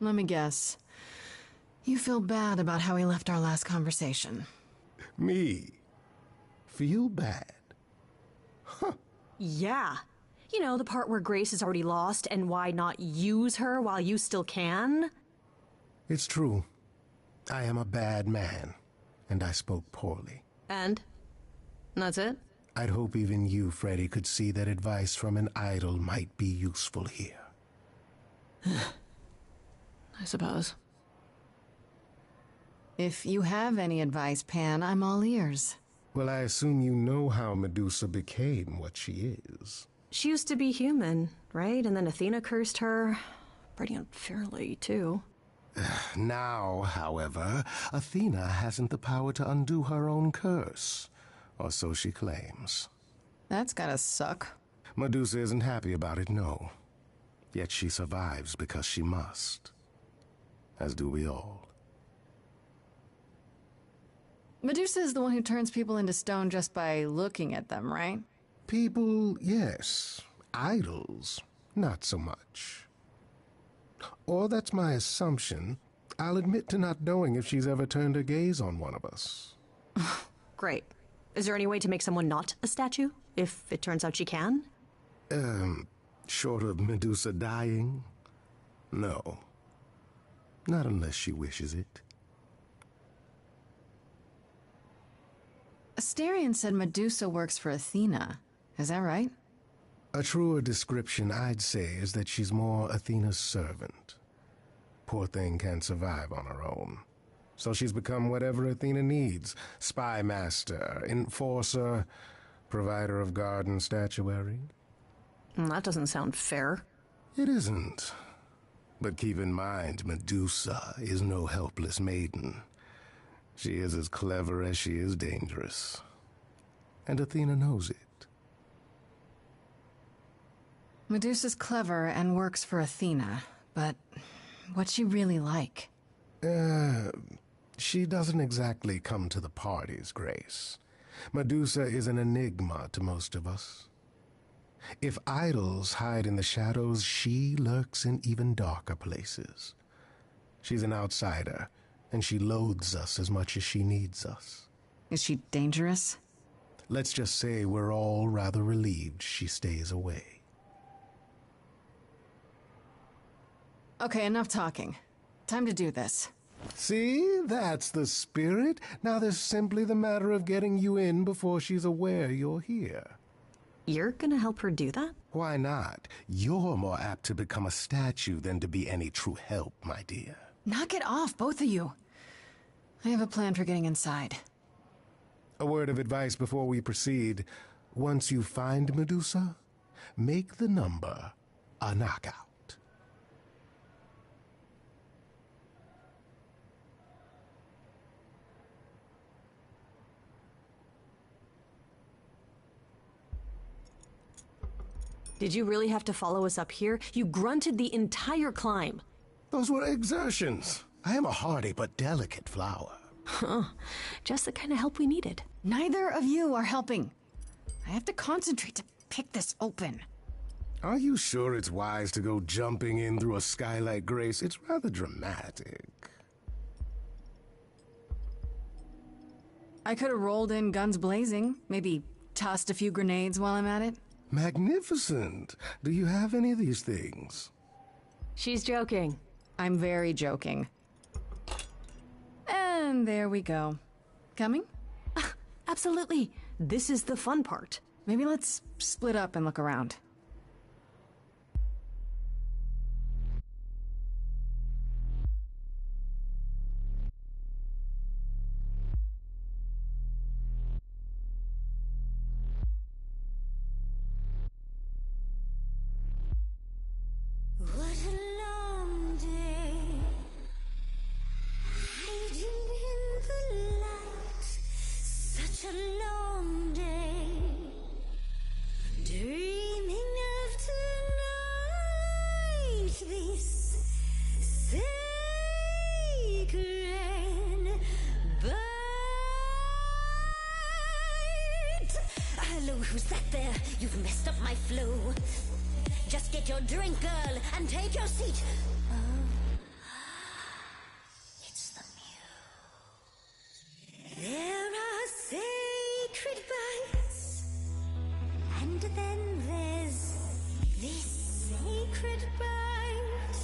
Let me guess. You feel bad about how we left our last conversation. Me? Feel bad? Yeah. You know, the part where Grace is already lost and why not use her while you still can? It's true. I am a bad man, and I spoke poorly. And? That's it? I'd hope even you, Freddy, could see that advice from an idol might be useful here. I suppose. If you have any advice, Pan, I'm all ears. Well, I assume you know how Medusa became what she is. She used to be human, right? And then Athena cursed her. Pretty unfairly, too. Now, however, Athena hasn't the power to undo her own curse. Or so she claims. That's gotta suck. Medusa isn't happy about it, no. Yet she survives because she must. As do we all. Medusa is the one who turns people into stone just by looking at them, right? People, yes. Idols, not so much. Or that's my assumption. I'll admit to not knowing if she's ever turned her gaze on one of us. Great. Is there any way to make someone not a statue, if it turns out she can? Short of Medusa dying? No. Not unless she wishes it. Asterion said Medusa works for Athena. Is that right? A truer description, I'd say, is that she's more Athena's servant. Poor thing can't survive on her own. So she's become whatever Athena needs. Spy master, enforcer, provider of garden statuary. That doesn't sound fair. It isn't. But keep in mind, Medusa is no helpless maiden. She is as clever as she is dangerous. And Athena knows it. Medusa's clever and works for Athena, but what's she really like? She doesn't exactly come to the parties, Grace. Medusa is an enigma to most of us. If idols hide in the shadows, she lurks in even darker places. She's an outsider, and she loathes us as much as she needs us. Is she dangerous? Let's just say we're all rather relieved she stays away. Okay, enough talking. Time to do this. See, that's the spirit. Now there's simply the matter of getting you in before she's aware you're here. You're gonna help her do that? Why not? You're more apt to become a statue than to be any true help, my dear. Knock it off, both of you. I have a plan for getting inside. A word of advice before we proceed. Once you find Medusa, make the number a knockout. Did you really have to follow us up here? You grunted the entire climb. Those were exertions. I am a hardy but delicate flower. Huh. Just the kind of help we needed. Neither of you are helping. I have to concentrate to pick this open. Are you sure it's wise to go jumping in through a skylight, Grace? It's rather dramatic. I could have rolled in guns blazing, maybe tossed a few grenades while I'm at it. Magnificent. Do you have any of these things? She's joking. I'm very joking. And there we go. Coming? Absolutely. This is the fun part. Maybe let's split up and look around. What a long day, hiding in the light. Such a long day, dreaming of tonight. This sacred bite. Hello, who's that there? You've messed up my flow. Just get your drink, girl, and take your seat. Oh, it's the muse. There are sacred bites, and then there's this sacred bite.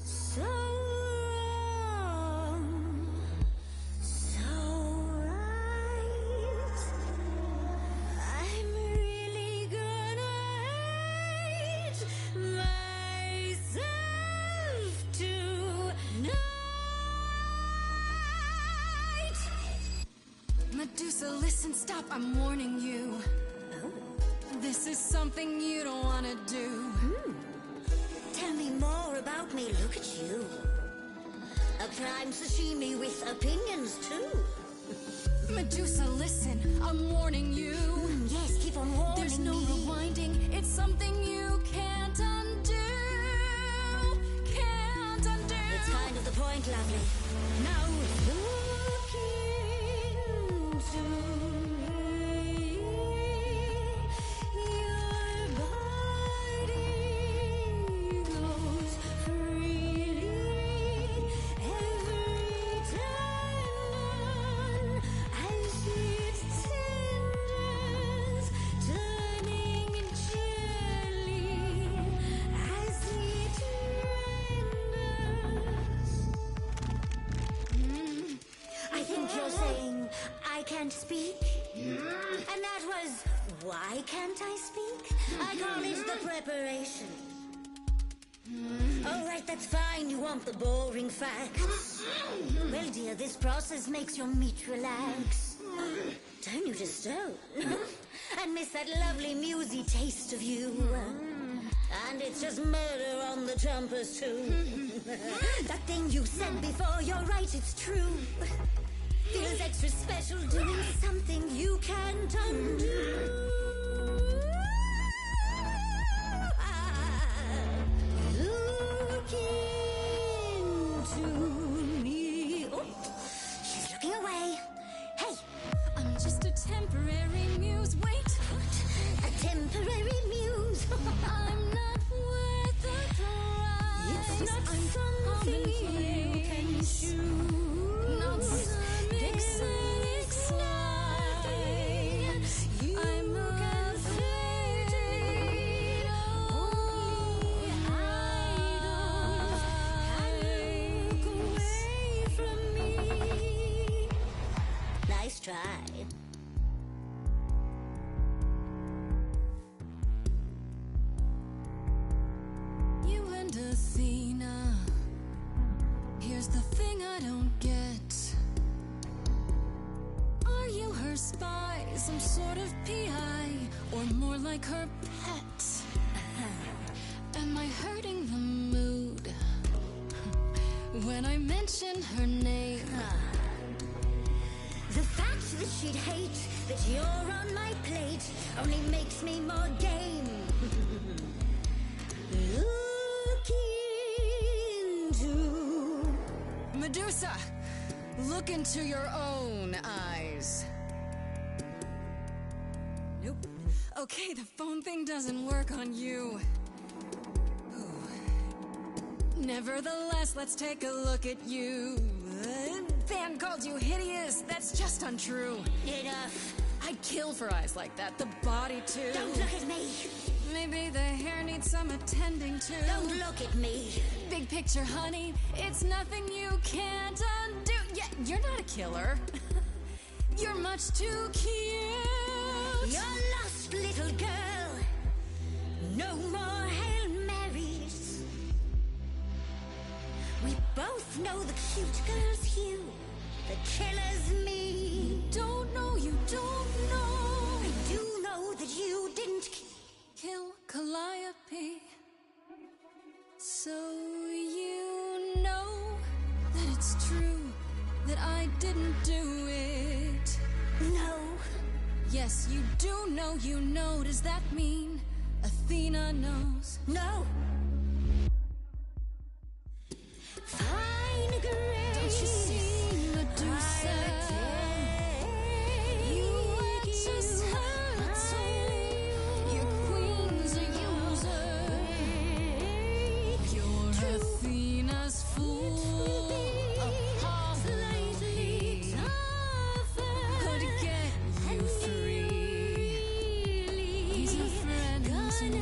So wrong, so right. I'm really gonna hate myself tonight. Medusa, listen, stop, I'm warning you. This is something you don't want to do. Tell me more about me, look at you. A prime sashimi with opinions too. Medusa, listen, I'm warning you. Yes, keep on warning There's no me. rewinding, it's something you can't undo. Can't undo. It's kind of the point, lovely. Now look into me. Your body goes freely every time as it tenders, turning jelly as it renders. I think you're saying I can't speak, and that was why can't I speak? I call it the preparation. All right, that's fine. You want the boring facts? Well, dear, this process makes your meat relax. Don't you just and miss that lovely musy taste of you. And it's just murder on the trumpers too. That thing you said before, you're right, it's true. Feels extra special doing something you can't undo. Look into me. Oh, she's looking away. Hey, I'm just a temporary muse. Wait, a temporary muse. I'm not worth the price. It's not something you can choose. Not some exotic slide. I'm afraid only idols can look away from me. Nice try. You and Athena, here's Here's the thing I don't get. Are you her spy, some sort of PI, or more like her pet? Am I hurting the mood when I mention her name? The fact that she'd hate that you're on my plate only makes me more game. Look into Medusa, look into your own eyes. Nope. Okay, the phone thing doesn't work on you. Nevertheless, let's take a look at you. Fan called you hideous. That's just untrue. enough. I'd kill for eyes like that. The body, too. Don't look at me. Maybe the hair needs some attending to. Don't look at me. Big picture, honey. It's nothing you can't undo. Yeah, you're not a killer. You're much too cute. You're lost, little girl. No more Hail Marys. We both know the cute girl's you. The killer's me. Don't know, you don't know. I do know that you didn't Kill Calliope. So you know that it's true that I didn't do it. No. Yes, you do know, you know. Does that mean Athena knows? No. Fine grace. Don't you see, Medusa? You are just her tool. Your queen's a user. You're Athena's fool. Apollo could get you free. He's a friend to me.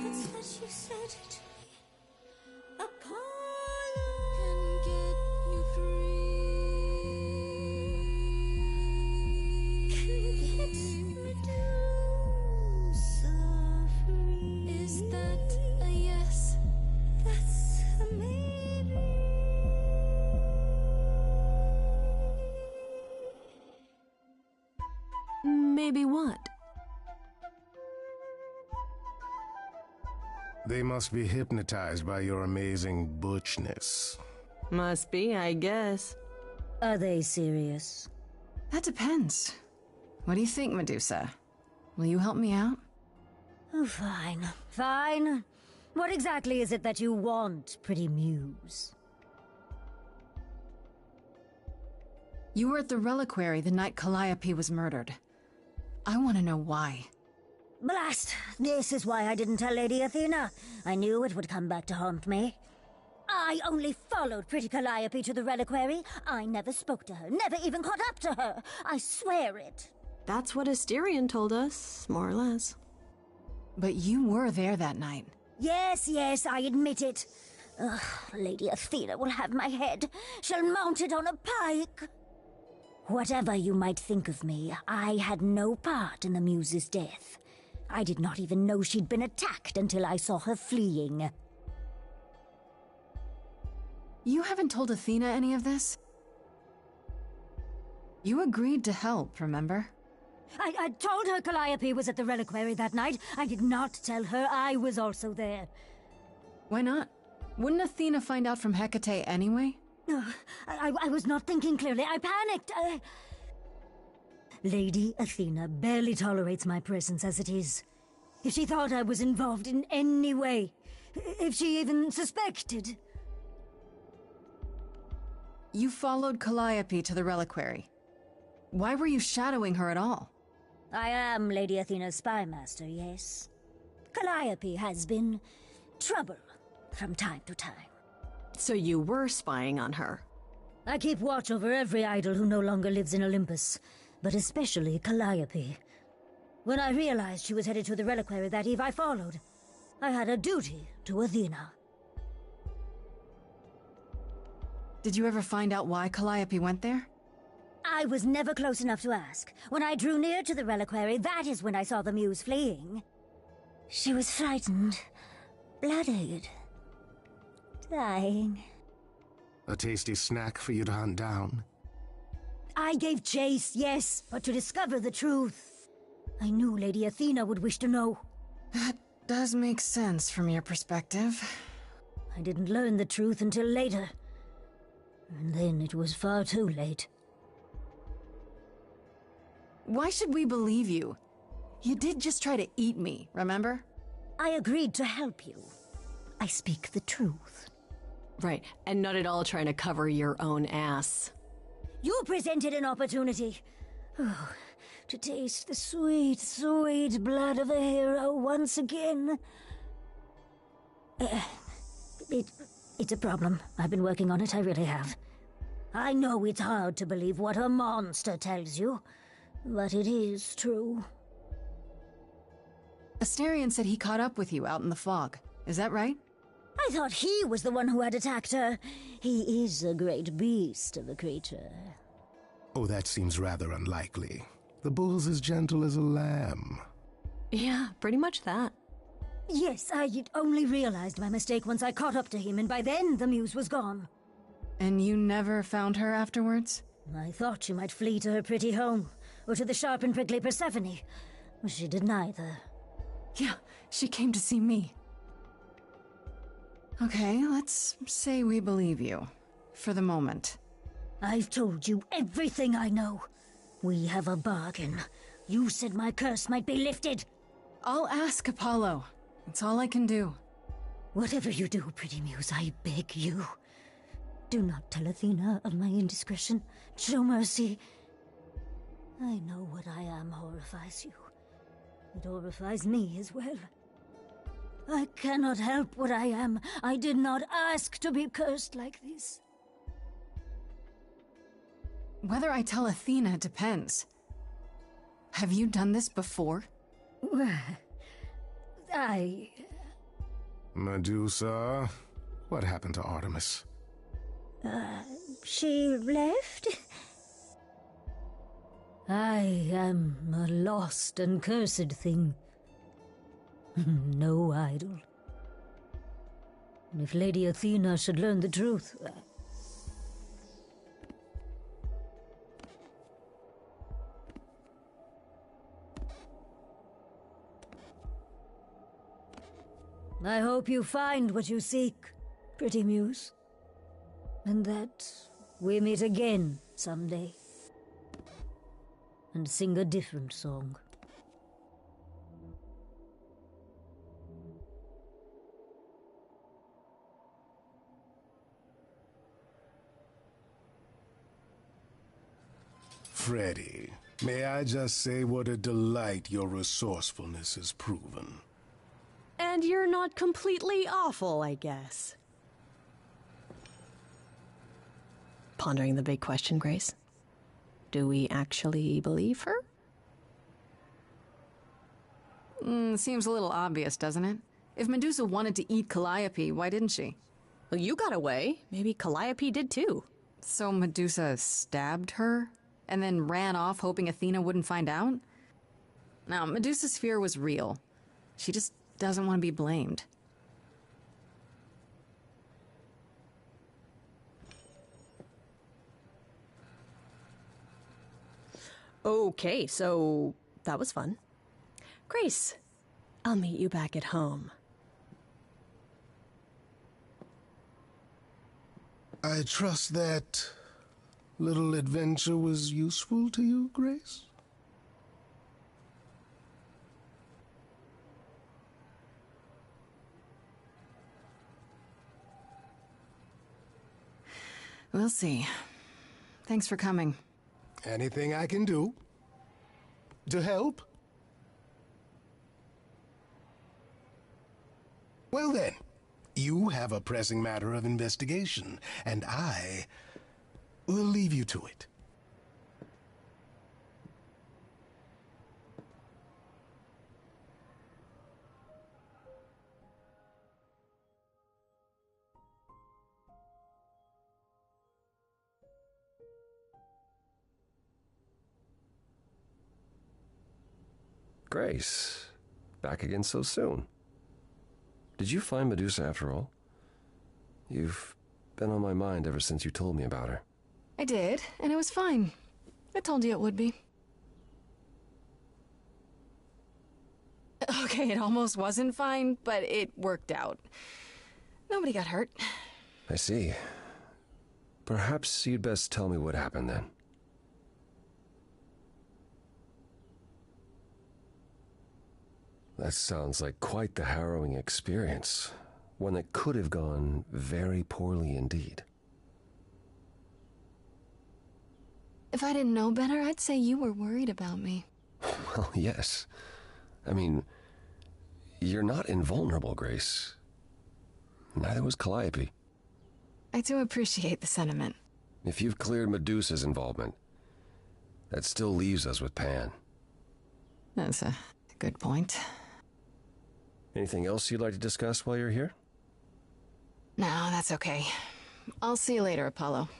That's what you said to me. Apollo. Can get you Medusa free. Is that a yes? That's a maybe. Maybe what? They must be hypnotized by your amazing butchness. Must be, I guess. Are they serious? That depends. What do you think, Medusa? Will you help me out? Oh, fine. Fine. What exactly is it that you want, pretty muse? You were at the reliquary the night Calliope was murdered. I want to know why. Blast! This is why I didn't tell Lady Athena. I knew it would come back to haunt me. I only followed pretty Calliope to the reliquary. I never spoke to her, never even caught up to her. I swear it. That's what Asterion told us, more or less. But you were there that night. Yes, yes, I admit it. Ugh, Lady Athena will have my head. She'll mount it on a pike. Whatever you might think of me, I had no part in the Muse's death. I did not even know she'd been attacked until I saw her fleeing. You haven't told Athena any of this? You agreed to help, remember? I told her Calliope was at the reliquary that night. I did not tell her I was also there. Why not? Wouldn't Athena find out from Hecate anyway? I was not thinking clearly. I panicked. Lady Athena barely tolerates my presence as it is. If she thought I was involved in any way, if she even suspected... You followed Calliope to the reliquary. Why were you shadowing her at all? I am Lady Athena's spy master, yes. Calliope has been trouble from time to time. So you were spying on her. I keep watch over every idol who no longer lives in Olympus, but especially Calliope. When I realized she was headed to the reliquary that eve, I followed. I had a duty to Athena. Did you ever find out why Calliope went there? I was never close enough to ask. When I drew near to the reliquary, that is when I saw the muse fleeing. She was frightened, bloodied, dying. A tasty snack for you to hunt down? I gave chase, yes, but to discover the truth. I knew Lady Athena would wish to know. That does make sense from your perspective. I didn't learn the truth until later. And then it was far too late. Why should we believe you? You did just try to eat me, remember? I agreed to help you. I speak the truth. Right, and not at all trying to cover your own ass. You presented an opportunity. Oh, to taste the sweet, sweet blood of a hero once again. It's a problem. I've been working on it, I really have. I know it's hard to believe what a monster tells you, but it is true. Asterion said he caught up with you out in the fog. Is that right? I thought he was the one who had attacked her. He is a great beast of a creature. Oh, that seems rather unlikely. The bull's as gentle as a lamb. Yeah, pretty much that. Yes, I only realized my mistake once I caught up to him, and by then the muse was gone. And you never found her afterwards? I thought she might flee to her pretty home, or to the sharp and prickly Persephone. She did neither. Yeah, she came to see me. Okay, let's say we believe you. For the moment. I've told you everything I know. We have a bargain. You said my curse might be lifted. I'll ask Apollo. That's all I can do. Whatever you do, pretty muse, I beg you. Do not tell Athena of my indiscretion. Show mercy. I know what I am horrifies you. It horrifies me as well. I cannot help what I am. I did not ask to be cursed like this. Whether I tell Athena depends. Have you done this before? Medusa, what happened to Artemis? She left? I am a lost and cursed thing. No idol. If Lady Athena should learn the truth... I hope you find what you seek, pretty muse. And that we meet again someday. And sing a different song. Freddy, may I just say what a delight your resourcefulness has proven. And you're not completely awful, I guess. Pondering the big question, Grace. Do we actually believe her? Seems a little obvious, doesn't it? If Medusa wanted to eat Calliope, why didn't she? Well, you got away. Maybe Calliope did too. So Medusa stabbed her? And then ran off hoping Athena wouldn't find out? Now, Medusa's fear was real. She just doesn't want to be blamed. Okay, so that was fun. Grace, I'll meet you back at home. I trust that little adventure was useful to you, Grace? We'll see. Thanks for coming. Anything I can do to help? Well then, you have a pressing matter of investigation, and I will leave you to it. Grace, back again so soon. Did you find Medusa after all? You've been on my mind ever since you told me about her. I did, and it was fine. I told you it would be. Okay, it almost wasn't fine, but it worked out. Nobody got hurt. I see. Perhaps you'd best tell me what happened then. That sounds like quite the harrowing experience. One that could have gone very poorly indeed. If I didn't know better, I'd say you were worried about me. Well, yes. I mean, you're not invulnerable, Grace. Neither was Calliope. I do appreciate the sentiment. If you've cleared Medusa's involvement, that still leaves us with Pan. That's a good point. Anything else you'd like to discuss while you're here? No, that's okay. I'll see you later, Apollo.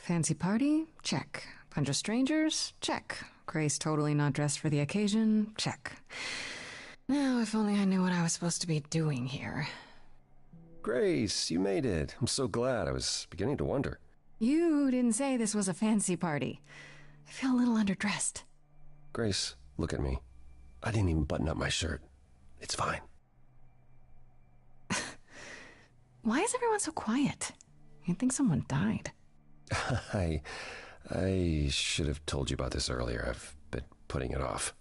Fancy party? Check. Bunch of strangers? Check. Grace totally not dressed for the occasion? Check. Now, if only I knew what I was supposed to be doing here. Grace, you made it. I'm so glad. I was beginning to wonder. You didn't say this was a fancy party. I feel a little underdressed. Grace, look at me. I didn't even button up my shirt. It's fine. Why is everyone so quiet? You'd think someone died. I should have told you about this earlier. I've been putting it off.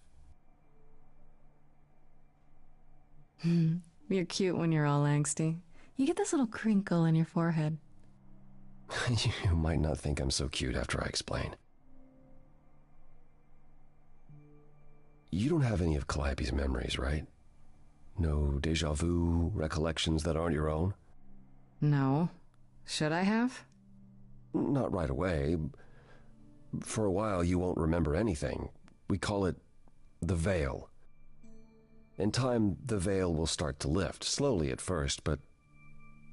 You're cute when you're all angsty. You get this little crinkle in your forehead. You might not think I'm so cute after I explain. You don't have any of Calliope's memories, right? No déjà vu recollections that aren't your own? No. Should I have? Not right away. For a while, you won't remember anything. We call it the veil. In time, the veil will start to lift, slowly at first, but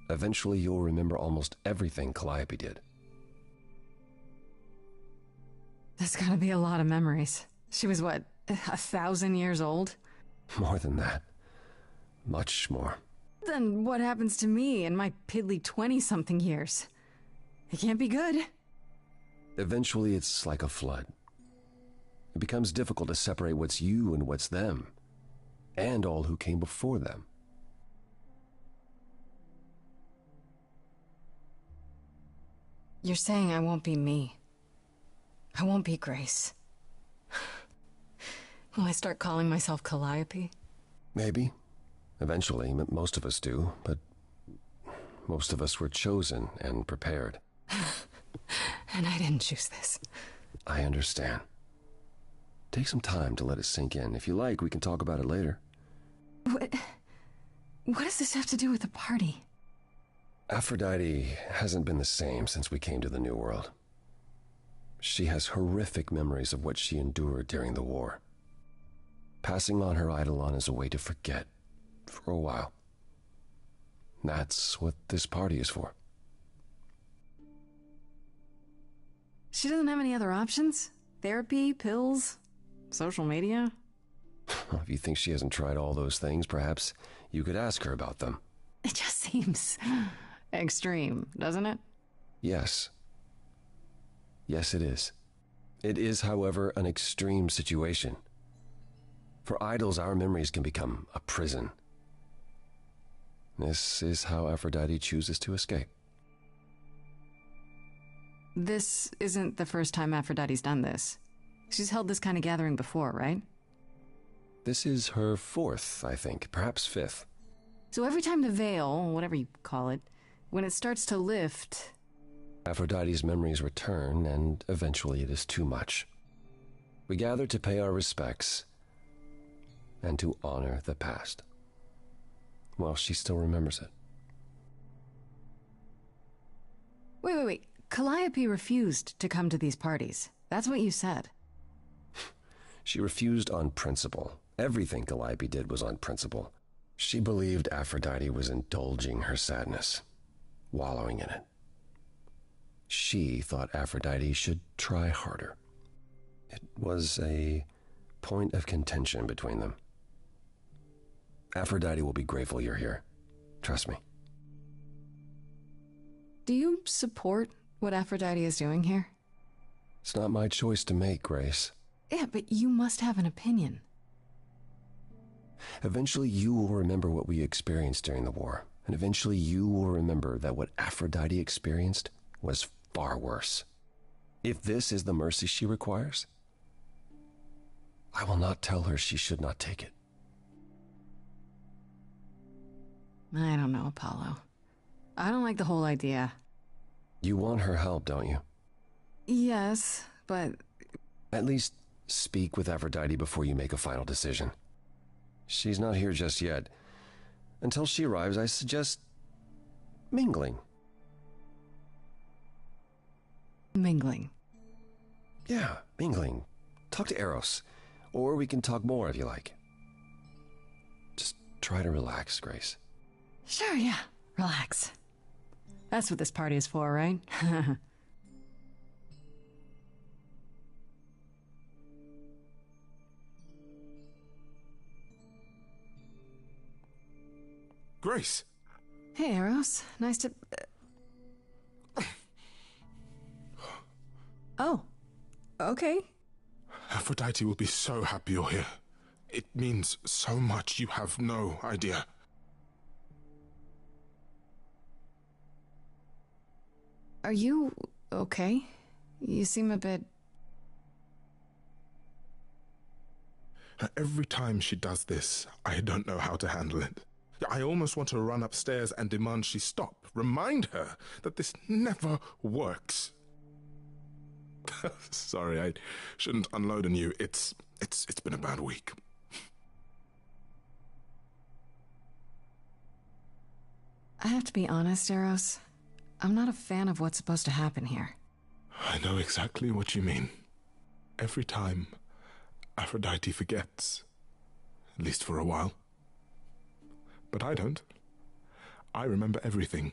eventually you'll remember almost everything Calliope did. That's gotta be a lot of memories. She was, what, 1,000 years old? More than that. Much more. Then what happens to me in my piddly 20-something years? It can't be good. Eventually, it's like a flood. It becomes difficult to separate what's you and what's them, and all who came before them. You're saying I won't be me. I won't be Grace. Will I start calling myself Calliope? Maybe. Eventually, most of us do, but most of us were chosen and prepared. And I didn't choose this. I understand. Take some time to let it sink in. If you like, we can talk about it later. What does this have to do with the party? Aphrodite hasn't been the same since we came to the New World. She has horrific memories of what she endured during the war. Passing on her Eidolon is a way to forget, for a while. That's what this party is for. She doesn't have any other options? Therapy, pills, social media? If you think she hasn't tried all those things, perhaps you could ask her about them. It just seems extreme, doesn't it? Yes. Yes, it is. It is, however, an extreme situation. For idols, our memories can become a prison. This is how Aphrodite chooses to escape. This isn't the first time Aphrodite's done this. She's held this kind of gathering before, right? This is her fourth, I think, perhaps fifth. So every time the veil, whatever you call it, when it starts to lift... Aphrodite's memories return, and eventually it is too much. We gather to pay our respects and to honor the past. Well, she still remembers it. Wait. Calliope refused to come to these parties. That's what you said. She refused on principle, Everything Calliope did was on principle. She believed Aphrodite was indulging her sadness, wallowing in it. She thought Aphrodite should try harder. It was a point of contention between them. Aphrodite will be grateful you're here. Trust me. Do you support what Aphrodite is doing here? It's not my choice to make, Grace. Yeah, but you must have an opinion. Eventually you will remember what we experienced during the war, and eventually you will remember that what Aphrodite experienced was far worse. If this is the mercy she requires, I will not tell her she should not take it. I don't know, Apollo. I don't like the whole idea. You want her help, don't you? Yes, but... At least speak with Aphrodite before you make a final decision. She's not here just yet. Until she arrives, I suggest mingling. Mingling? Yeah, mingling. Talk to Eros. Or we can talk more if you like. Just try to relax, Grace. Sure, yeah. Relax. That's what this party is for, right? Grace! Hey, Eros. Nice to... Oh. Okay. Aphrodite will be so happy you're here. It means so much, you have no idea. Are you okay? You seem a bit... Every time she does this, I don't know how to handle it. I almost want to run upstairs and demand she stop. Remind her that this never works. Sorry, I shouldn't unload on you. It's been a bad week. I have to be honest, Eros. I'm not a fan of what's supposed to happen here. I know exactly what you mean. Every time, Aphrodite forgets. At least for a while. But I don't. I remember everything.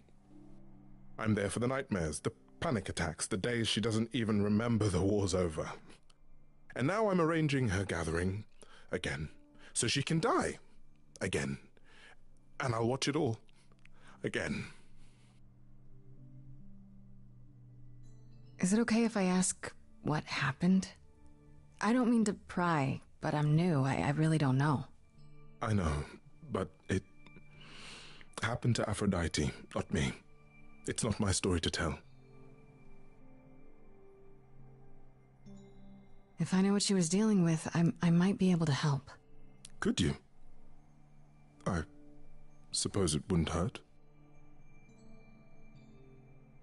I'm there for the nightmares, the panic attacks, the days she doesn't even remember the war's over. And now I'm arranging her gathering again, so she can die again. And I'll watch it all again. Is it okay if I ask what happened? I don't mean to pry, but I'm new. I really don't know. I know, but it happened to Aphrodite, not me. It's not my story to tell. If I knew what she was dealing with, I might be able to help. Could you? I suppose it wouldn't hurt.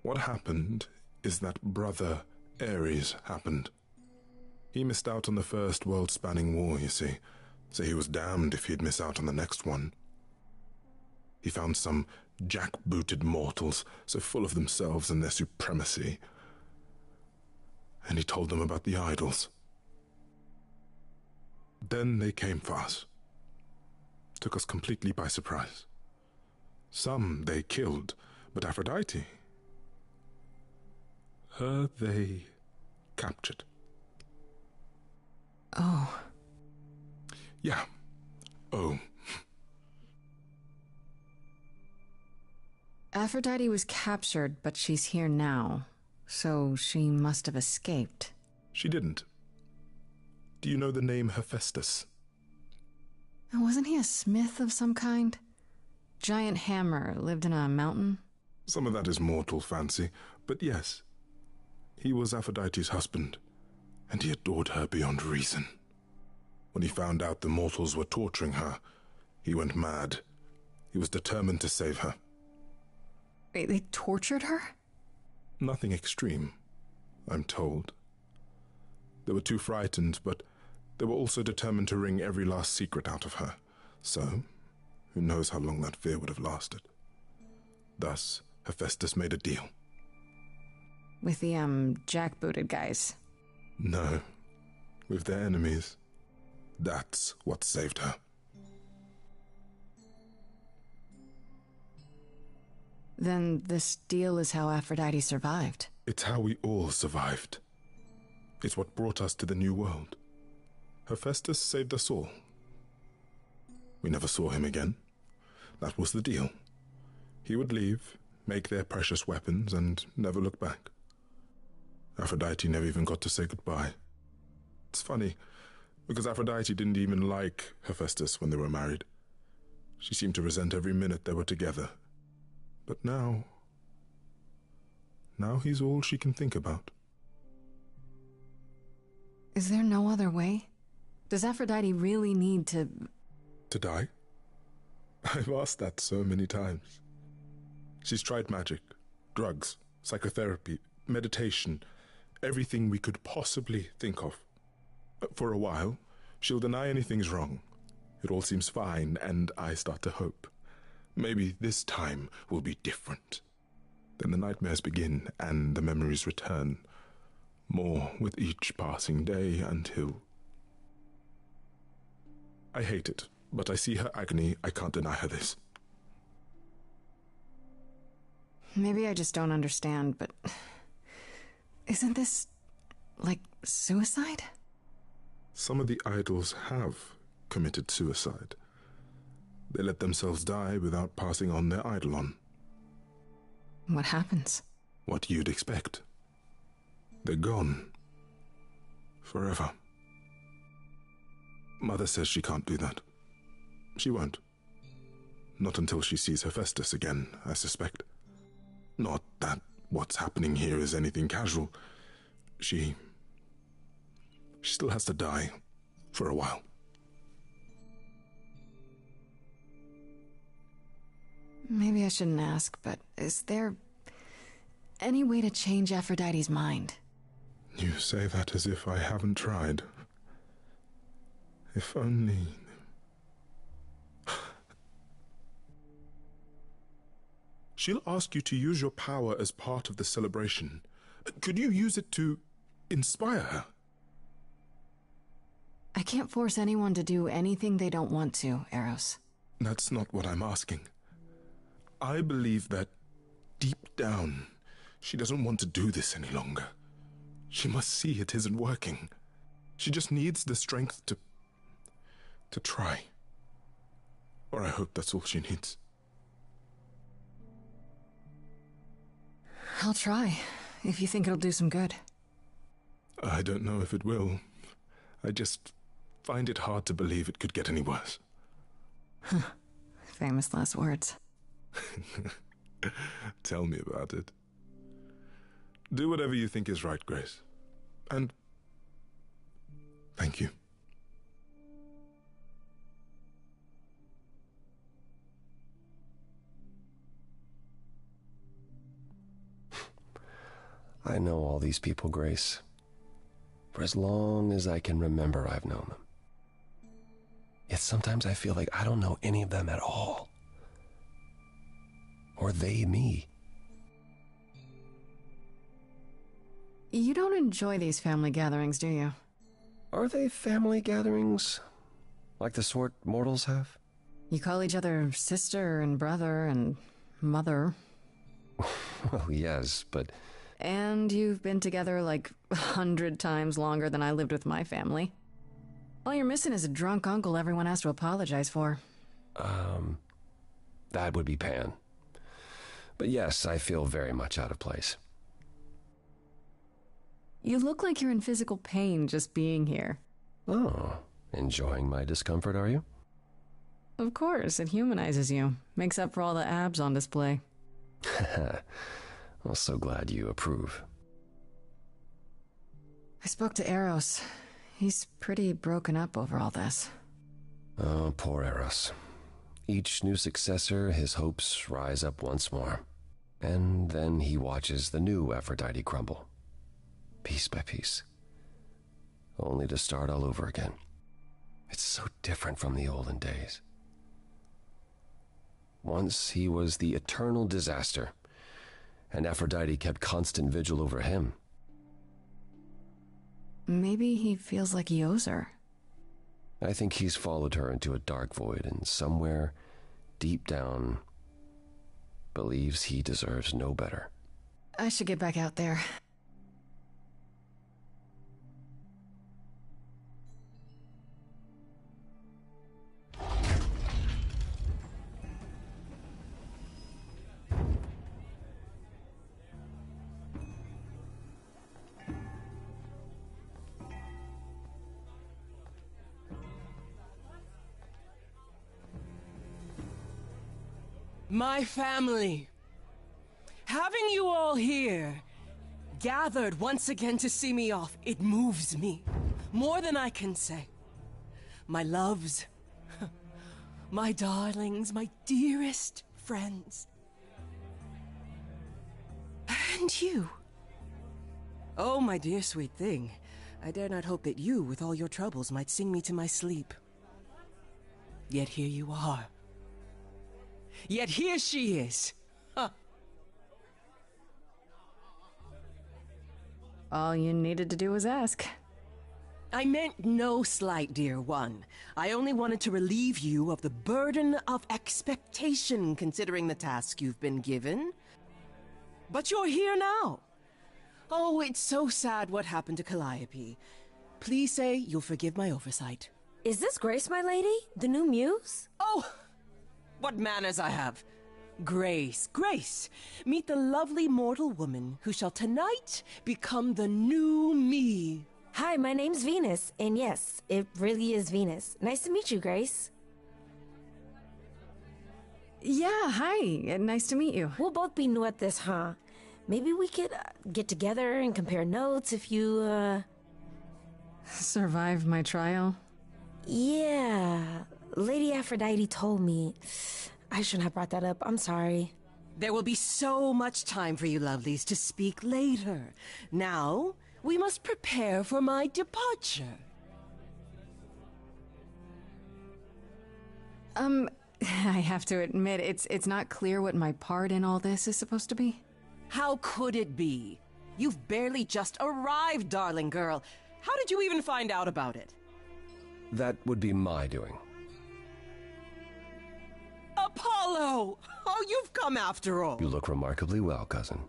What happened is that Brother Ares happened. He missed out on the first world-spanning war, you see, so he was damned if he'd miss out on the next one. He found some jackbooted mortals, so full of themselves and their supremacy, and he told them about the idols. Then they came for us. Took us completely by surprise. Some they killed, but Aphrodite, her they captured. Oh. Yeah. Oh. Aphrodite was captured, but she's here now, so she must have escaped. She didn't. Do you know the name Hephaestus? Wasn't he a smith of some kind? Giant hammer, lived in a mountain? Some of that is mortal fancy, but yes. He was Aphrodite's husband, and he adored her beyond reason. When he found out the mortals were torturing her, he went mad. He was determined to save her. Wait, they tortured her? Nothing extreme, I'm told. They were too frightened, but they were also determined to wring every last secret out of her. So, who knows how long that fear would have lasted. Thus, Hephaestus made a deal. With the, jackbooted guys. No, with their enemies. That's what saved her. Then this deal is how Aphrodite survived. It's how we all survived. It's what brought us to the new world. Hephaestus saved us all. We never saw him again. That was the deal. He would leave, make their precious weapons, and never look back. Aphrodite never even got to say goodbye. It's funny, because Aphrodite didn't even like Hephaestus when they were married. She seemed to resent every minute they were together. But now he's all she can think about. Is there no other way? Does Aphrodite really need to... To die? I've asked that so many times. She's tried magic, drugs, psychotherapy, meditation, everything we could possibly think of. For a while, she'll deny anything's wrong. It all seems fine, and I start to hope. Maybe this time will be different. Then the nightmares begin, and the memories return. More with each passing day until... I hate it, but I see her agony. I can't deny her this. Maybe I just don't understand, but... Isn't this... like suicide? Some of the idols have committed suicide. They let themselves die without passing on their eidolon. What happens? What you'd expect. They're gone. Forever. Mother says she can't do that. She won't. Not until she sees Hephaestus again, I suspect. Not that what's happening here is anything casual. She still has to die for a while. Maybe I shouldn't ask, but is there any way to change Aphrodite's mind? You say that as if I haven't tried. If only... She'll ask you to use your power as part of the celebration. Could you use it to inspire her? I can't force anyone to do anything they don't want to, Eros. That's not what I'm asking. I believe that deep down, she doesn't want to do this any longer. She must see it isn't working. She just needs the strength to try. Or I hope that's all she needs. I'll try, if you think it'll do some good. I don't know if it will. I just find it hard to believe it could get any worse. Famous last words. Tell me about it. Do whatever you think is right, Grace. And thank you. I know all these people, Grace. For as long as I can remember, I've known them. Yet sometimes I feel like I don't know any of them at all. Or they me. You don't enjoy these family gatherings, do you? Are they family gatherings? Like the sort mortals have? You call each other sister and brother and mother. Well, yes, but... And you've been together like 100 times longer than I lived with my family. All you're missing is a drunk uncle everyone has to apologize for. That would be Pan. But yes, I feel very much out of place. You look like you're in physical pain just being here. Oh, enjoying my discomfort, are you? Of course, it humanizes you. Makes up for all the abs on display. I'm so glad you approve. I spoke to Eros. He's pretty broken up over all this. Oh, poor Eros. Each new successor, his hopes rise up once more. And then he watches the new Aphrodite crumble. Piece by piece. Only to start all over again. It's so different from the olden days. Once he was the eternal disaster, and Aphrodite kept constant vigil over him. Maybe he feels like he owes her. I think he's followed her into a dark void and somewhere, deep down, believes he deserves no better. I should get back out there. My family. Having you all here, gathered once again to see me off, it moves me. More than I can say. My loves, my darlings, my dearest friends. And you. Oh, my dear sweet thing. I dare not hope that you, with all your troubles, might sing me to my sleep. Yet here you are. Yet here she is. Huh. All you needed to do was ask. I meant no slight, dear one. I only wanted to relieve you of the burden of expectation, considering the task you've been given. But you're here now. Oh, it's so sad what happened to Calliope. Please say you'll forgive my oversight. Is this Grace, my lady? The new muse? Oh, what manners I have. Grace, Grace, meet the lovely mortal woman who shall tonight become the new me. Hi, my name's Venus, and yes, it really is Venus. Nice to meet you, Grace. Yeah, hi. Nice to meet you. We'll both be new at this, huh? Maybe we could get together and compare notes if you, Survived my trial? Yeah, Lady Aphrodite told me. I shouldn't have brought that up. I'm sorry. There will be so much time for you lovelies to speak later. Now, we must prepare for my departure. I have to admit, it's not clear what my part in all this is supposed to be. How could it be? You've barely just arrived, darling girl. How did you even find out about it? That would be my doing. Apollo! Oh, you've come after all. You look remarkably well, cousin.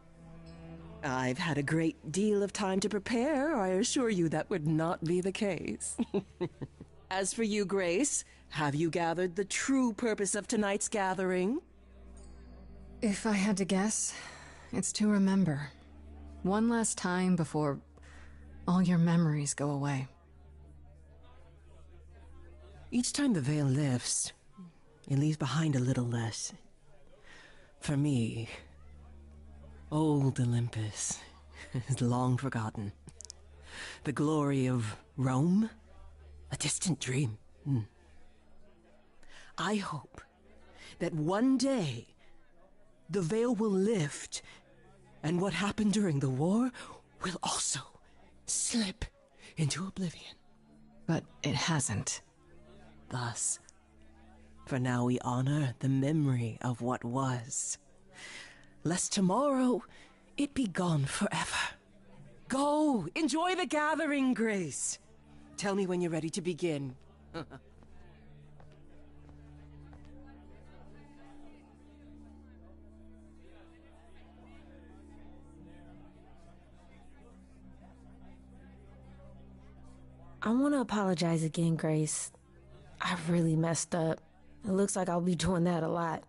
I've had a great deal of time to prepare. I assure you that would not be the case. As for you, Grace, have you gathered the true purpose of tonight's gathering? If I had to guess, it's to remember. One last time before all your memories go away. Each time the veil lifts, it leaves behind a little less. For me, old Olympus is long forgotten. The glory of Rome, a distant dream. I hope that one day the veil will lift and what happened during the war will also slip into oblivion. But it hasn't. Thus, for now we honor the memory of what was, lest tomorrow it be gone forever. Go, enjoy the gathering, Grace. Tell me when you're ready to begin. I want to apologize again, Grace. I really messed up. It looks like I'll be doing that a lot.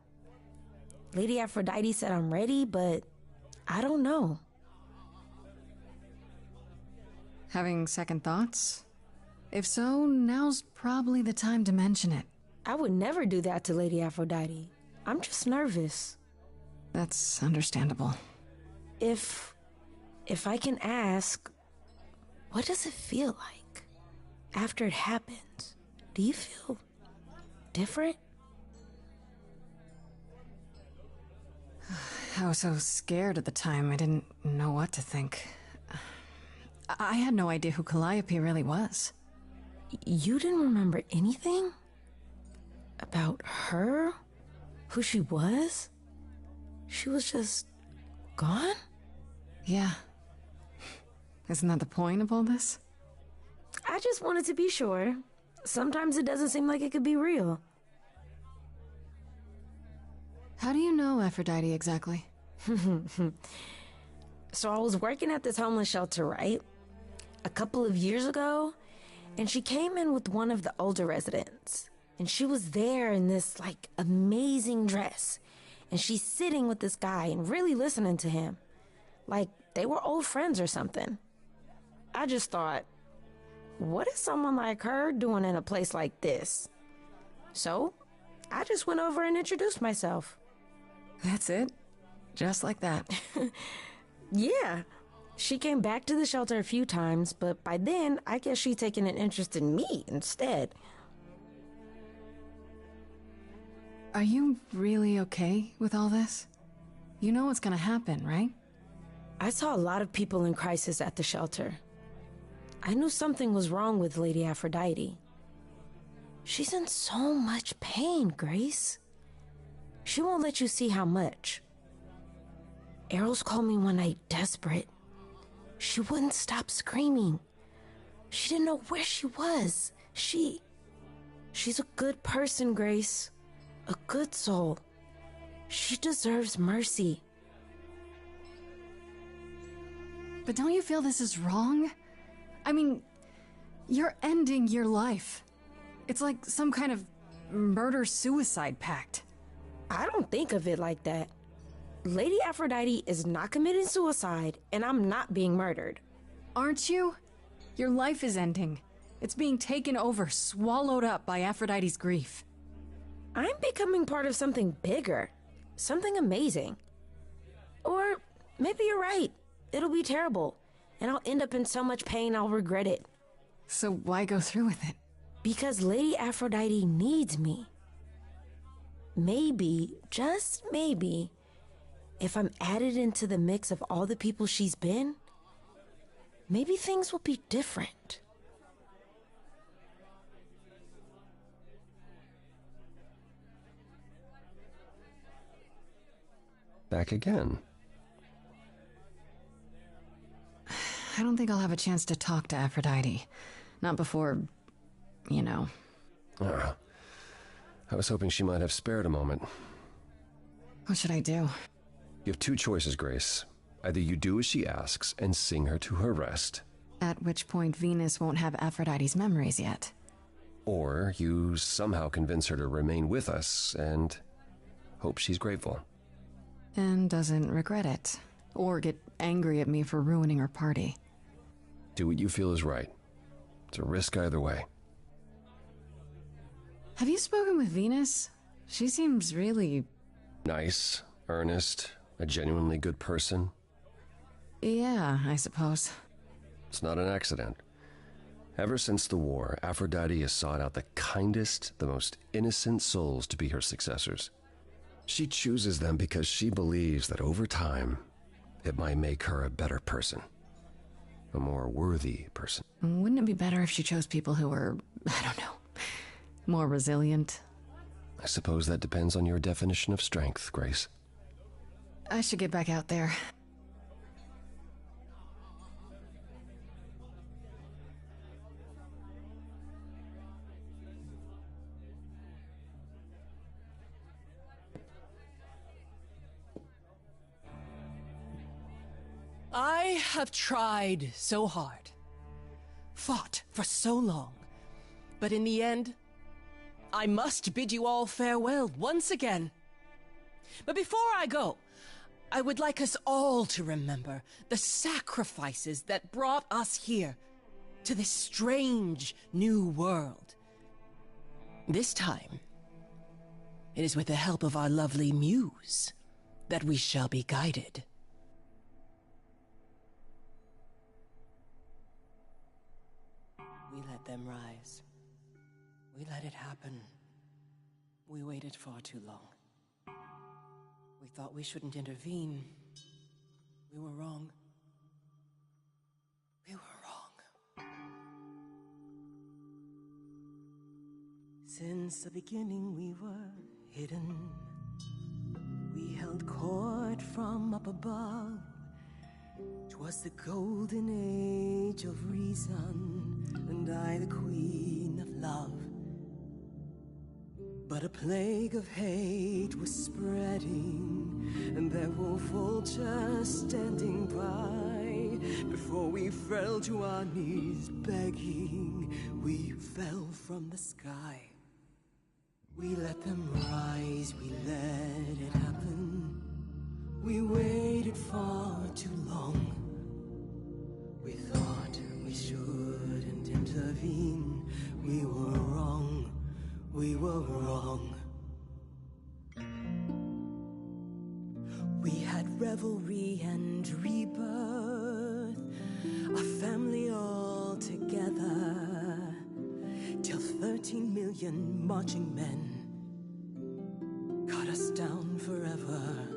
Lady Aphrodite said I'm ready, but I don't know. Having second thoughts? If so, now's probably the time to mention it. I would never do that to Lady Aphrodite. I'm just nervous. That's understandable. If I can ask, what does it feel like after it happens? Do you feel different? I was so scared at the time, I didn't know what to think. I had no idea who Calliope really was. You didn't remember anything? About her? Who she was? She was just gone? Yeah. Isn't that the point of all this? I just wanted to be sure. sometimes it doesn't seem like it could be real. How do you know Aphrodite exactly? So I was working at this homeless shelter, right? A couple of years ago, and she came in with one of the older residents. And she was there in this, like, amazing dress. And she's sitting with this guy and really listening to him. Like, they were old friends or something. I just thought, what is someone like her doing in a place like this? So, I just went over and introduced myself. That's it? Just like that? Yeah. She came back to the shelter a few times, but by then, I guess she'd taken an interest in me instead. Are you really okay with all this? You know what's gonna happen, right? I saw a lot of people in crisis at the shelter. I knew something was wrong with Lady Aphrodite. She's in so much pain, Grace. She won't let you see how much. Errol's called me one night desperate. She wouldn't stop screaming. She didn't know where she was. She's a good person, Grace. A good soul. She deserves mercy. But don't you feel this is wrong? I mean, you're ending your life. It's like some kind of murder-suicide pact. I don't think of it like that. Lady Aphrodite is not committing suicide, and I'm not being murdered. Aren't you? Your life is ending. It's being taken over, swallowed up by Aphrodite's grief. I'm becoming part of something bigger. Something amazing. Or maybe you're right. It'll be terrible, and I'll end up in so much pain I'll regret it. So why go through with it? Because Lady Aphrodite needs me. Maybe, just maybe, if I'm added into the mix of all the people she's been, maybe things will be different. Back again. I don't think I'll have a chance to talk to Aphrodite. Not before, you know. I was hoping she might have spared a moment. What should I do? You have two choices, Grace. Either you do as she asks and sing her to her rest, At which point Venus won't have Aphrodite's memories yet. or you somehow convince her to remain with us and hope she's grateful. And doesn't regret it. Or get angry at me for ruining her party. Do what you feel is right. It's a risk either way. Have you spoken with Venus? She seems really... Nice, earnest, a genuinely good person. Yeah, I suppose. It's not an accident. Ever since the war, Aphrodite has sought out the kindest, the most innocent souls to be her successors. She chooses them because she believes that over time, it might make her a better person. A more worthy person. Wouldn't it be better if she chose people who were, I don't know, more resilient? I suppose that depends on your definition of strength, Grace. I should get back out there. I have tried so hard, fought for so long, but in the end, I must bid you all farewell once again. But before I go, I would like us all to remember the sacrifices that brought us here, to this strange new world. This time, it is with the help of our lovely muse that we shall be guided. We let them rise. We let it happen. We waited far too long. We thought we shouldn't intervene. We were wrong. We were wrong. Since the beginning we were hidden. We held court from up above. 'Twas the golden age of reason, and I the queen of love. But a plague of hate was spreading, and there were vultures standing by. Before we fell to our knees begging, we fell from the sky. We let them rise, we let it happen. We waited far too long. We thought we shouldn't intervene. We were wrong. We were wrong. We had revelry and rebirth, a family all together, till 13 million marching men cut us down forever.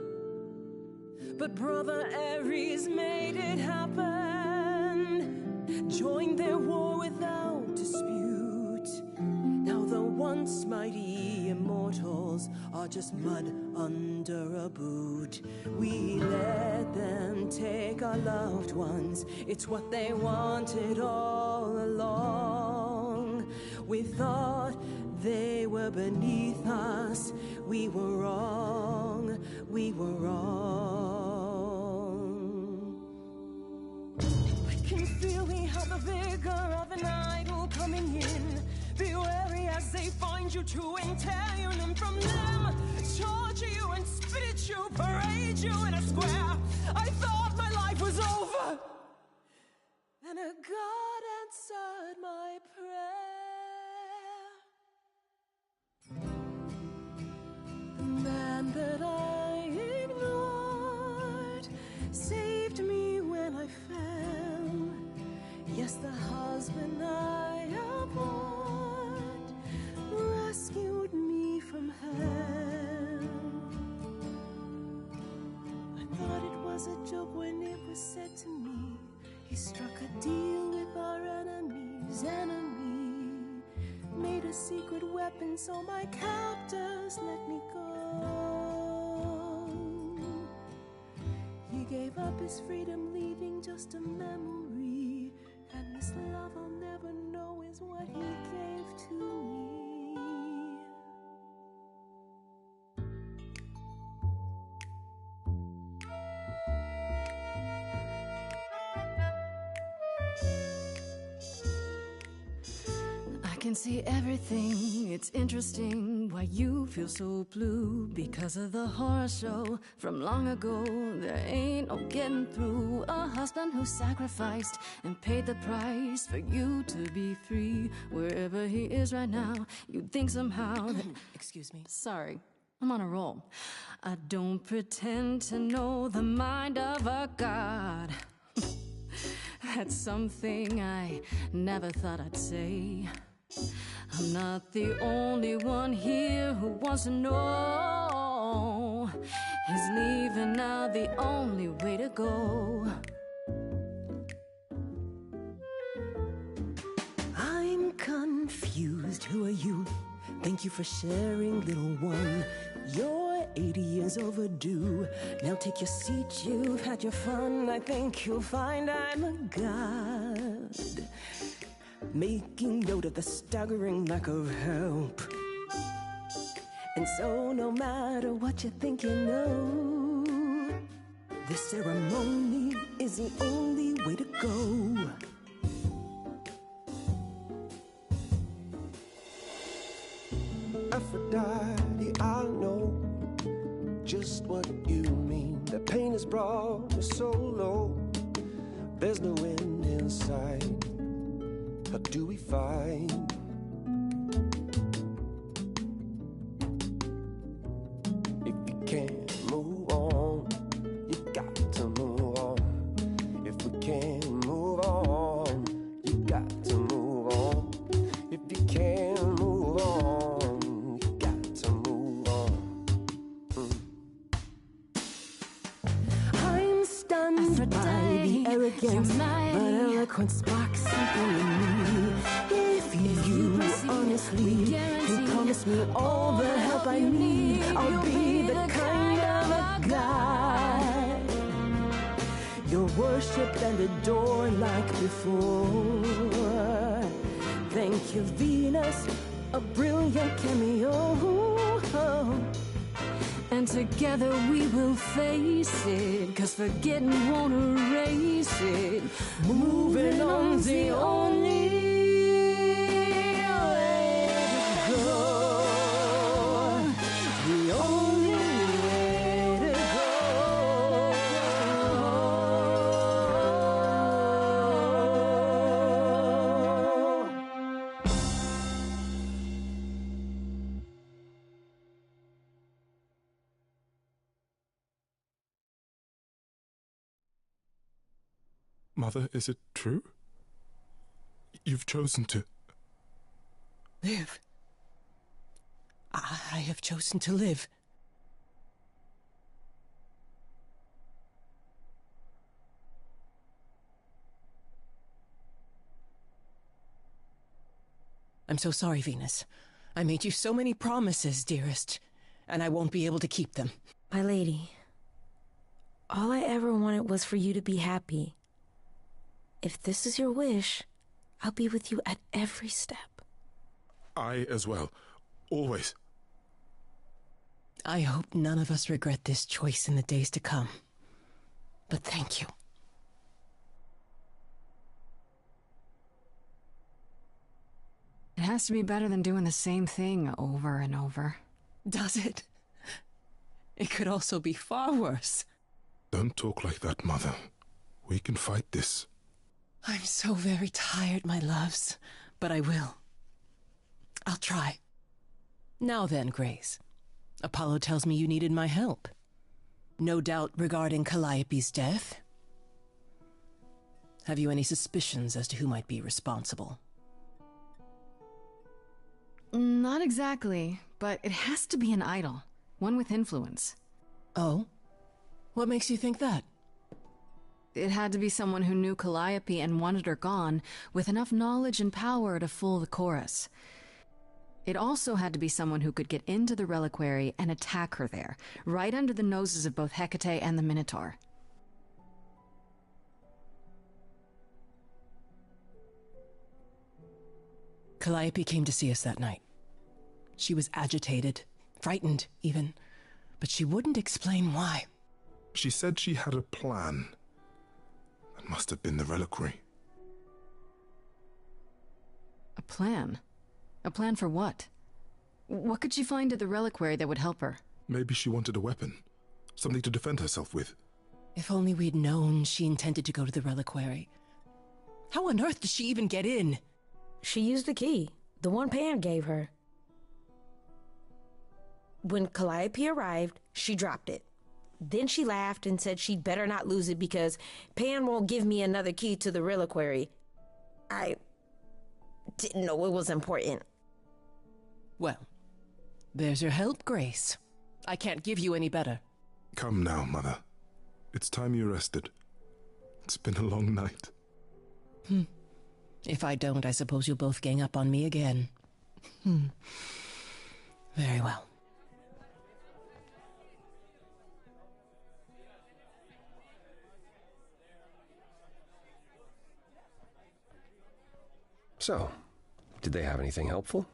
But Brother Ares made it happen, joined their war without dispute. Now the once mighty immortals are just mud under a boot. We let them take our loved ones, it's what they wanted all along. We thought they were beneath us, we were wrong, we were wrong. I can feel we have the vigor of an idol coming in. Be wary as they find you to entail you limb from limb, charge you and spit at you, parade you in a square. I thought my life was over, and a God answered my prayer. The man that I ignored saved me when I fell. Yes, the husband I abhorred rescued me from hell. I thought it was a joke when it was said to me. He struck a deal with our enemy's enemy, made a secret weapon so my captors let me go. He gave up his freedom, leaving just a memory, and this love I'll never know is what he gave to me. I can see everything, it's interesting why you feel so blue. Because of the horror show from long ago, there ain't no getting through. A husband who sacrificed and paid the price for you to be free. Wherever he is right now, you'd think somehow that... Excuse me. Sorry, I'm on a roll. I don't pretend to know the mind of a god. That's something I never thought I'd say. I'm not the only one here who wants to know. Is leaving now the only way to go? I'm confused. Who are you? Thank you for sharing, little one. You're 80 years overdue. Now take your seat, you've had your fun. I think you'll find I'm a god, making note of the staggering lack of help. And so no matter what you think you know, this ceremony is the only way to go. Aphrodite, I know just what you mean. The pain has brought me so low. There's no end in sight. How do we find? If you can't move on, you got to move on. If we can't move on, you got to move on. If you can't move on, you got to move on. I'm stunned by the arrogance, but eloquence sparks something in me. If you honestly can promise me all the help I need, I'll be the kind of a god you'll worship and adore like before. Thank you, Venus. a brilliant cameo. And together we will face it, 'cause forgetting won't erase it. Moving on's the only way to go. The only way to go. Mother, is it true? You've chosen to... Live. I have chosen to live. I'm so sorry, Venus. I made you so many promises, dearest, and I won't be able to keep them. My lady, all I ever wanted was for you to be happy. If this is your wish, I'll be with you at every step. I as well. Always. I hope none of us regret this choice in the days to come. But thank you. It has to be better than doing the same thing over and over. Does it? It could also be far worse. Don't talk like that, Mother. We can fight this. I'm so very tired, my loves, but I will. I'll try. Now then, Grace. Apollo tells me you needed my help. No doubt regarding Calliope's death. Have you any suspicions as to who might be responsible? Not exactly, but it has to be an idol. One with influence. Oh? What makes you think that? It had to be someone who knew Calliope and wanted her gone, with enough knowledge and power to fool the chorus. It also had to be someone who could get into the reliquary and attack her there, right under the noses of both Hecate and the Minotaur. Calliope came to see us that night. She was agitated, frightened even, but she wouldn't explain why. She said she had a plan. That must have been the reliquary. A plan? A plan for what? What could she find at the reliquary that would help her? Maybe she wanted a weapon. Something to defend herself with. If only we'd known she intended to go to the reliquary. How on earth did she even get in? She used the key, the one Pan gave her. When Calliope arrived, she dropped it. Then she laughed and said she'd better not lose it because Pan won't give me another key to the reliquary. I didn't know it was important. Well, there's your help, Grace. I can't give you any better. Come now, Mother. It's time you rested. It's been a long night. If I don't, I suppose you'll both gang up on me again. Very well. So, did they have anything helpful?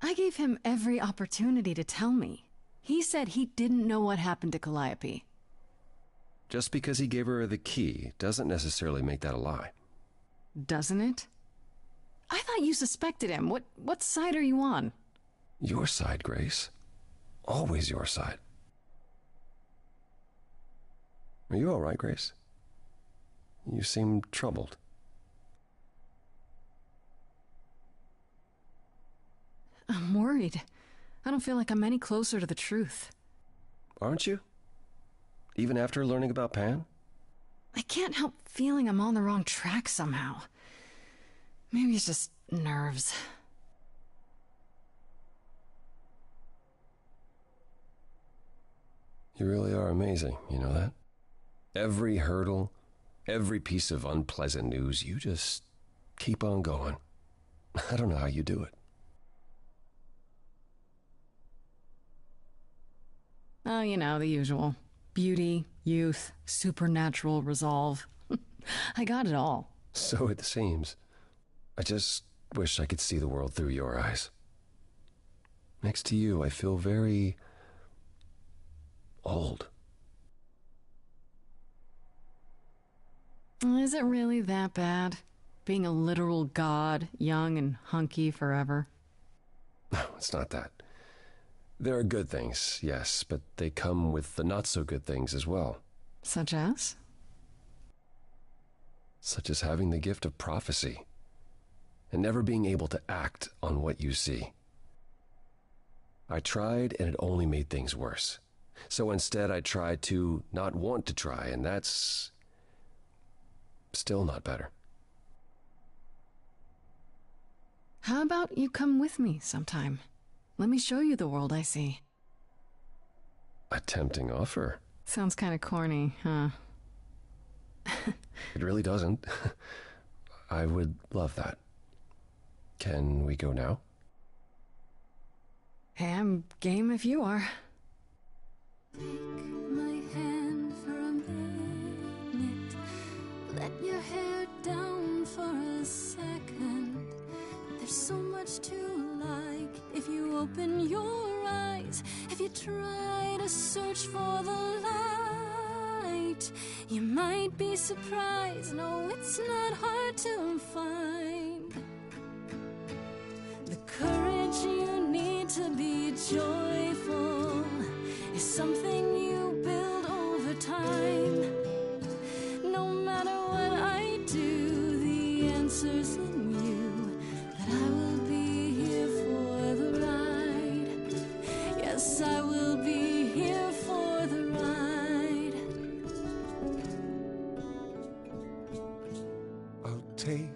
I gave him every opportunity to tell me. He said he didn't know what happened to Calliope. Just because he gave her the key doesn't necessarily make that a lie. Doesn't it? I thought you suspected him. What side are you on? Your side, Grace. Always your side. Are you all right, Grace? You seem troubled. I'm worried. I don't feel like I'm any closer to the truth. Aren't you? Even after learning about Pan? I can't help feeling I'm on the wrong track somehow. Maybe it's just nerves. You really are amazing, you know that? Every hurdle, every piece of unpleasant news, you just keep on going. I don't know how you do it. Oh, you know, the usual. Beauty, youth, supernatural resolve. I got it all. So it seems. I just wish I could see the world through your eyes. Next to you, I feel very old. Is it really that bad? Being a literal god, young and hunky forever? No, it's not that. There are good things, yes, but they come with the not-so-good things as well. Such as? Such as having the gift of prophecy, and never being able to act on what you see. I tried, and it only made things worse. So instead, I tried to not want to try, and that's still not better. How about you come with me sometime? Let me show you the world I see. A tempting offer. Sounds kind of corny, huh? It really doesn't. I would love that. Can we go now? Hey, I'm game if you are. Take my hand for a minute. Let your hair down for a second. There's so much to like if you open your eyes. If you try to search for the light, you might be surprised. No, it's not hard to find. The courage you need to be joyful is something you build over time. No matter what I do, the answer's in you. That I will be here for the ride. Yes, I will be here for the ride. I'll take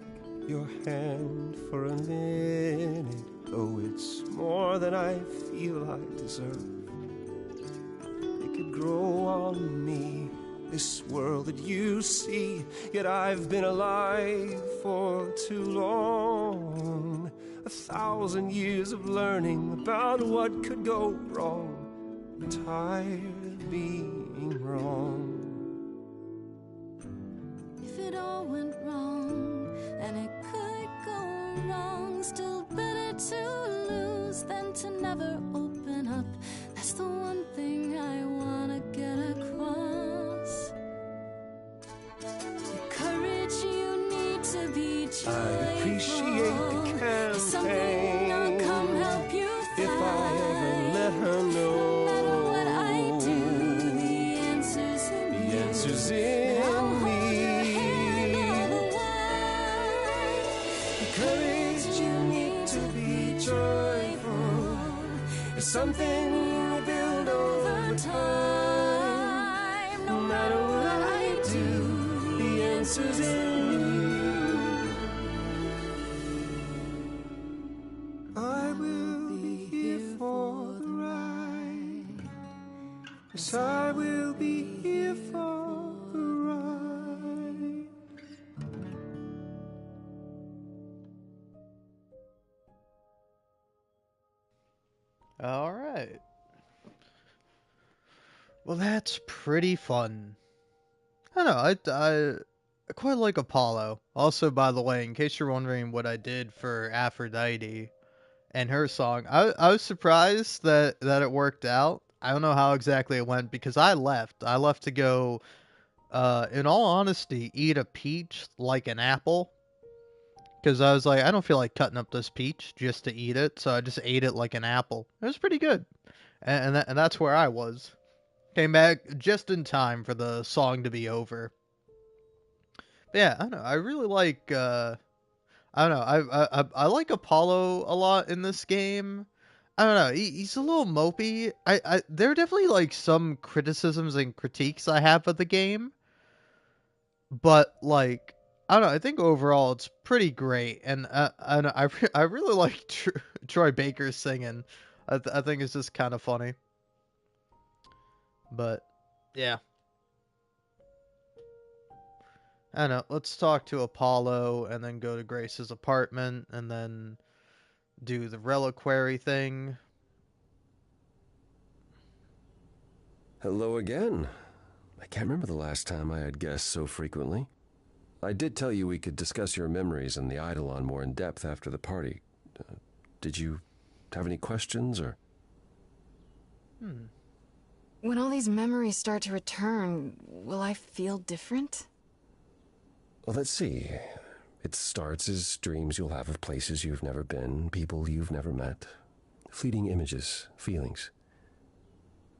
your hand for a minute. Oh, it's more than I feel I deserve. It could grow on me, this world that you see. Yet I've been alive for too long. 1,000 years of learning about what could go wrong. I'm tired of being wrong. If it all went wrong, and it could go wrong, still better to lose than to never open up. That's the one thing I wanna get across. The courage you need to be joyful. I appreciate the campaign. Something I'll come help you find. If I ever let her know. No matter what I do, the answer's in you. The answer's in courage you need to be joyful. It's something you build over time. No matter what I do, the answer's in you. I will be here for the ride. Yes, I will be here for the ride. All right. Well, that's pretty fun. I don't know. I quite like Apollo. Also, by the way, in case you're wondering what I did for Aphrodite and her song, I was surprised that it worked out. I don't know how exactly it went because I left. I left to go, in all honesty, eat a peach like an apple. Because I was like, I don't feel like cutting up this peach just to eat it, so I just ate it like an apple. It was pretty good. And that's where I was. Came back just in time for the song to be over. But yeah, I don't know. I really like, I don't know. I like Apollo a lot in this game. I don't know. He's a little mopey. There are definitely like some criticisms and critiques I have of the game. But like, I don't know. I think overall it's pretty great, and I really like Troy Baker singing. I think it's just kind of funny. But yeah, I don't know. Let's talk to Apollo, and then go to Grace's apartment, and then do the reliquary thing. Hello again. I can't remember the last time I had guests so frequently. I did tell you we could discuss your memories and the Eidolon more in depth after the party. Did you have any questions, or? When all these memories start to return, will I feel different? Well, let's see. It starts as dreams you'll have of places you've never been, people you've never met, fleeting images, feelings.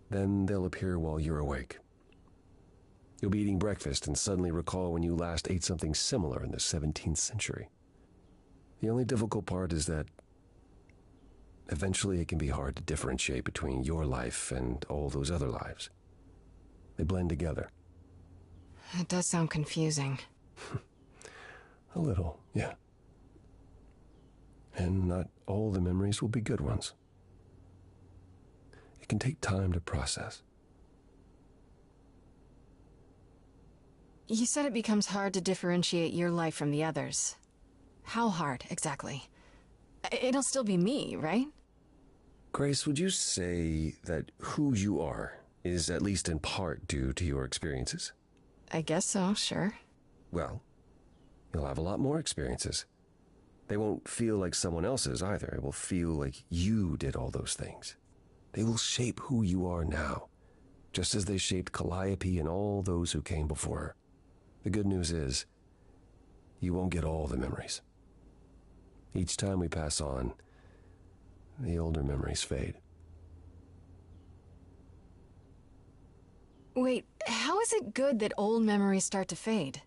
Then they'll appear while you're awake. You'll be eating breakfast and suddenly recall when you last ate something similar in the 17th century. The only difficult part is that eventually it can be hard to differentiate between your life and all those other lives. They blend together. It does sound confusing. A little, yeah. And not all the memories will be good ones. It can take time to process. You said it becomes hard to differentiate your life from the others. How hard, exactly? It'll still be me, right? Grace, would you say that who you are is at least in part due to your experiences? I guess so, sure. Well, you'll have a lot more experiences. They won't feel like someone else's either. It will feel like you did all those things. They will shape who you are now, just as they shaped Calliope and all those who came before her. The good news is, you won't get all the memories. Each time we pass on, the older memories fade. Wait, how is it good that old memories start to fade?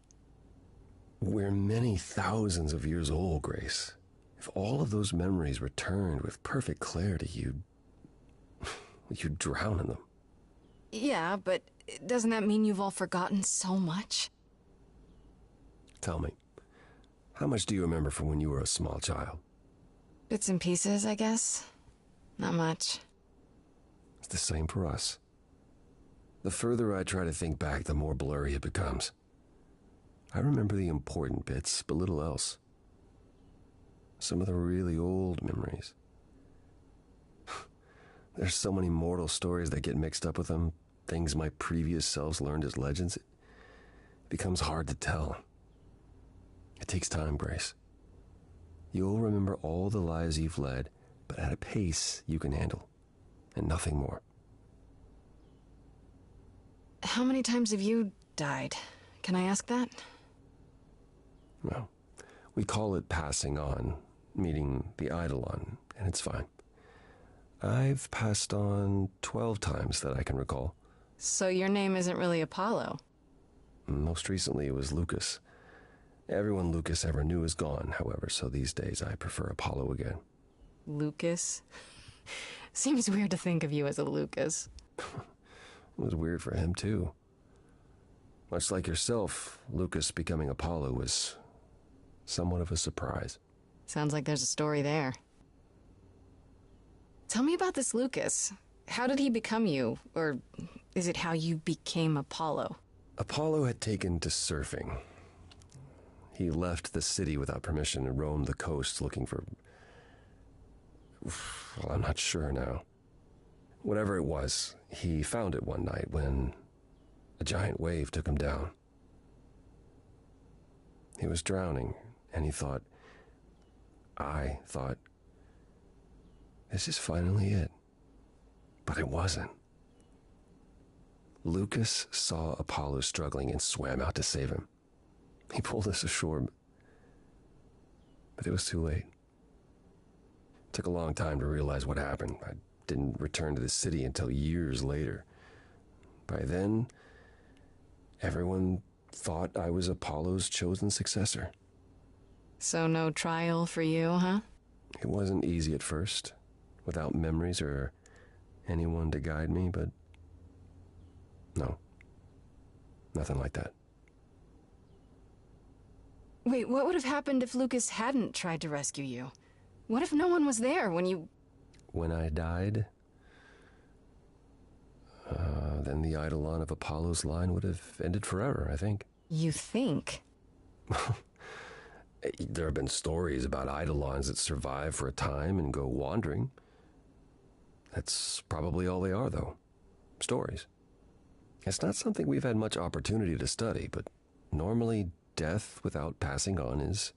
We're many thousands of years old, Grace. If all of those memories returned with perfect clarity, you'd drown in them. Yeah, but doesn't that mean you've all forgotten so much? Tell me, how much do you remember from when you were a small child? Bits and pieces, I guess. Not much. It's the same for us. The further I try to think back, the more blurry it becomes. I remember the important bits, but little else. Some of the really old memories. There's so many mortal stories that get mixed up with them, things my previous selves learned as legends. It becomes hard to tell. It takes time, Grace. You'll remember all the lives you've led, but at a pace you can handle, and nothing more. How many times have you died? Can I ask that? Well, we call it passing on, meeting the Eidolon, and it's fine. I've passed on 12 times that I can recall. So your name isn't really Apollo? Most recently it was Lucas. Everyone Lucas ever knew is gone, however, so these days I prefer Apollo again. Lucas? Seems weird to think of you as a Lucas. It was weird for him, too. Much like yourself, Lucas becoming Apollo was somewhat of a surprise. Sounds like there's a story there. Tell me about this Lucas. How did he become you? Or is it how you became Apollo? Apollo had taken to surfing. He left the city without permission and roamed the coast looking for... Well, I'm not sure now. Whatever it was, he found it one night when a giant wave took him down. He was drowning, and I thought, this is finally it. But it wasn't. Lucas saw Apollo struggling and swam out to save him. He pulled us ashore, but it was too late. It took a long time to realize what happened. I didn't return to the city until years later. By then, everyone thought I was Apollo's chosen successor. So no trial for you, huh? It wasn't easy at first, without memories or anyone to guide me, but no, nothing like that. Wait, what would have happened if Lucas hadn't tried to rescue you? What if no one was there when you... When I died, then the Eidolon of Apollo's line would have ended forever, I think. You think? There have been stories about Eidolons that survive for a time and go wandering. That's probably all they are, though. Stories. It's not something we've had much opportunity to study, but normally death without passing on is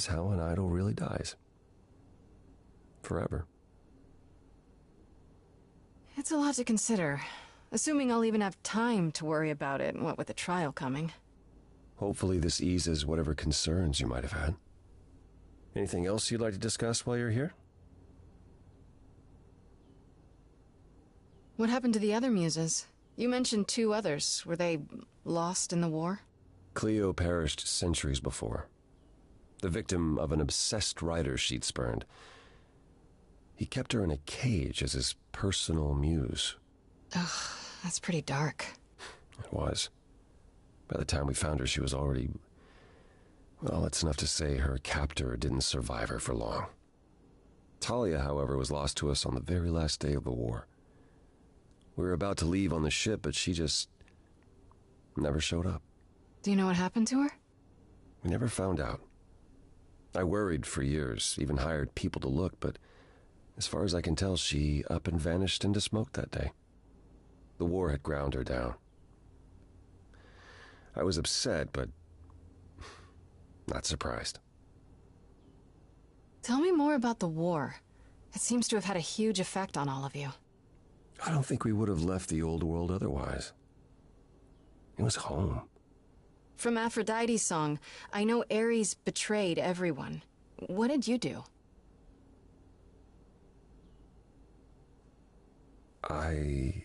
how an idol really dies. Forever. It's a lot to consider, assuming I'll even have time to worry about it, what with the trial coming. Hopefully this eases whatever concerns you might have had. Anything else you'd like to discuss while you're here? What happened to the other muses? You mentioned 2 others. Were they lost in the war? Cleo perished centuries before. The victim of an obsessed writer she'd spurned. He kept her in a cage as his personal muse. Ugh, that's pretty dark. It was. By the time we found her, she was already... Well, it's enough to say her captor didn't survive her for long. Talia, however, was lost to us on the very last day of the war. We were about to leave on the ship, but she just never showed up. Do you know what happened to her? We never found out. I worried for years, even hired people to look, but as far as I can tell, she up and vanished into smoke that day. The war had ground her down. I was upset, but not surprised. Tell me more about the war. It seems to have had a huge effect on all of you. I don't think we would have left the old world otherwise. It was home. From Aphrodite's song, I know Ares betrayed everyone. What did you do? I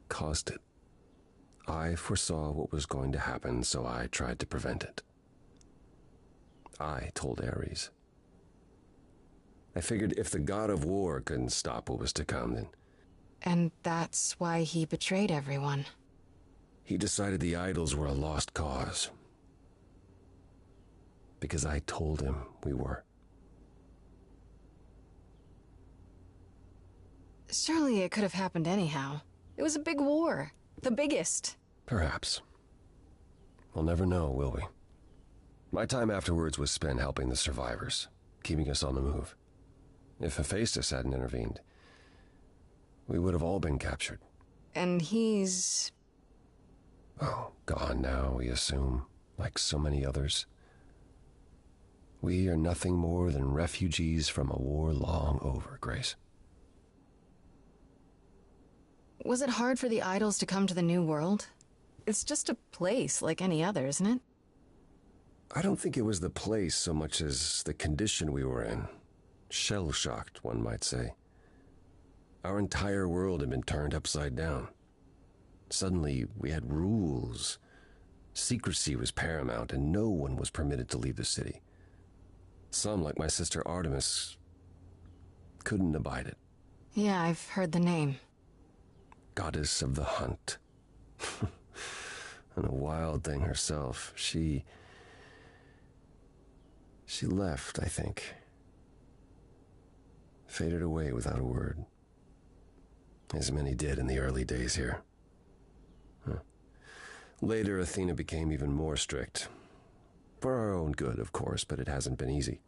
caused it. I foresaw what was going to happen, so I tried to prevent it. I told Ares. I figured if the god of war couldn't stop what was to come, then... And that's why he betrayed everyone. He decided the idols were a lost cause. Because I told him we were. Surely it could have happened anyhow. It was a big war. The biggest. Perhaps. We'll never know, will we? My time afterwards was spent helping the survivors, keeping us on the move. If Hephaestus hadn't intervened, we would have all been captured. And he's... Oh, gone now, we assume, like so many others. We are nothing more than refugees from a war long over, Grace. Was it hard for the idols to come to the New World? It's just a place like any other, isn't it? I don't think it was the place so much as the condition we were in. Shell-shocked, one might say. Our entire world had been turned upside down. Suddenly, we had rules. Secrecy was paramount, and no one was permitted to leave the city. Some, like my sister Artemis, couldn't abide it. Yeah, I've heard the name. Goddess of the hunt. And a wild thing herself. She left, I think. Faded away without a word. As many did in the early days here. Later, Athena became even more strict. For our own good, of course, but it hasn't been easy.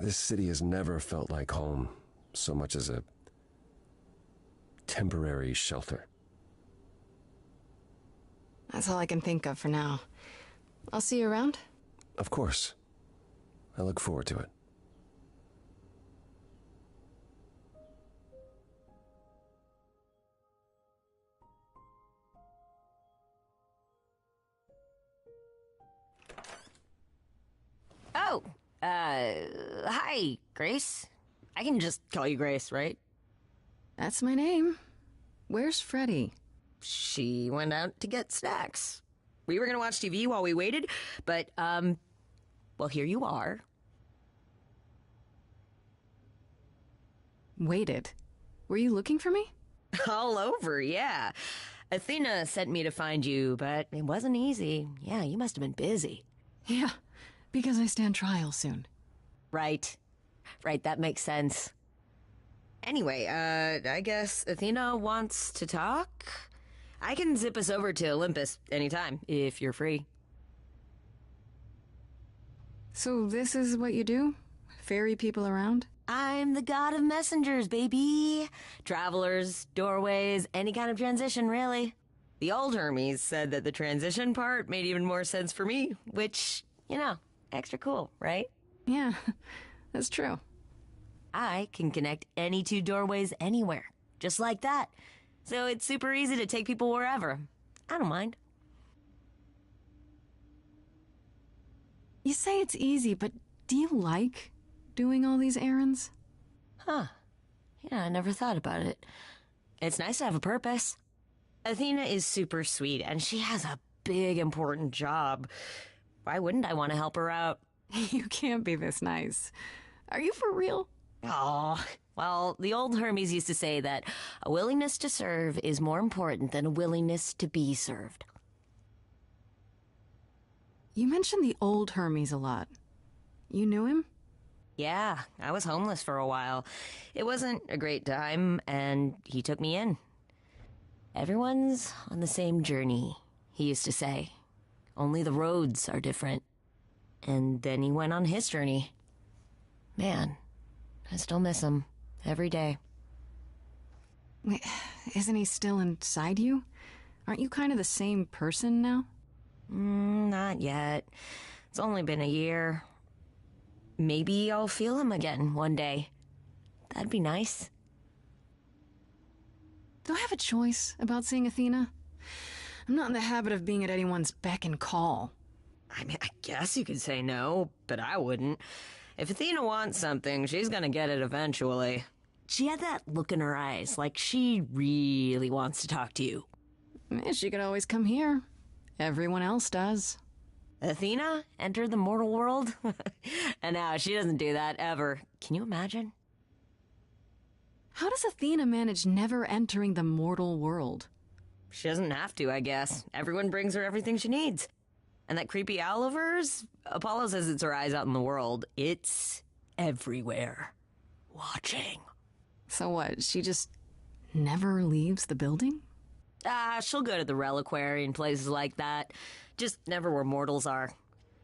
This city has never felt like home so much as a temporary shelter. That's all I can think of for now. I'll see you around? Of course. I look forward to it. Oh, hi, Grace. I can just call you Grace, right? That's my name. Where's Freddie? She went out to get snacks. We were gonna watch TV while we waited, but, well, here you are. Waited? Were you looking for me? All over, yeah. Athena sent me to find you, but it wasn't easy. Yeah, you must have been busy. Yeah, because I stand trial soon. Right, that makes sense. Anyway, I guess Athena wants to talk? I can zip us over to Olympus anytime, if you're free. So this is what you do? Ferry people around? I'm the god of messengers, baby. Travelers, doorways, any kind of transition, really. The old Hermes said that the transition part made even more sense for me, which, extra cool, right? Yeah, that's true. I can connect any two doorways anywhere, just like that. So it's super easy to take people wherever. I don't mind. You say it's easy, but do you like doing all these errands? Huh. Yeah, I never thought about it. It's nice to have a purpose. Athena is super sweet, and she has a big, important job. Why wouldn't I want to help her out? You can't be this nice. Are you for real? Oh, well, the old Hermes used to say that a willingness to serve is more important than a willingness to be served. You mentioned the old Hermes a lot. You knew him? Yeah, I was homeless for a while. It wasn't a great time, and he took me in. Everyone's on the same journey, he used to say. Only the roads are different. And then he went on his journey. Man, I still miss him every day. Wait, isn't he still inside you? Aren't you kind of the same person now? Not yet. It's only been a year. Maybe I'll feel him again one day. That'd be nice. Do I have a choice about seeing Athena? I'm not in the habit of being at anyone's beck and call. I mean, I guess you could say no, but I wouldn't. If Athena wants something, she's gonna get it eventually. She had that look in her eyes, like she really wants to talk to you. She could always come here. Everyone else does. Athena entered the mortal world? And now she doesn't do that ever. Can you imagine? How does Athena manage never entering the mortal world? She doesn't have to, I guess. Everyone brings her everything she needs. And that creepy owl of hers? Apollo says it's her eyes out in the world. It's everywhere. Watching. So what, she just never leaves the building? She'll go to the reliquary and places like that. Just never where mortals are.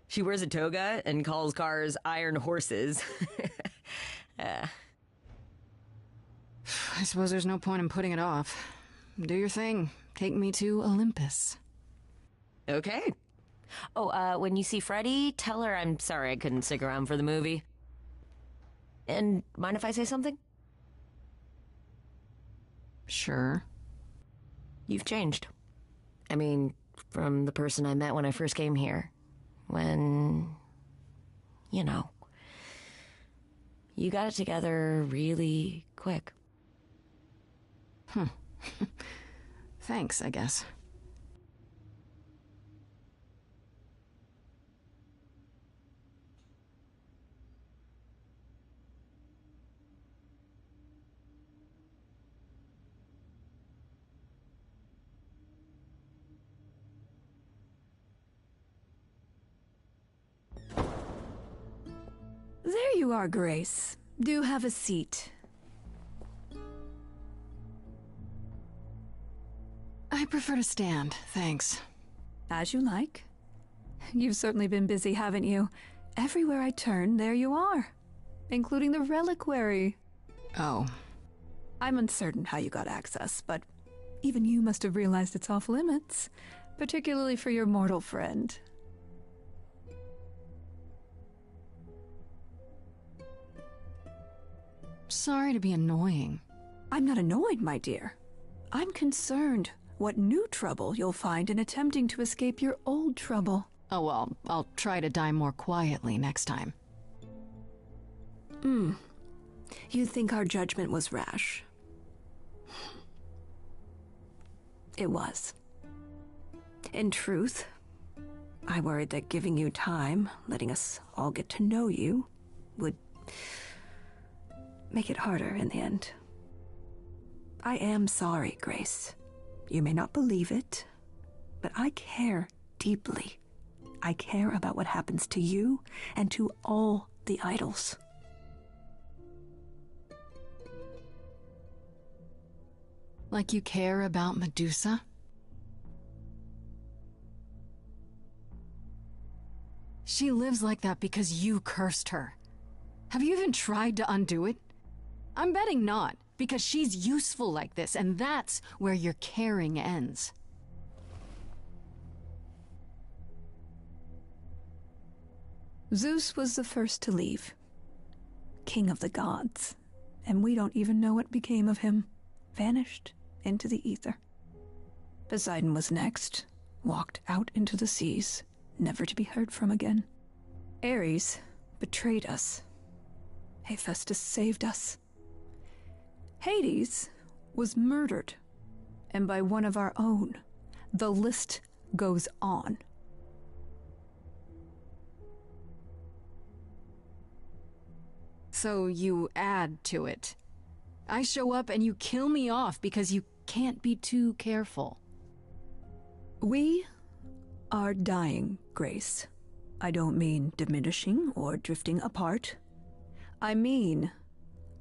She wears a toga and calls cars iron horses. I suppose there's no point in putting it off. Do your thing. Take me to Olympus. Okay. Oh, when you see Freddie, tell her I'm sorry I couldn't stick around for the movie. And mind if I say something? Sure. You've changed. I mean, from the person I met when I first came here. When, you got it together really quick. Thanks, I guess. There you are, Grace. Do have a seat. I prefer to stand, thanks. As you like. You've certainly been busy, haven't you? Everywhere I turn, there you are. Including the reliquary. Oh. I'm uncertain how you got access, but even you must have realized it's off limits. Particularly for your mortal friend. Sorry to be annoying. I'm not annoyed, my dear. I'm concerned what new trouble you'll find in attempting to escape your old trouble. Oh, well, I'll try to die more quietly next time. You think our judgment was rash? It was. In truth, I worried that giving you time, letting us all get to know you, would make it harder in the end. I am sorry, Grace. You may not believe it, but I care deeply. I care about what happens to you and to all the idols. Like you care about Medusa? She lives like that because you cursed her. Have you even tried to undo it? I'm betting not, because she's useful like this, and that's where your caring ends. Zeus was the first to leave. King of the gods. And we don't even know what became of him. Vanished into the ether. Poseidon was next. Walked out into the seas, never to be heard from again. Ares betrayed us. Hephaestus saved us. Hades was murdered. And by one of our own. The list goes on. So you add to it. I show up and you kill me off because you can't be too careful. We are dying, Grace. I don't mean diminishing or drifting apart. I mean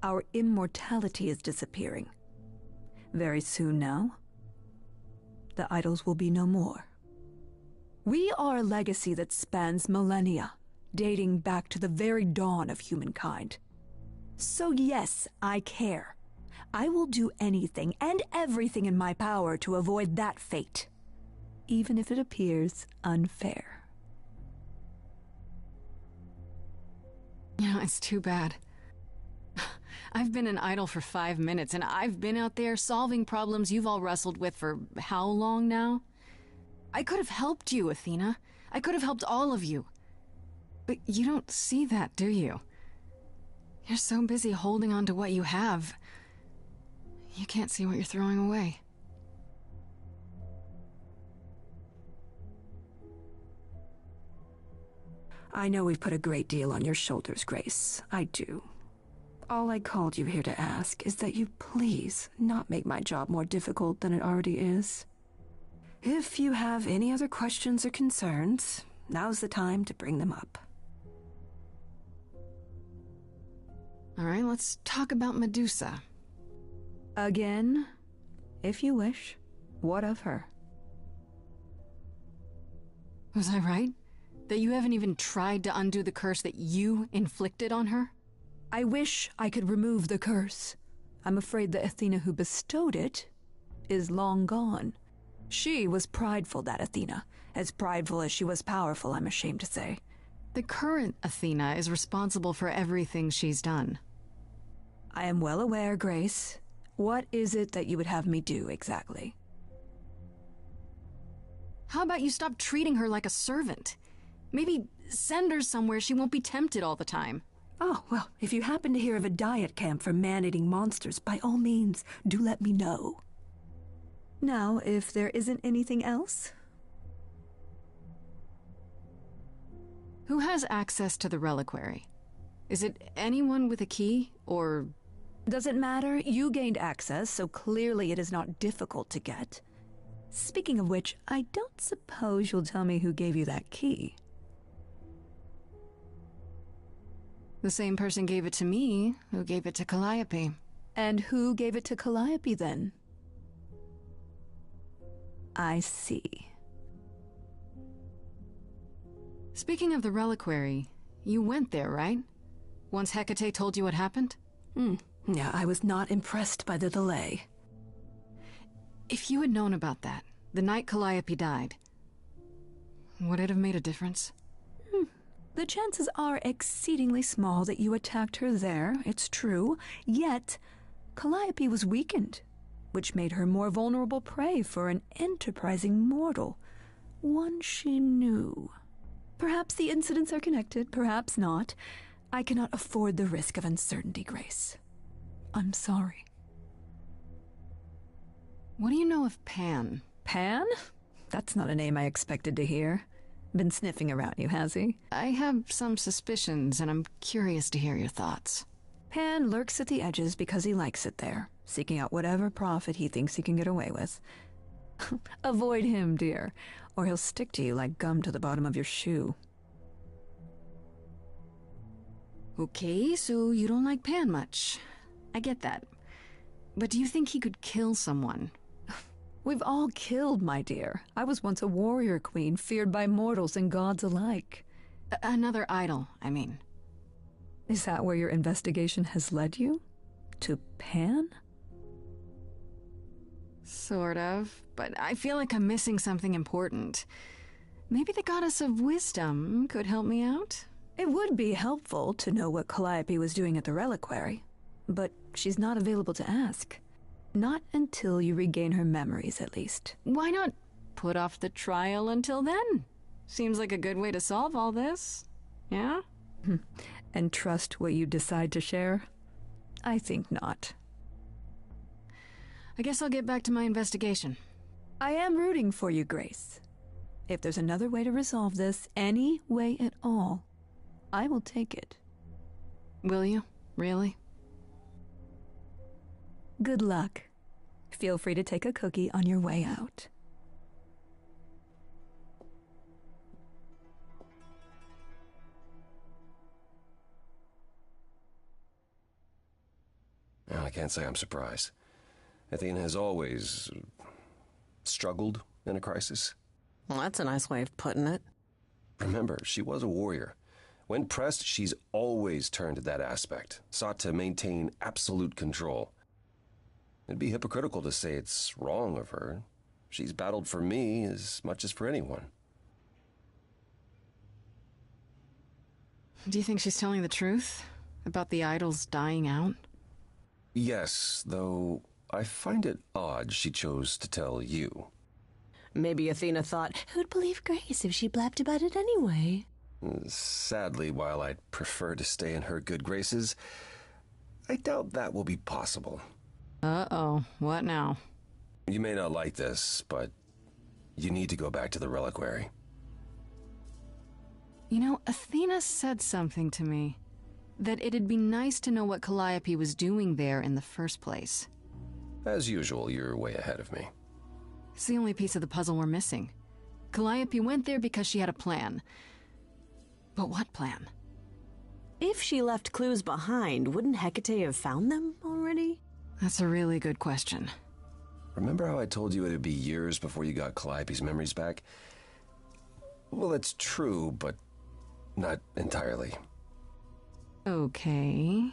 our immortality is disappearing. Very soon now, the idols will be no more. We are a legacy that spans millennia, dating back to the very dawn of humankind. So yes, I care. I will do anything and everything in my power to avoid that fate, even if it appears unfair. You know, it's too bad. I've been an idol for 5 minutes, and I've been out there solving problems you've all wrestled with for how long now? I could have helped you, Athena. I could have helped all of you. But you don't see that, do you? You're so busy holding on to what you have. You can't see what you're throwing away. I know we've put a great deal on your shoulders, Grace. I do. All I called you here to ask is that you please not make my job more difficult than it already is. If you have any other questions or concerns, now's the time to bring them up. All right, let's talk about Medusa. Again, if you wish. What of her? Was I right? That you haven't even tried to undo the curse that you inflicted on her? I wish I could remove the curse. I'm afraid the Athena who bestowed it is long gone. She was prideful, that Athena. As prideful as she was powerful, I'm ashamed to say. The current Athena is responsible for everything she's done. I am well aware, Grace. What is it that you would have me do, exactly? How about you stop treating her like a servant? Maybe send her somewhere she won't be tempted all the time. Oh, well, if you happen to hear of a diet camp for man-eating monsters, by all means, do let me know. Now, if there isn't anything else... Who has access to the reliquary? Is it anyone with a key, or... Doesn't matter. You gained access, so clearly it is not difficult to get. Speaking of which, I don't suppose you'll tell me who gave you that key. The same person gave it to me who gave it to Calliope. And who gave it to Calliope, then? I see. Speaking of the reliquary, you went there, right? Once Hecate told you what happened? Yeah, I was not impressed by the delay. If you had known about that, the night Calliope died, would it have made a difference? The chances are exceedingly small that you attacked her there, it's true. Yet, Calliope was weakened, which made her more vulnerable prey for an enterprising mortal, one she knew. Perhaps the incidents are connected, perhaps not. I cannot afford the risk of uncertainty, Grace. I'm sorry. What do you know of Pan? Pan? That's not a name I expected to hear. Been sniffing around you, has he? I have some suspicions, and I'm curious to hear your thoughts. Pan lurks at the edges because he likes it there, seeking out whatever profit he thinks he can get away with. Avoid him, dear, or he'll stick to you like gum to the bottom of your shoe. Okay, so you don't like Pan much. I get that. But do you think he could kill someone? We've all killed, my dear. I was once a warrior queen, feared by mortals and gods alike. Another idol, I mean. Is that where your investigation has led you? To Pan? Sort of, but I feel like I'm missing something important. Maybe the goddess of wisdom could help me out? It would be helpful to know what Calliope was doing at the reliquary, but she's not available to ask. Not until you regain her memories, at least. Why not put off the trial until then? Seems like a good way to solve all this. Yeah? And trust what you decide to share? I think not. I guess I'll get back to my investigation. I am rooting for you, Grace. If there's another way to resolve this, any way at all, I will take it. Will you? Really? Good luck. Feel free to take a cookie on your way out. Well, I can't say I'm surprised. Athena has always struggled in a crisis. Well, that's a nice way of putting it. Remember, she was a warrior. When pressed, she's always turned to that aspect, sought to maintain absolute control. It'd be hypocritical to say it's wrong of her. She's battled for me as much as for anyone. Do you think she's telling the truth about the idols dying out? Yes, though I find it odd she chose to tell you. Maybe Athena thought, who'd believe Grace if she blabbed about it anyway? Sadly, while I'd prefer to stay in her good graces, I doubt that will be possible. Uh-oh, what now? You may not like this, but you need to go back to the reliquary. You know, Athena said something to me. That it'd be nice to know what Calliope was doing there in the first place. As usual, you're way ahead of me. It's the only piece of the puzzle we're missing. Calliope went there because she had a plan. But what plan? If she left clues behind, wouldn't Hecate have found them already? That's a really good question. Remember how I told you it'd be years before you got Calliope's memories back? Well, that's true, but not entirely. Okay.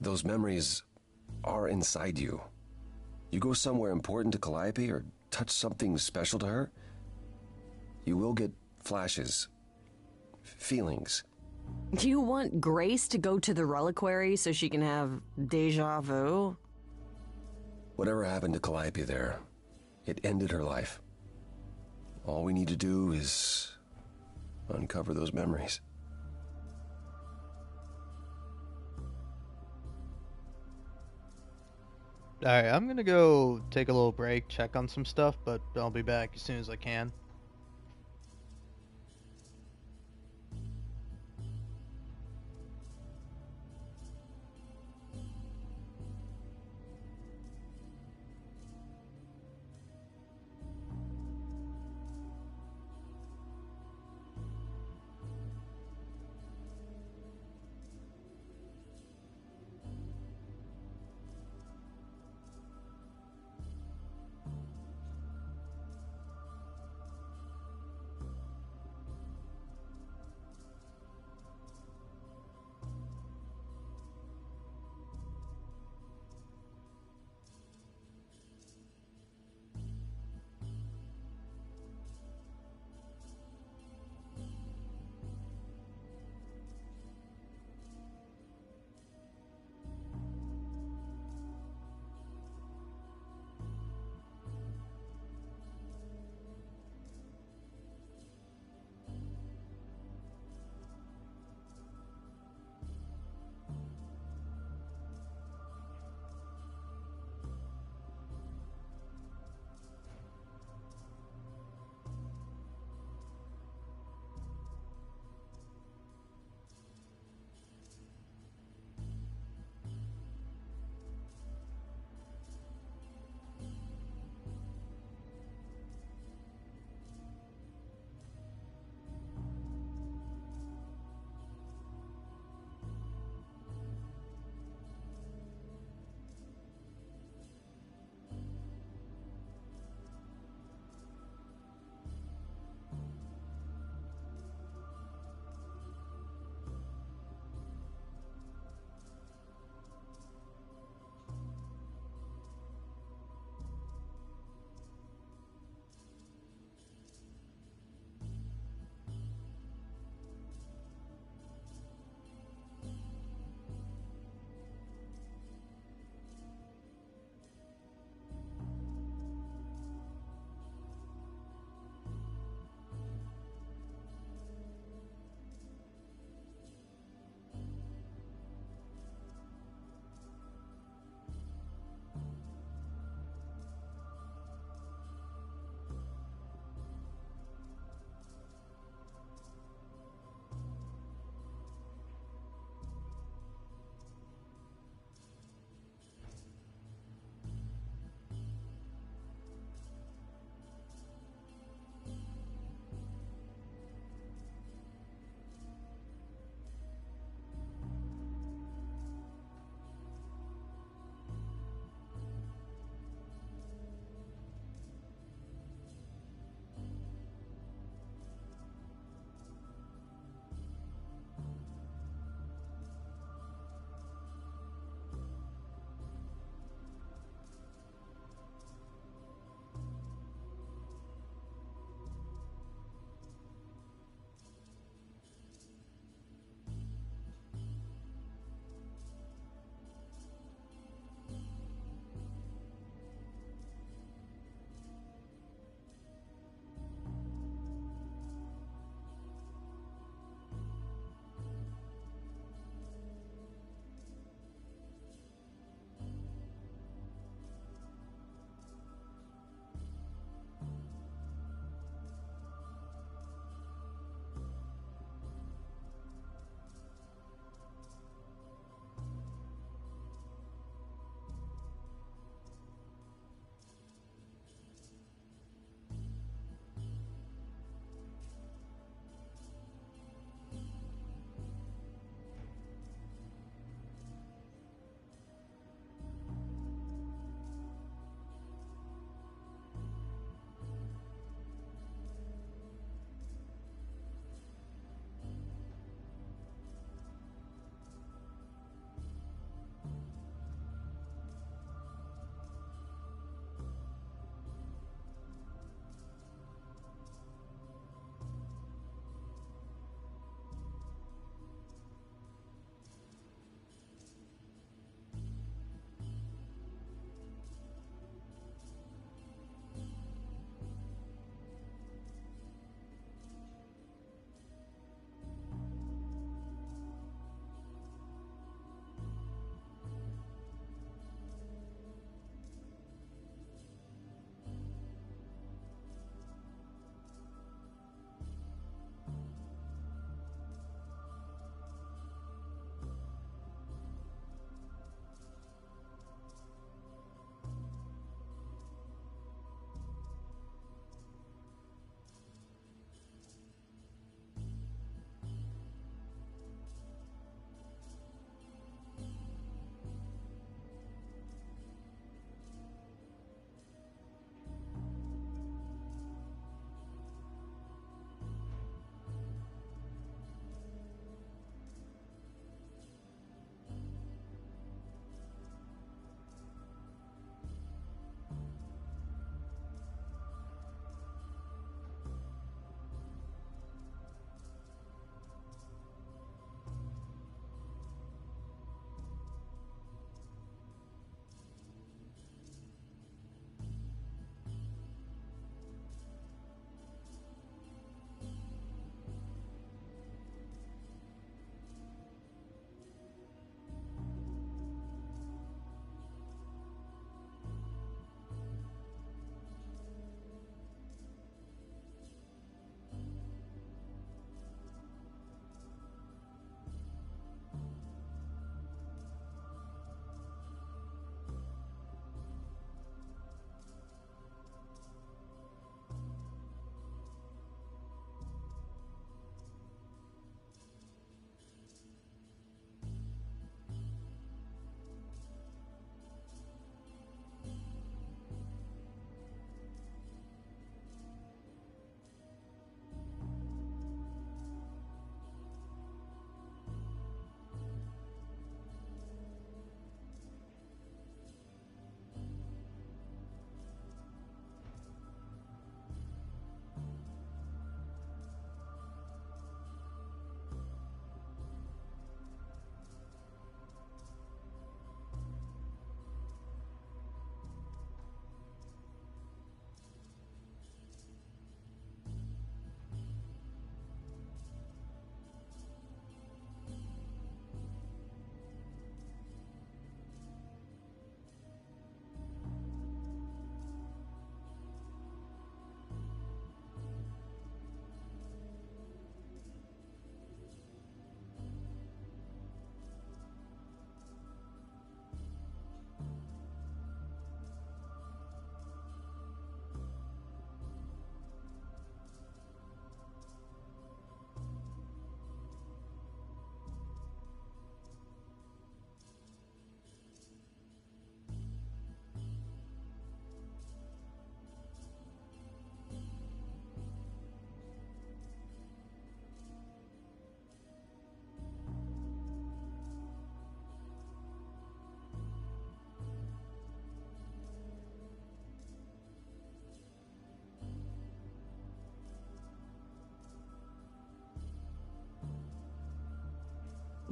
Those memories are inside you. You go somewhere important to Calliope or touch something special to her, you will get flashes, feelings. You want Grace to go to the reliquary so she can have deja vu? Whatever happened to Calliope there, it ended her life. All we need to do is uncover those memories. Alright, I'm gonna go take a little break, check on some stuff, but I'll be back as soon as I can.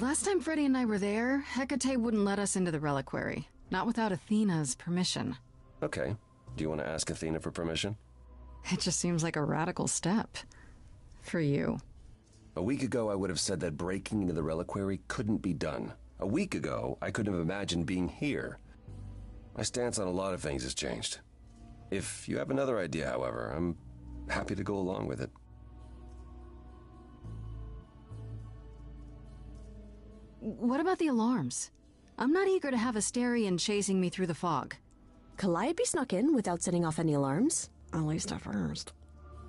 Last time Freddy and I were there, Hecate wouldn't let us into the reliquary. Not without Athena's permission. Okay. Do you want to ask Athena for permission? It just seems like a radical step. For you. A week ago, I would have said that breaking into the reliquary couldn't be done. A week ago, I couldn't have imagined being here. My stance on a lot of things has changed. If you have another idea, however, I'm happy to go along with it. What about the alarms? I'm not eager to have Asterion chasing me through the fog. Calliope snuck in without setting off any alarms. At least at first.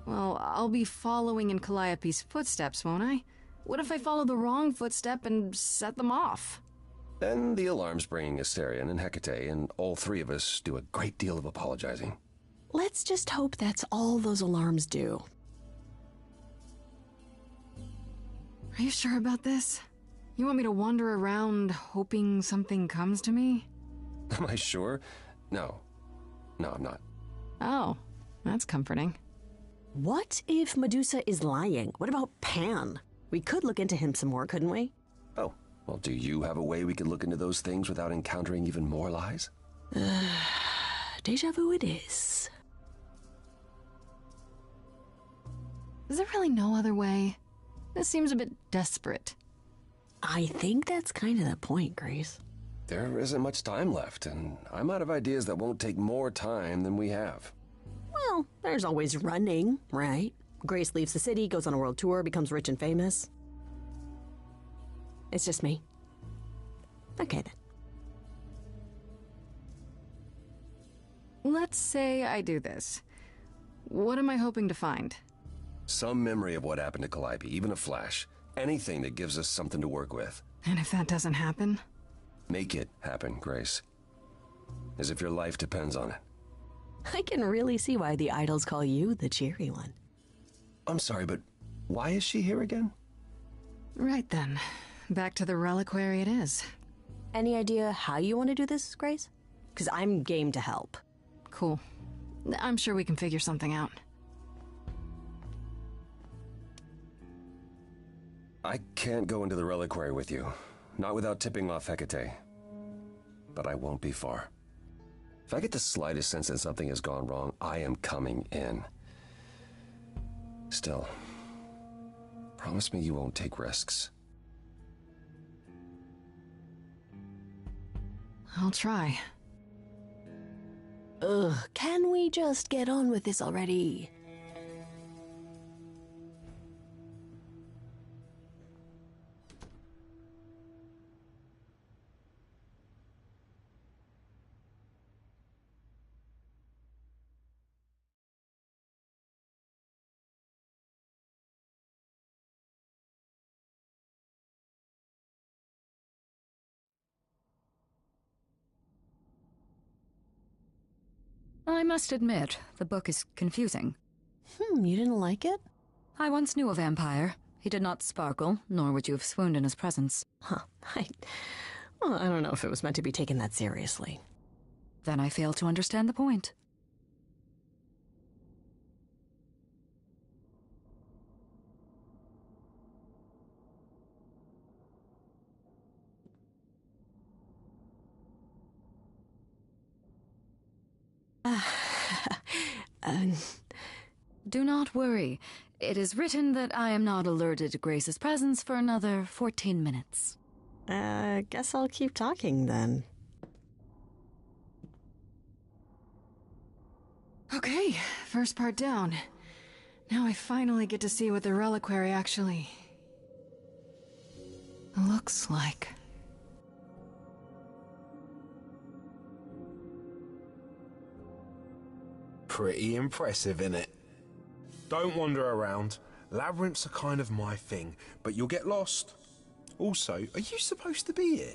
Well, I'll be following in Calliope's footsteps, won't I? What if I follow the wrong footstep and set them off? Then the alarms bring Asterion and Hecate, and all three of us do a great deal of apologizing. Let's just hope that's all those alarms do. Are you sure about this? You want me to wander around hoping something comes to me? Am I sure? No. No, I'm not. Oh, that's comforting. What if Medusa is lying? What about Pan? We could look into him some more, couldn't we? Oh, well, do you have a way we could look into those things without encountering even more lies? Deja vu it is. Is there really no other way? This seems a bit desperate. I think that's kind of the point, Grace. There isn't much time left, and I'm out of ideas that won't take more time than we have. Well, there's always running, right? Grace leaves the city, goes on a world tour, becomes rich and famous. It's just me. Okay, then. Let's say I do this. What am I hoping to find? Some memory of what happened to Calliope, even a flash. Anything that gives us something to work with. And if that doesn't happen? Make it happen, Grace. As if your life depends on it. I can really see why the idols call you the cheery one. I'm sorry, but why is she here again? Right then. Back to the reliquary it is. Any idea how you want to do this, Grace? Because I'm game to help. Cool. I'm sure we can figure something out. I can't go into the reliquary with you. Not without tipping off Hecate. But I won't be far. If I get the slightest sense that something has gone wrong, I am coming in. Still, promise me you won't take risks. I'll try. Ugh, can we just get on with this already? I must admit, the book is confusing. You didn't like it? I once knew a vampire. He did not sparkle, nor would you have swooned in his presence. Huh. I don't know if it was meant to be taken that seriously. Then I fail to understand the point. Do not worry. It is written that I am not alerted to Grace's presence for another 14 minutes. Guess I'll keep talking then. Okay, first part down. Now I finally get to see what the reliquary actually looks like. Pretty impressive, innit? Don't wander around. Labyrinths are kind of my thing, but you'll get lost. Also, are you supposed to be here?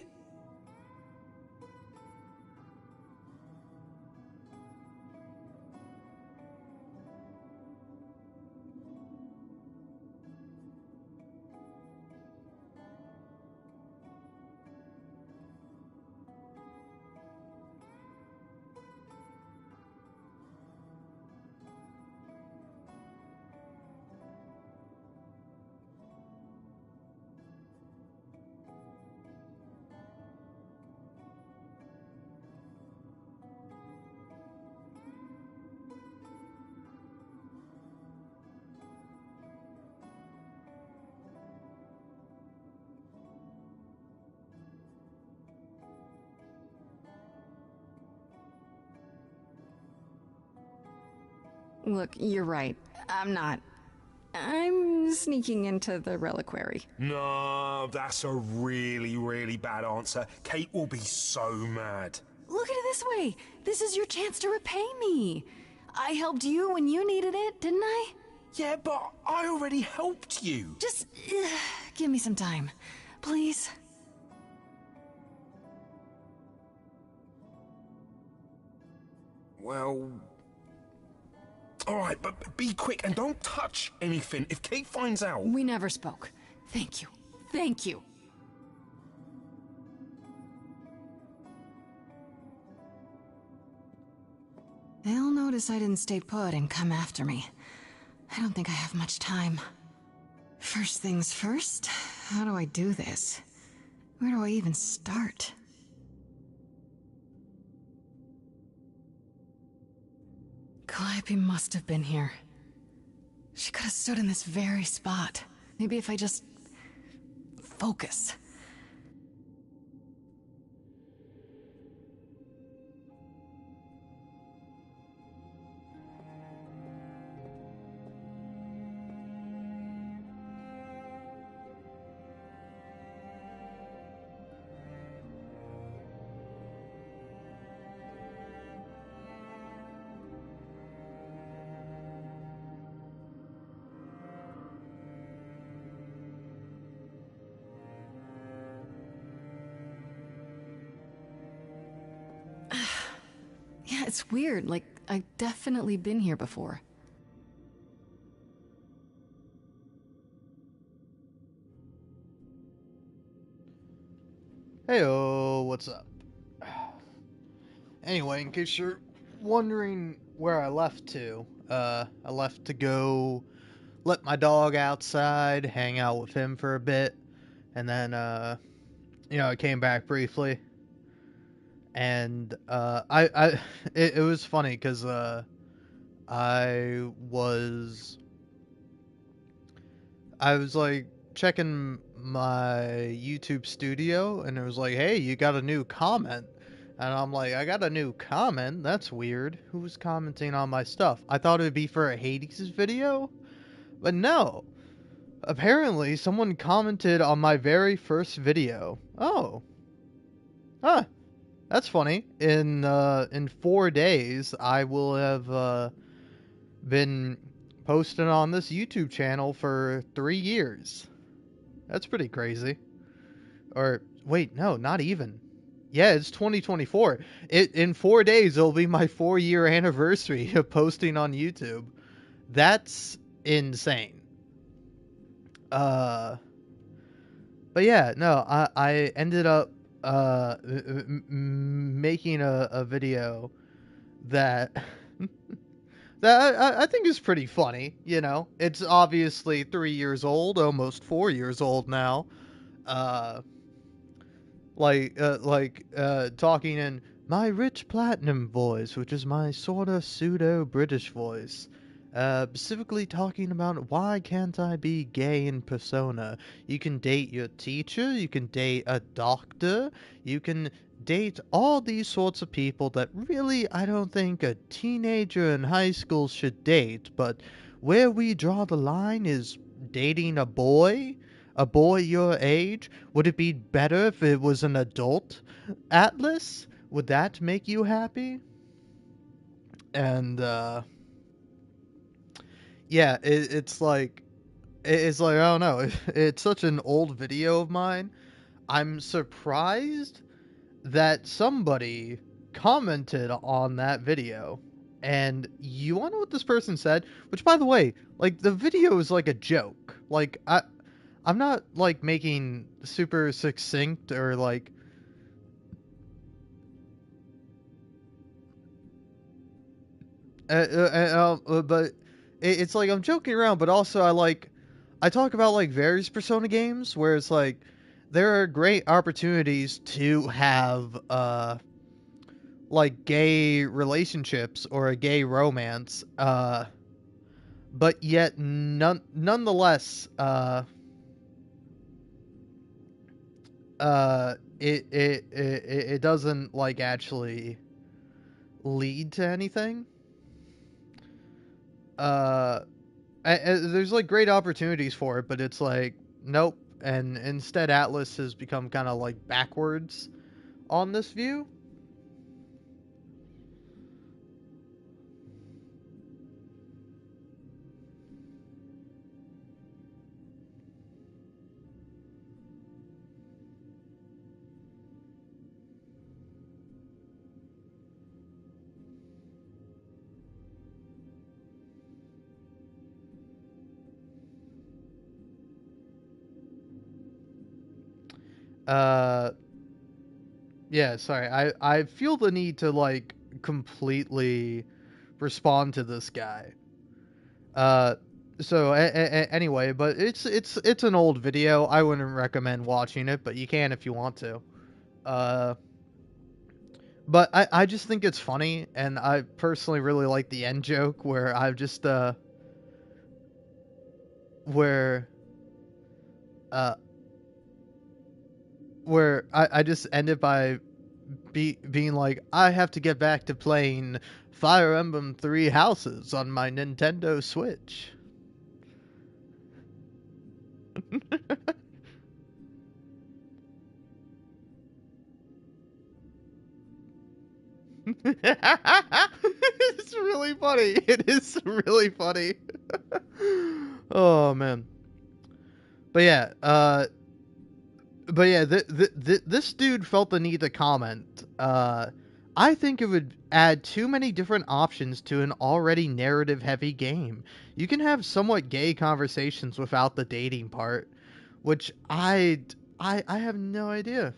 Look, you're right. I'm not. I'm sneaking into the reliquary. No, that's a really, really bad answer. Kate will be so mad. Look at it this way. This is your chance to repay me. I helped you when you needed it, didn't I? Yeah, but I already helped you. Just give me some time, please. Well... Alright, but be quick and don't touch anything. If Kate finds out... We never spoke. Thank you. Thank you. They'll notice I didn't stay put and come after me. I don't think I have much time. First things first, how do I do this? Where do I even start? Calliope must have been here. She could have stood in this very spot. Maybe if I just... focus. Yeah, it's weird. Like, I've definitely been here before. Heyo, what's up? Anyway, in case you're wondering where I left to, I left to go let my dog outside, hang out with him for a bit, and then, I came back briefly. And it was funny because I was like checking my YouTube studio, and it was like, hey, you got a new comment. And I'm like, I got a new comment? That's weird. Who's commenting on my stuff? I thought it would be for a Hades video, but no. Apparently, someone commented on my very first video. Oh. Huh. That's funny. In 4 days, I will have been posting on this YouTube channel for 3 years. That's pretty crazy. Or wait, no, not even. Yeah, it's 2024. In 4 days, it'll be my 4-year anniversary of posting on YouTube. That's insane. But yeah, no, I ended up making a video that I think is pretty funny. It's obviously 3 years old, almost 4 years old now. Talking in my rich platinum voice, which is my sort of pseudo British voice. Specifically talking about why can't I be gay in persona. You can date your teacher, you can date a doctor, you can date all these sorts of people that really I don't think a teenager in high school should date, but where we draw the line is dating a boy your age. Would it be better if it was an adult Atlas? Would that make you happy? And yeah, it's like I don't know. It's such an old video of mine. I'm surprised that somebody commented on that video. And you want to know what this person said? Which, by the way, like, the video is like a joke. Like, I'm not like making super succinct or like but it's like I'm joking around, but also I talk about like various Persona games where it's like there are great opportunities to have like gay relationships or a gay romance, but yet nonetheless it doesn't like actually lead to anything. uh, there's like great opportunities for it, but it's like nope. And instead, Atlas has become kind of like backwards on this view. Uh, yeah, sorry. I feel the need to like completely respond to this guy. Uh, so anyway, but it's an old video. I wouldn't recommend watching it, but you can if you want to. Uh, but I just think it's funny, and I personally really like the end joke where I've just where uh where I just ended by being like, I have to get back to playing Fire Emblem Three Houses on my Nintendo Switch. It's really funny. It is really funny. Oh man. But yeah, this dude felt the need to comment. I think it would add too many different options to an already narrative-heavy game. You can have somewhat gay conversations without the dating part, which I have no idea.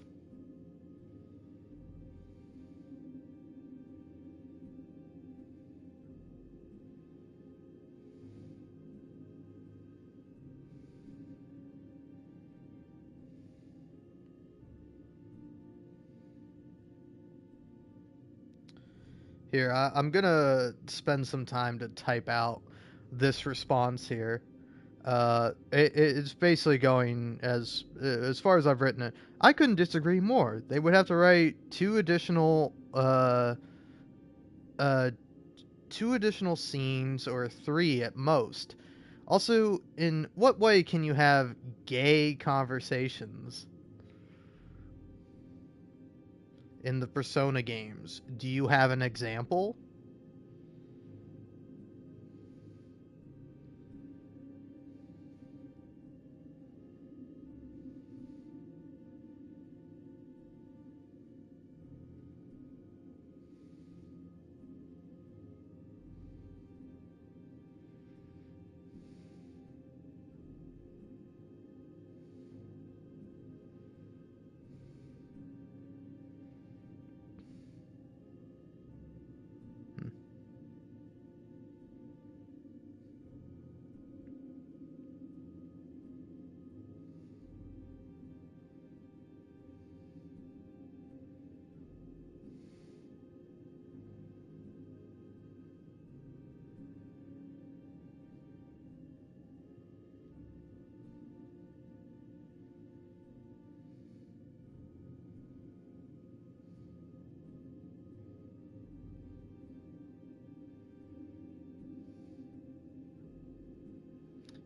Here, I'm gonna spend some time to type out this response here. It's basically going as far as I've written it. I couldn't disagree more. They would have to write uh, two additional scenes or three at most. Also, in what way can you have gay conversations in the Persona games? Do you have an example?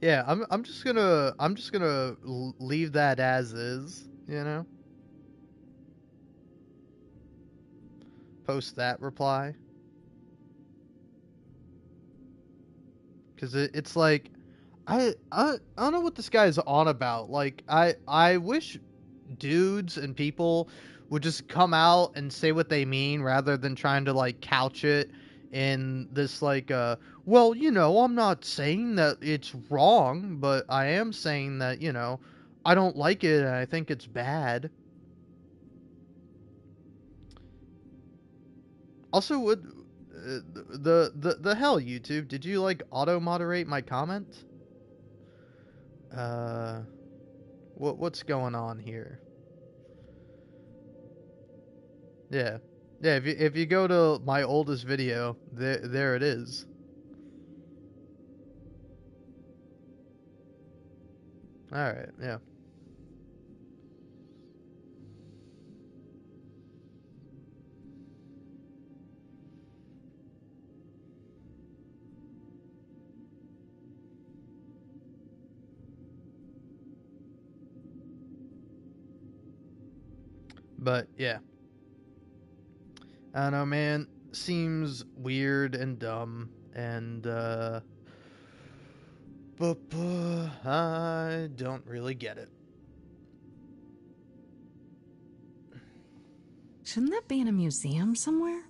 Yeah, I'm just gonna leave that as is, you know? Post that reply. Cuz it's like I don't know what this guy's on about. Like I wish dudes and people would just come out and say what they mean rather than trying to like couch it in this like well, you know, I'm not saying that it's wrong, but I am saying that, you know, I don't like it and I think it's bad. Also, would the hell, YouTube, did you like auto moderate my comment? uh what's going on here? Yeah. Yeah, if you go to my oldest video, there it is. All right, yeah. But yeah. I don't know, man. Seems weird and dumb, and but I don't really get it. Shouldn't that be in a museum somewhere?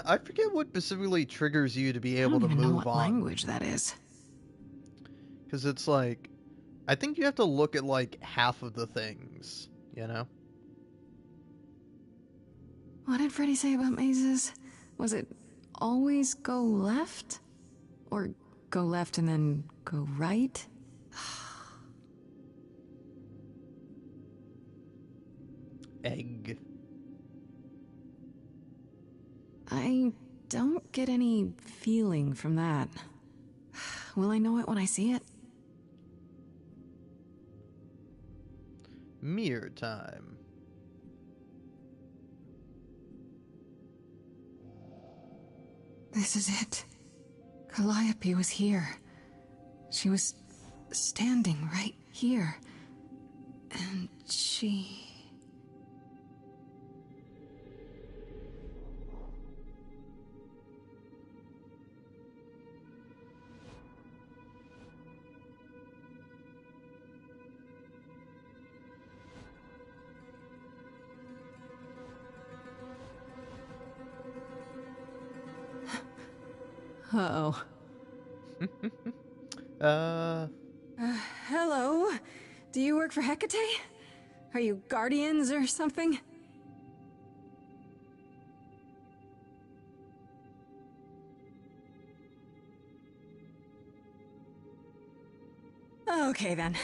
I forget what specifically triggers you to be I able don't to even know move what on. language that is. Because it's like, I think you have to look at like half of the things, you know? What did Freddy say about mazes? Was it always go left? Or go left and then go right? Egg. I don't get any feeling from that. Will I know it when I see it? Mirror time. This is it. Calliope was here. She was standing right here. And she... Uh-oh. Hello? Do you work for Hecate? Are you guardians or something? Okay, then.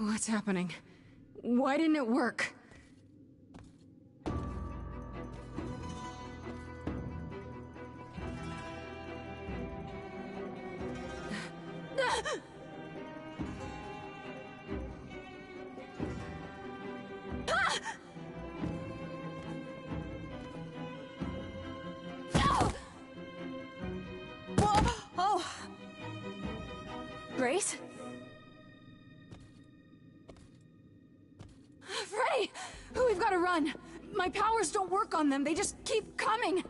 What's happening? Why didn't it work? Oh! Grace? Freddy! We've got to run! My powers don't work on them, they just keep coming!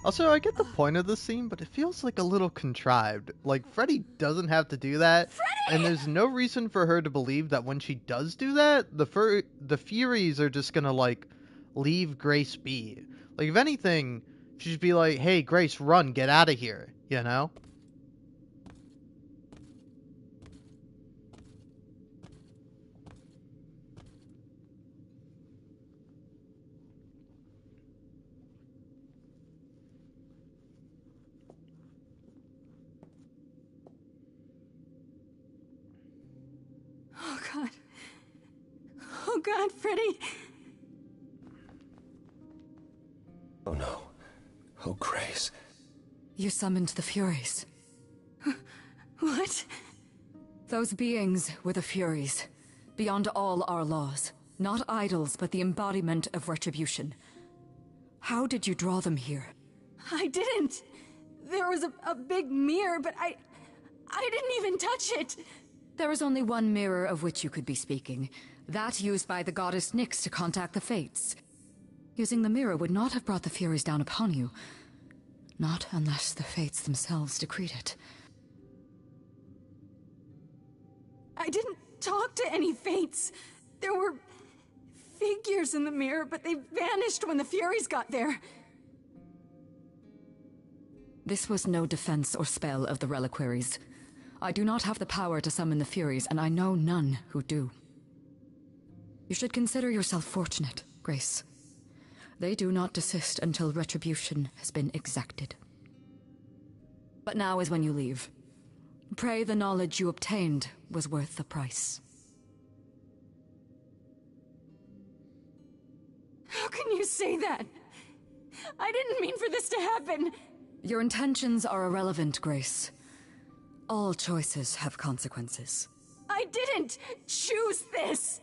Also, I get the point of the scene, but it feels like a little contrived. Like, Freddy doesn't have to do that, and there's no reason for her to believe that when she does do that, the Furies are just gonna, like, leave Grace be. Like, if anything, she'd be like, hey, Grace, run, get out of here, you know? Oh god. Oh god, Freddy! Oh no. Oh, Grace. You summoned the Furies. What? Those beings were the Furies, beyond all our laws. Not idols, but the embodiment of retribution. How did you draw them here? I didn't! There was a big mirror, but I didn't even touch it! There is only one mirror of which you could be speaking. That used by the goddess Nyx to contact the Fates. Using the mirror would not have brought the Furies down upon you. Not unless the Fates themselves decreed it. I didn't talk to any Fates. There were figures in the mirror, but they vanished when the Furies got there. This was no defense or spell of the reliquaries. I do not have the power to summon the Furies, and I know none who do. You should consider yourself fortunate, Grace. They do not desist until retribution has been exacted. But now is when you leave. Pray the knowledge you obtained was worth the price. How can you say that? I didn't mean for this to happen. Your intentions are irrelevant, Grace. All choices have consequences. I didn't choose this.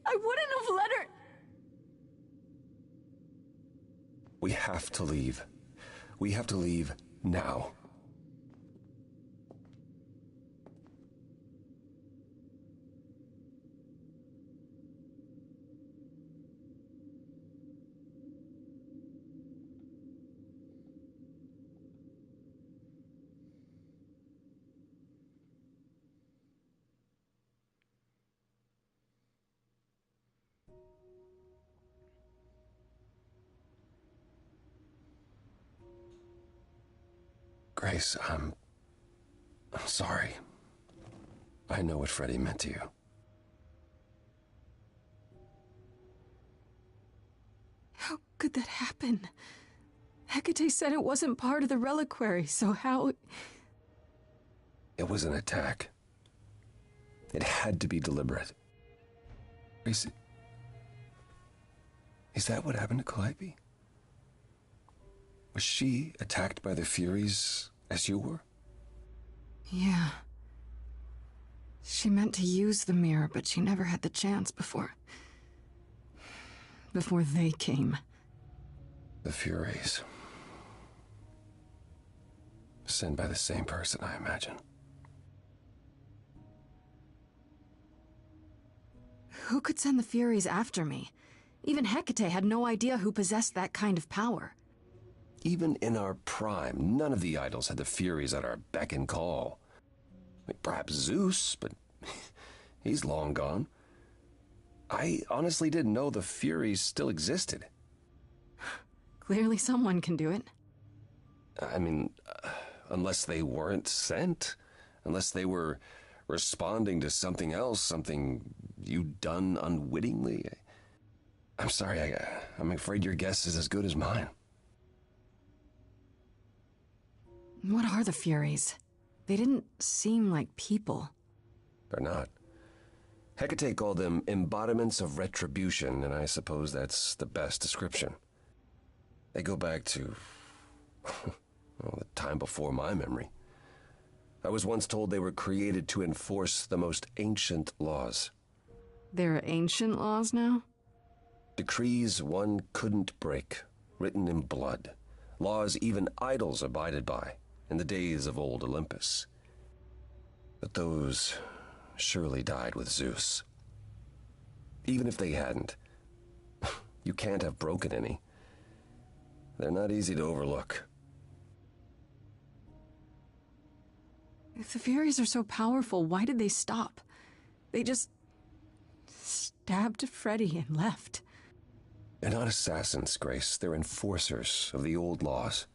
I wouldn't have let her. We have to leave. We have to leave now. Grace, I'm sorry. I know what Freddie meant to you. How could that happen? Hecate said it wasn't part of the reliquary, so how... It was an attack. It had to be deliberate. Grace, is that what happened to Calliope? Was she attacked by the Furies as you were? Yeah. She meant to use the mirror, but she never had the chance before they came. The Furies. Sent by the same person, I imagine. Who could send the Furies after me? Even Hecate had no idea who possessed that kind of power. Even in our prime, none of the idols had the Furies at our beck and call. Perhaps Zeus, but he's long gone. I honestly didn't know the Furies still existed. Clearly someone can do it. I mean, unless they weren't sent. Unless they were responding to something else, something you'd done unwittingly. I'm sorry, I'm afraid your guess is as good as mine. What are the Furies? They didn't seem like people. They're not. Hecate called them embodiments of retribution, and I suppose that's the best description. They go back to, well, the time before my memory. I was once told they were created to enforce the most ancient laws. There are ancient laws now? Decrees one couldn't break, written in blood. Laws even idols abided by in the days of old Olympus. But those surely died with Zeus. Even if they hadn't, you can't have broken any. They're not easy to overlook. If the Furies are so powerful, why did they stop? They just stabbed Freddie and left. They're not assassins, Grace. They're enforcers of the old laws.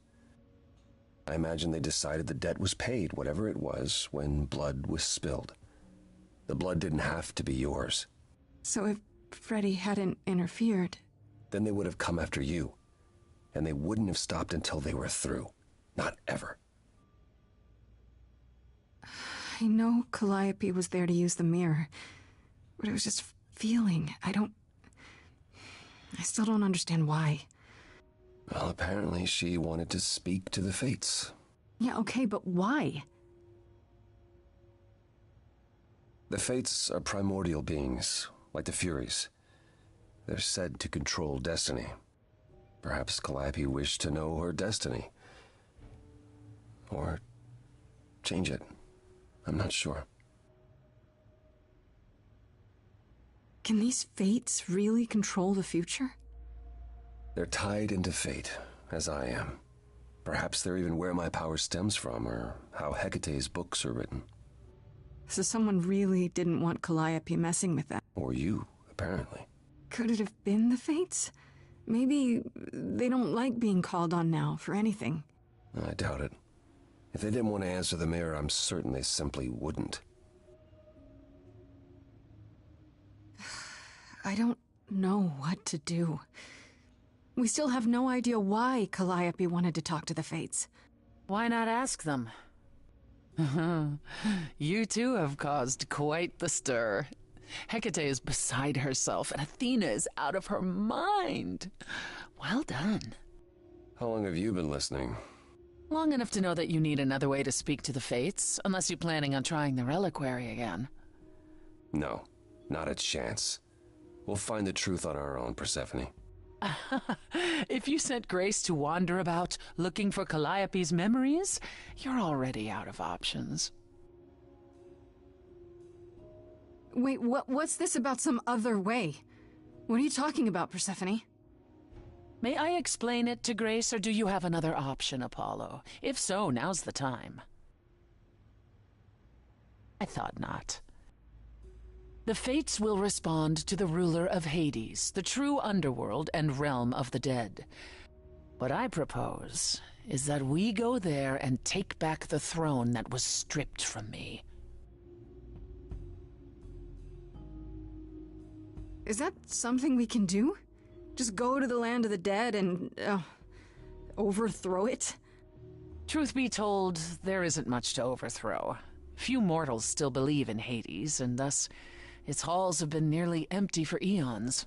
I imagine they decided the debt was paid, whatever it was, when blood was spilled. The blood didn't have to be yours. So if Freddie hadn't interfered... Then they would have come after you. And they wouldn't have stopped until they were through. Not ever. I know Calliope was there to use the mirror, but it was just feeling. I still don't understand why. Well, apparently she wanted to speak to the Fates. Yeah, okay, but why? The Fates are primordial beings, like the Furies. They're said to control destiny. Perhaps Calliope wished to know her destiny. Or change it. I'm not sure. Can these Fates really control the future? They're tied into fate, as I am. Perhaps they're even where my power stems from, or how Hecate's books are written. So someone really didn't want Calliope messing with that. Or you, apparently. Could it have been the Fates? Maybe they don't like being called on now for anything. I doubt it. If they didn't want to answer the mirror, I'm certain they simply wouldn't. I don't know what to do. We still have no idea why Calliope wanted to talk to the Fates. Why not ask them? You too have caused quite the stir. Hecate is beside herself, and Athena is out of her mind. Well done. How long have you been listening? Long enough to know that you need another way to speak to the Fates, unless you're planning on trying the reliquary again. No, not a chance. We'll find the truth on our own, Persephone. If you sent Grace to wander about looking for Calliope's memories, you're already out of options. Wait, what's this about some other way? What are you talking about, Persephone? May I explain it to Grace, or do you have another option, Apollo? If so, now's the time. I thought not. The Fates will respond to the ruler of Hades, the true underworld and realm of the dead. What I propose is that we go there and take back the throne that was stripped from me. Is that something we can do? Just go to the land of the dead and, overthrow it? Truth be told, there isn't much to overthrow. Few mortals still believe in Hades, and thus its halls have been nearly empty for eons.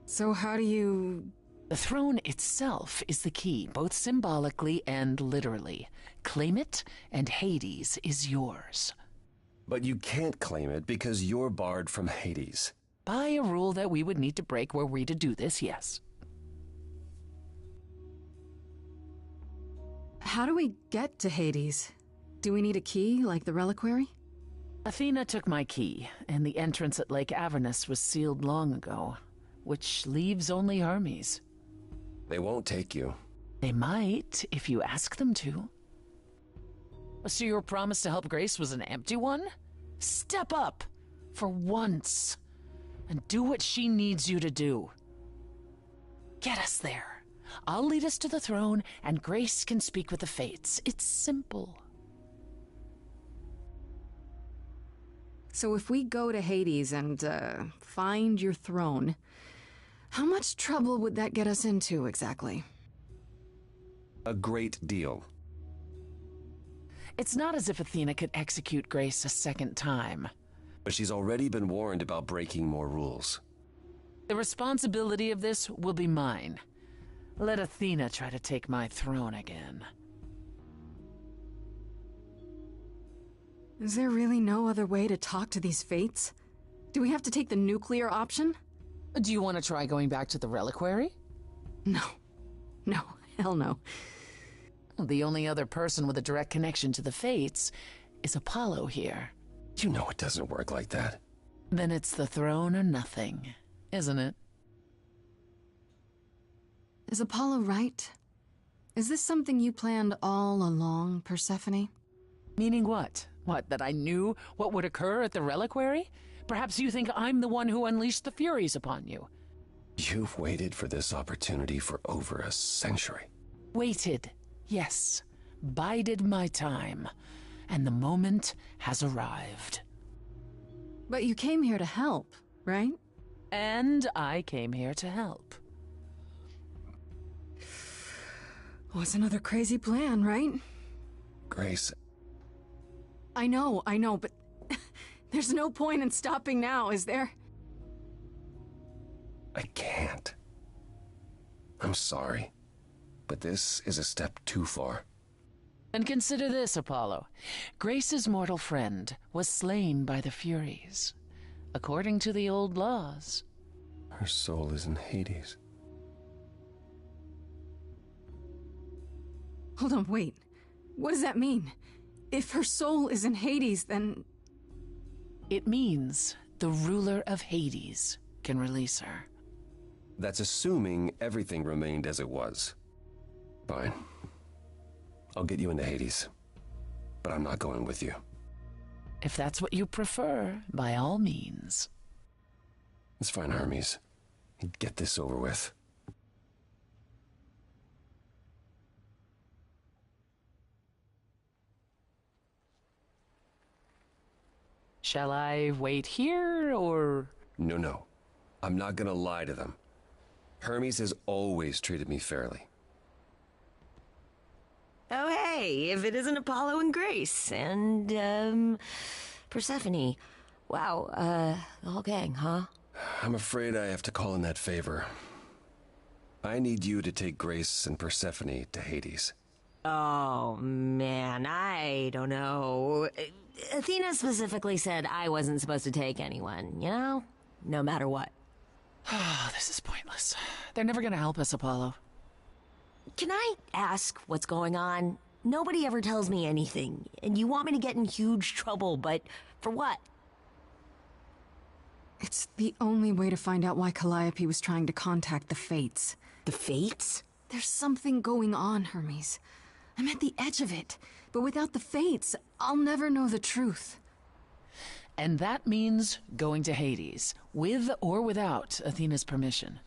So how do you... The throne itself is the key, both symbolically and literally. Claim it, and Hades is yours. But you can't claim it because you're barred from Hades. By a rule that we would need to break were we to do this, yes. How do we get to Hades? Do we need a key, like the reliquary? Athena took my key, and the entrance at Lake Avernus was sealed long ago, which leaves only Hermes. They won't take you. They might, if you ask them to. So your promise to help Grace was an empty one? Step up, for once, and do what she needs you to do. Get us there. I'll lead us to the throne, and Grace can speak with the Fates. It's simple. So if we go to Hades and, find your throne, how much trouble would that get us into, exactly? A great deal. It's not as if Athena could execute Grace a second time. But she's already been warned about breaking more rules. The responsibility of this will be mine. Let Athena try to take my throne again. Is there really no other way to talk to these Fates? Do we have to take the nuclear option? Do you want to try going back to the reliquary? No. No, hell no. The only other person with a direct connection to the Fates is Apollo here. You know it doesn't work like that. Then it's the throne or nothing, isn't it? Is Apollo right? Is this something you planned all along, Persephone? Meaning what? What, that I knew what would occur at the reliquary? Perhaps you think I'm the one who unleashed the Furies upon you. You've waited for this opportunity for over a century. Waited, yes. Bided my time. And the moment has arrived. But you came here to help, right? And I came here to help. What's another crazy plan, right? Grace. I know, but there's no point in stopping now, is there? I can't. I'm sorry, but this is a step too far. And consider this, Apollo. Grace's mortal friend was slain by the Furies, according to the old laws. Her soul is in Hades. Hold on, wait. What does that mean? If her soul is in Hades, then... It means the ruler of Hades can release her. That's assuming everything remained as it was. Fine. I'll get you into Hades. But I'm not going with you. If that's what you prefer, by all means. It's fine, Hermes. Get this over with. Shall I wait here, or... No. I'm not gonna lie to them. Hermes has always treated me fairly. Oh, hey, if it isn't Apollo and Grace and, Persephone. Wow, the whole gang, huh? I'm afraid I have to call in that favor. I need you to take Grace and Persephone to Hades. Oh, man, I don't know. Athena specifically said I wasn't supposed to take anyone, you know? No matter what. Oh, this is pointless. They're never gonna help us, Apollo. Can I ask what's going on? Nobody ever tells me anything, and you want me to get in huge trouble, but for what? It's the only way to find out why Calliope was trying to contact the Fates. The Fates? There's something going on, Hermes. I'm at the edge of it, but without the Fates, I'll never know the truth. And that means going to Hades, with or without Athena's permission.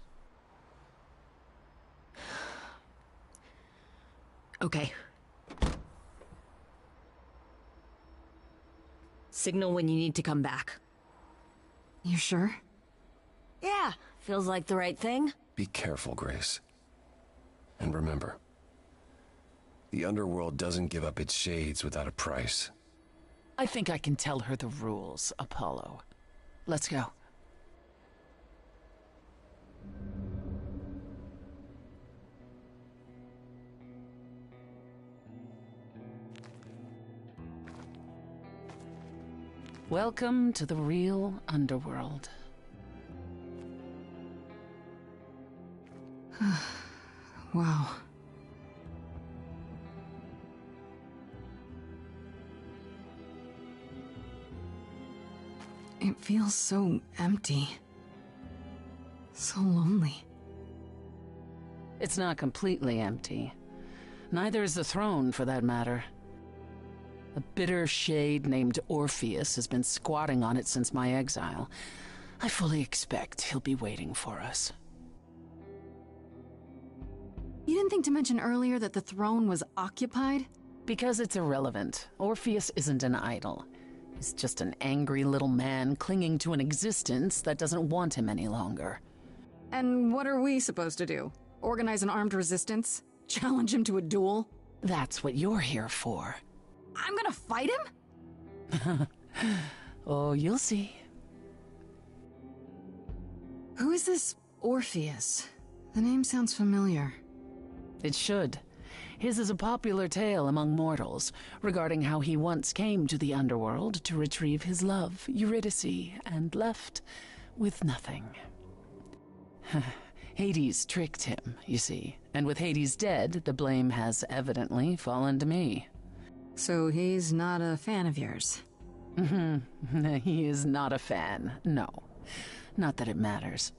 Okay. Signal when you need to come back. You sure? Yeah, feels like the right thing. Be careful, Grace. And remember, the underworld doesn't give up its shades without a price. I think I can tell her the rules, Apollo. Let's go. Welcome to the real underworld. Wow. It feels so empty. So lonely. It's not completely empty. Neither is the throne, for that matter. A bitter shade named Orpheus has been squatting on it since my exile. I fully expect he'll be waiting for us. You didn't think to mention earlier that the throne was occupied? Because it's irrelevant. Orpheus isn't an idol. He's just an angry little man clinging to an existence that doesn't want him any longer. And what are we supposed to do? Organize an armed resistance? Challenge him to a duel? That's what you're here for. I'm gonna fight him? Oh, you'll see. Who is this Orpheus? The name sounds familiar. It should. His is a popular tale among mortals regarding how he once came to the underworld to retrieve his love, Eurydice, and left with nothing. Hades tricked him, you see, and with Hades dead, the blame has evidently fallen to me. So he's not a fan of yours? He is not a fan, no. Not that it matters.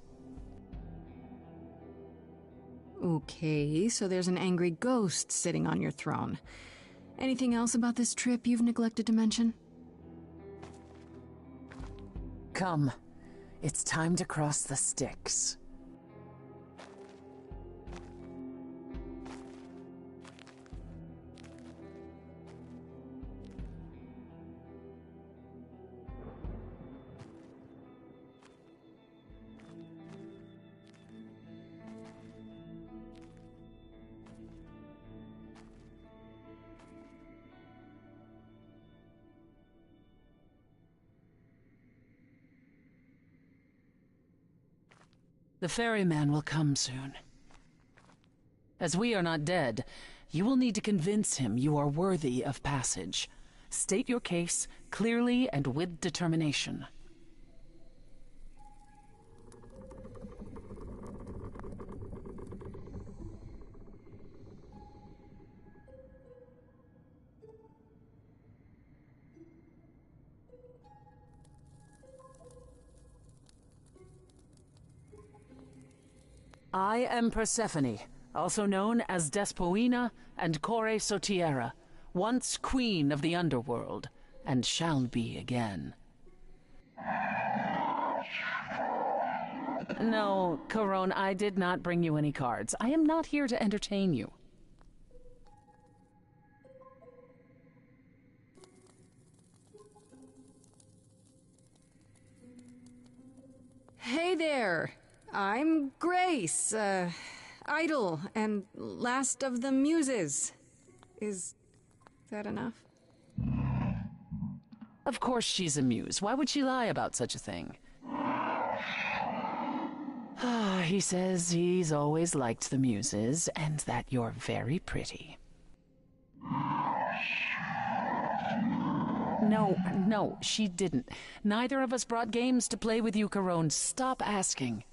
Okay, so there's an angry ghost sitting on your throne. Anything else about this trip you've neglected to mention? Come. It's time to cross the Styx. The ferryman will come soon. As we are not dead, you will need to convince him you are worthy of passage. State your case clearly and with determination. I am Persephone, also known as Despoina and Kore Sotiera, once queen of the underworld, and shall be again. No, Corone, I did not bring you any cards. I am not here to entertain you. Hey there. I'm Grace, Idol and last of the Muses. Is that enough? Of course she's a muse. Why would she lie about such a thing? He says he's always liked the Muses and that you're very pretty. No, she didn't. Neither of us brought games to play with you, Carone. Stop asking.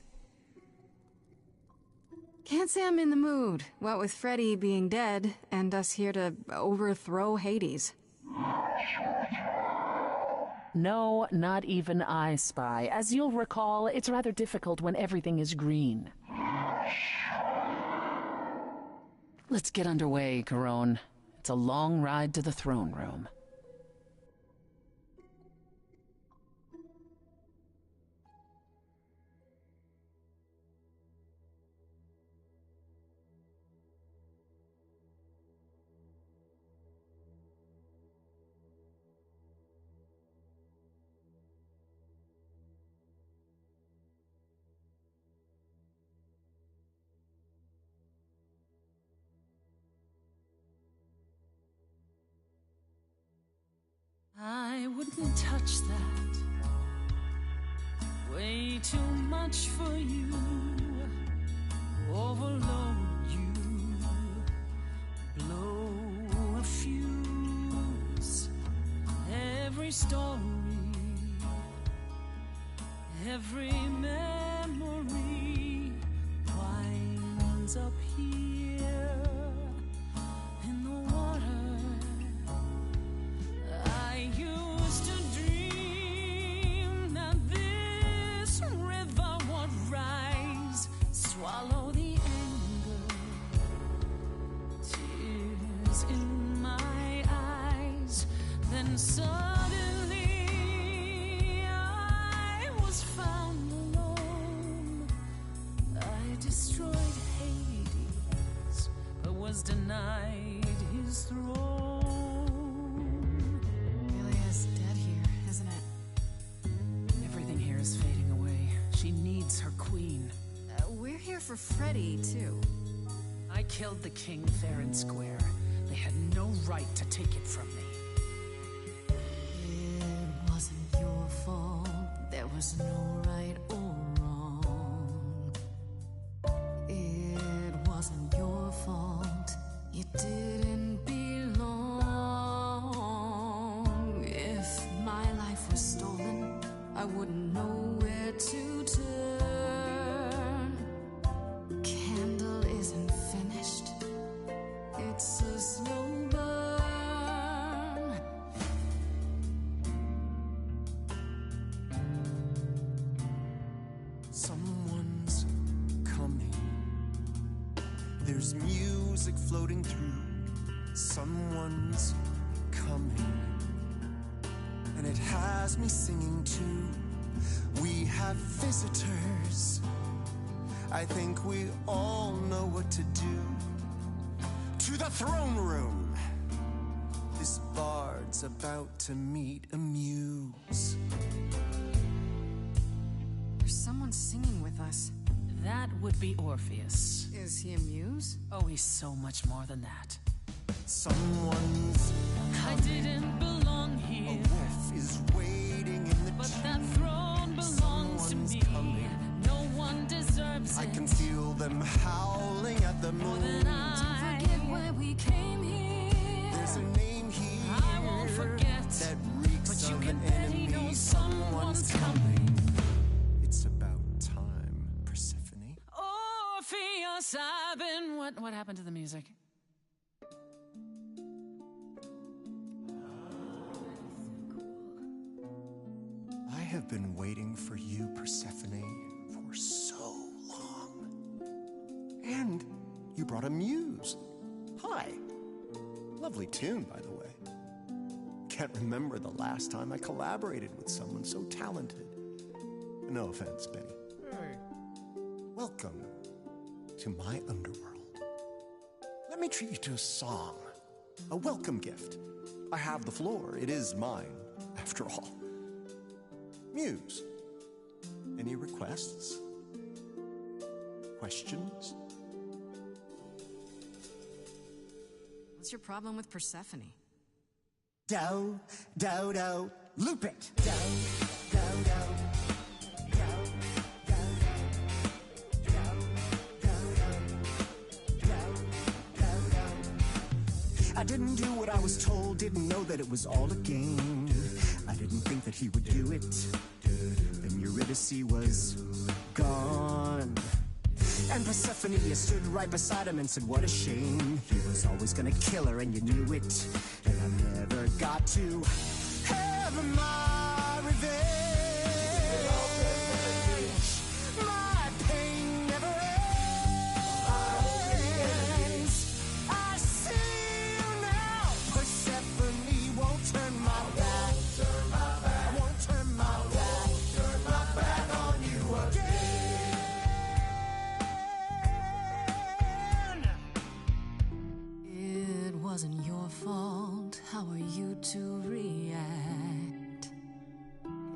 Can't say I'm in the mood, what with Freddy being dead and us here to overthrow Hades. No, not even I spy. As you'll recall, it's rather difficult when everything is green. Let's get underway, Carone. It's a long ride to the throne room. I wouldn't touch that. Way too much for you. Overload you. Blow a fuse. Every story, every memory winds up here in the water. I used to dream that this river would rise, swallow the anger, tears in my eyes. Then suddenly I was found alone. I destroyed Hades, but was denied his throne. Fading away. She needs her queen. We're here for Freddy, too. I killed the king fair and square. They had no right to take it from me. It wasn't your fault. There was no right or wrong. It wasn't your fault. You didn't belong. If my life was stolen, I wouldn't know where to turn. Candle isn't finished. It's a slow burn. Someone's coming. There's music floating through. Someone's coming. And it has me singing too. We have visitors. I think we all know what to do. To the throne room. This bard's about to meet a muse. There's someone singing with us. That would be Orpheus. Is he a muse? Oh, he's so much more than that. Someone's I didn't belong here. A wolf is waiting in the But that throne belongs to me. Coming. No one deserves it. I can feel them howling at the moon. More than I. Don't forget why we came here. There's a name here I won't forget. that reeks But you of can an bet enemy. he knows someone's coming. It's about time, Persephone. Orpheus, I've been. What happened to the music? I have been waiting for you, Persephone, for so long. And you brought a muse. Hi. Lovely tune, by the way. Can't remember the last time I collaborated with someone so talented. No offense, Benny. Hey. Welcome to my underworld. Let me treat you to a song, a welcome gift. I have the floor. It is mine, after all. Muse, an Any requests? Questions? What's your problem with Persephone? Do, loop it. Do. I didn't do what I was told, didn't know that it was all a game. I didn't think that he would do it. Then Eurydice was gone. And Persephone, you stood right beside him and said, what a shame. He was always gonna kill her and you knew it. And I never got to have my revenge. My pain never ends. I see you now. Persephone won't turn my back. I won't turn my back on you again. It wasn't your fault. How are you to react?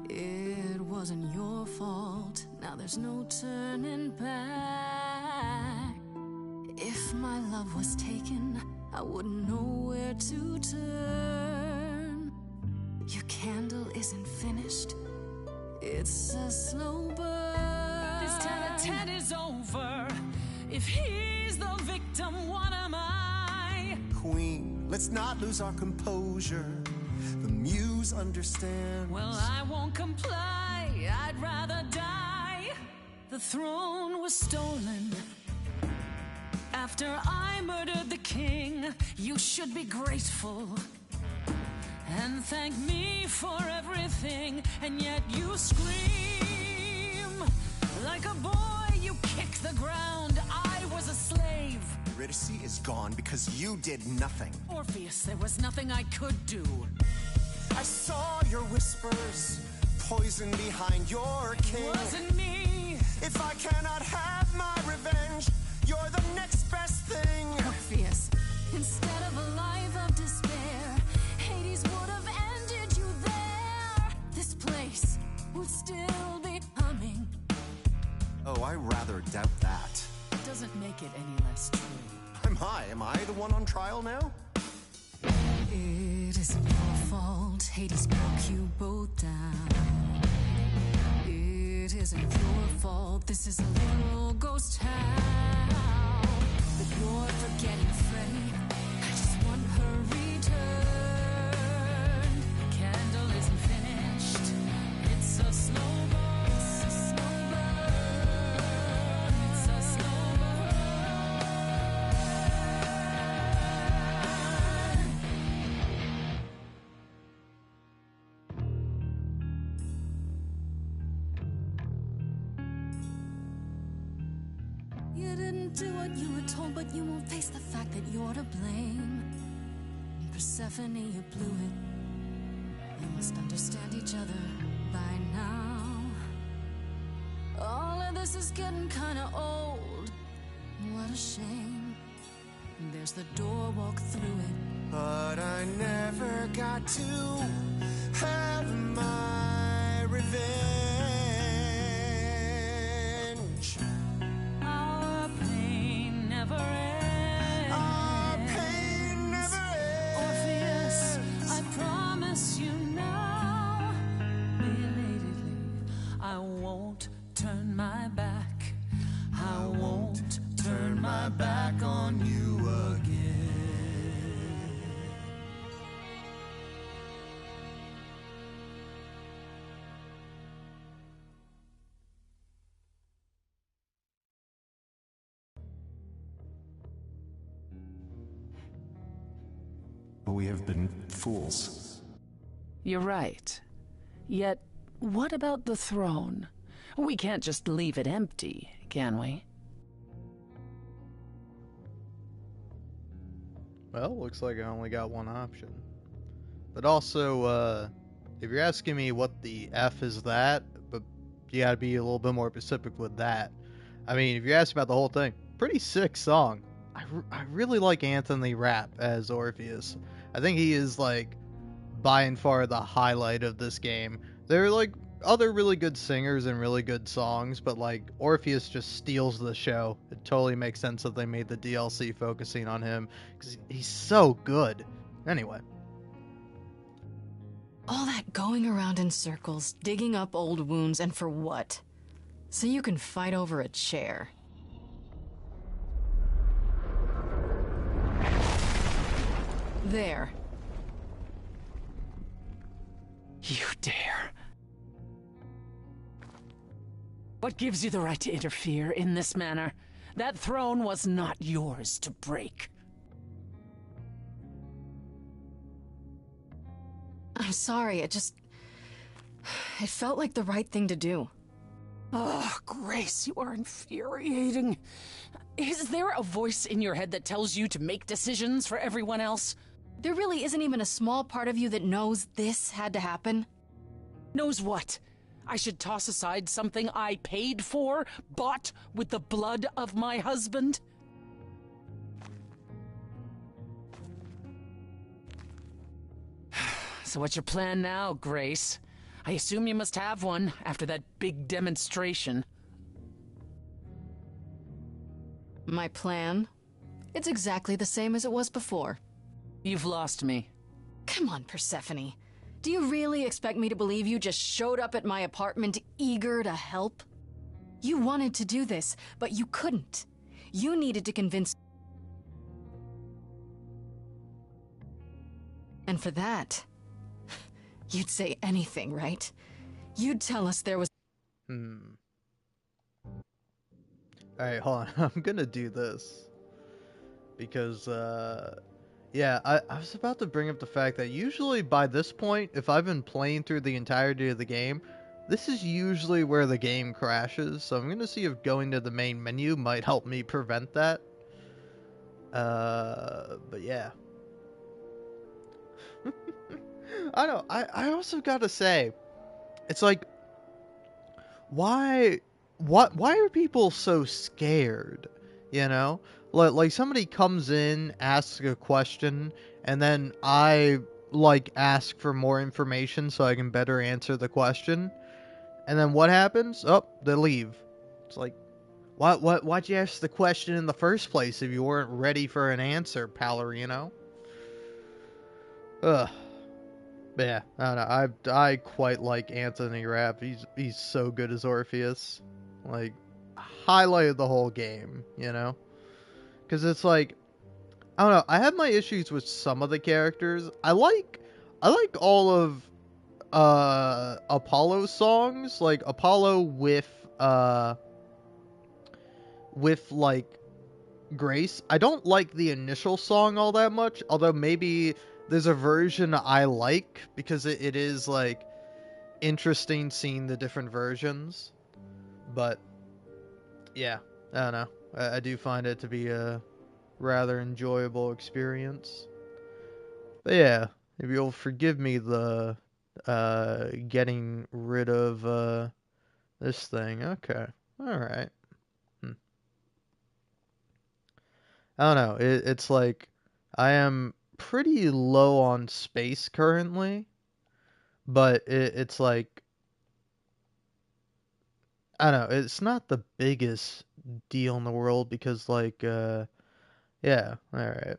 It wasn't your fault. Now there's no turning back. If my love was taken, I wouldn't know where to turn. Your candle isn't finished. It's a slow burn. This tete-a-tete is over. If he's the victim, what am I? Queen, let's not lose our composure. The muse understands. Well, I won't comply. I'd rather die. The throne was stolen after I murdered the king. You should be grateful and thank me for everything. And yet you scream like a boy. You kick the ground. I was a slave. Eurydice is gone because you did nothing. Orpheus, there was nothing I could do. I saw your whispers, poison behind your king. It wasn't me. If I cannot have my revenge, you're the next best thing. Orpheus, instead of a life of despair, Hades would have ended you there. This place would still be humming. Oh, I rather doubt that. It doesn't make it any less true. Am I the one on trial now? It isn't your fault. Hades broke you both down. It isn't your fault. This is a little ghost town. But you're forgetting Freddie. I just want her return. The candle isn't finished. It's a slow burn. It's a slow burn. It's a slow burn. You didn't do what you were told, but you won't face the fact that you're to blame. And Persephone, you blew it. You must understand each other by now. All of this is getting kinda old. What a shame. There's the door, walk through it. But I never got to have my revenge. Our pain never ends. Our pain never ends. Orpheus, I promise you now, belatedly, I won't turn my back. I won't turn my back on you again. We have been fools. You're right. Yet, what about the throne? We can't just leave it empty, can we? Well, looks like I only got one option. But also, if you're asking me what the F is that, but you gotta be a little bit more specific with that. I mean, if you're asking about the whole thing, pretty sick song. I really like Anthony Rapp as Orpheus. I think he is, like, by and far the highlight of this game. There are, like, other really good singers and really good songs, but like Orpheus just steals the show. It totally makes sense that they made the DLC focusing on him because he's so good. Anyway. All that going around in circles, digging up old wounds, and for what? So you can fight over a chair. There. You dare. What gives you the right to interfere in this manner? That throne was not yours to break. I'm sorry, it felt like the right thing to do. Oh, Grace, you are infuriating. Is there a voice in your head that tells you to make decisions for everyone else? There really isn't even a small part of you that knows this had to happen? Knows what? I should toss aside something I paid for, bought with the blood of my husband? So what's your plan now, Grace? I assume you must have one after that big demonstration. My plan? It's exactly the same as it was before. You've lost me. Come on, Persephone. Do you really expect me to believe you just showed up at my apartment eager to help? You wanted to do this, but you couldn't. You needed to convince... And for that, you'd say anything, right? You'd tell us there was... Alright, hold on. I'm gonna do this. Because, yeah, I was about to bring up the fact that usually by this point, if I've been playing through the entirety of the game, this is usually where the game crashes. So I'm gonna see if going to the main menu might help me prevent that. But yeah. I don't know. I also gotta say, it's like, why are people so scared? You know, like somebody comes in, asks a question, and then I like ask for more information so I can better answer the question. And then what happens? Oh, they leave. It's like, why'd you ask the question in the first place if you weren't ready for an answer, Palorino? Ugh. But yeah, I don't know. I quite like Anthony Rapp. He's so good as Orpheus. Like, highlighted the whole game, you know? Because it's like, I don't know. I have my issues with some of the characters. I like all of Apollo's songs, like Apollo with like Grace. I don't like the initial song all that much, although maybe there's a version I like because it is like interesting seeing the different versions. But yeah, I don't know. I do find it to be a rather enjoyable experience. But yeah, if you'll forgive me the getting rid of this thing. Okay. Alright. I don't know. It's like I am pretty low on space currently, but it's like, I don't know. It's not the biggest deal in the world because like yeah, alright.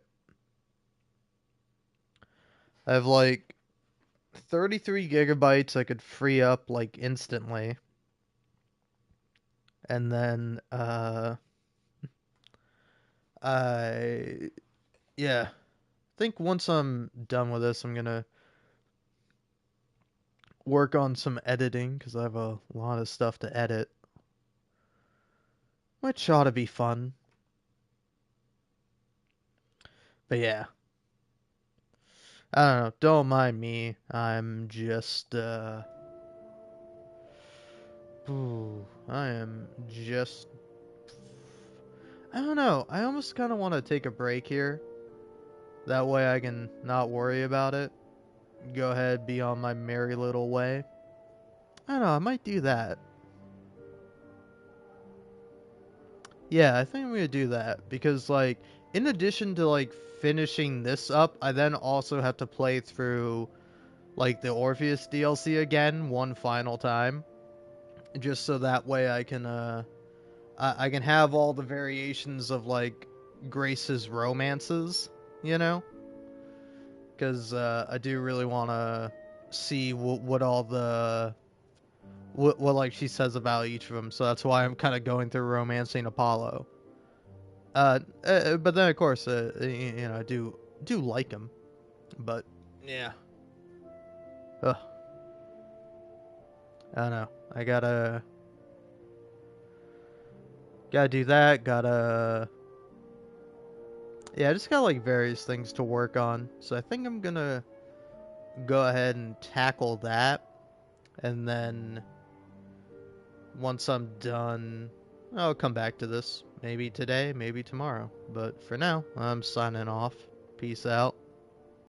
I have like 33 gigabytes I could free up like instantly. And then yeah, I think once I'm done with this, I'm gonna work on some editing because I have a lot of stuff to edit, which ought to be fun. But yeah, I don't know. Don't mind me. I'm just I am just, I don't know. I almost kind of want to take a break here. That way I can not worry about it. Go ahead, be on my merry little way. I don't know, I might do that. Yeah, I think I'm gonna do that. Because, like, in addition to, like, finishing this up, I then also have to play through like the Orpheus DLC again one final time, just so that way I can I can have all the variations of like Grace's romances, you know, because I do really want to see what all the what like she says about each of them. So that's why I'm kind of going through romancing Apollo. But then of course, you know, I do like him, but yeah. Ugh. I don't know. I gotta do that. Yeah, I just got like various things to work on. So I think I'm gonna go ahead and tackle that, and then once I'm done, I'll come back to this. Maybe today, maybe tomorrow. But for now, I'm signing off. Peace out.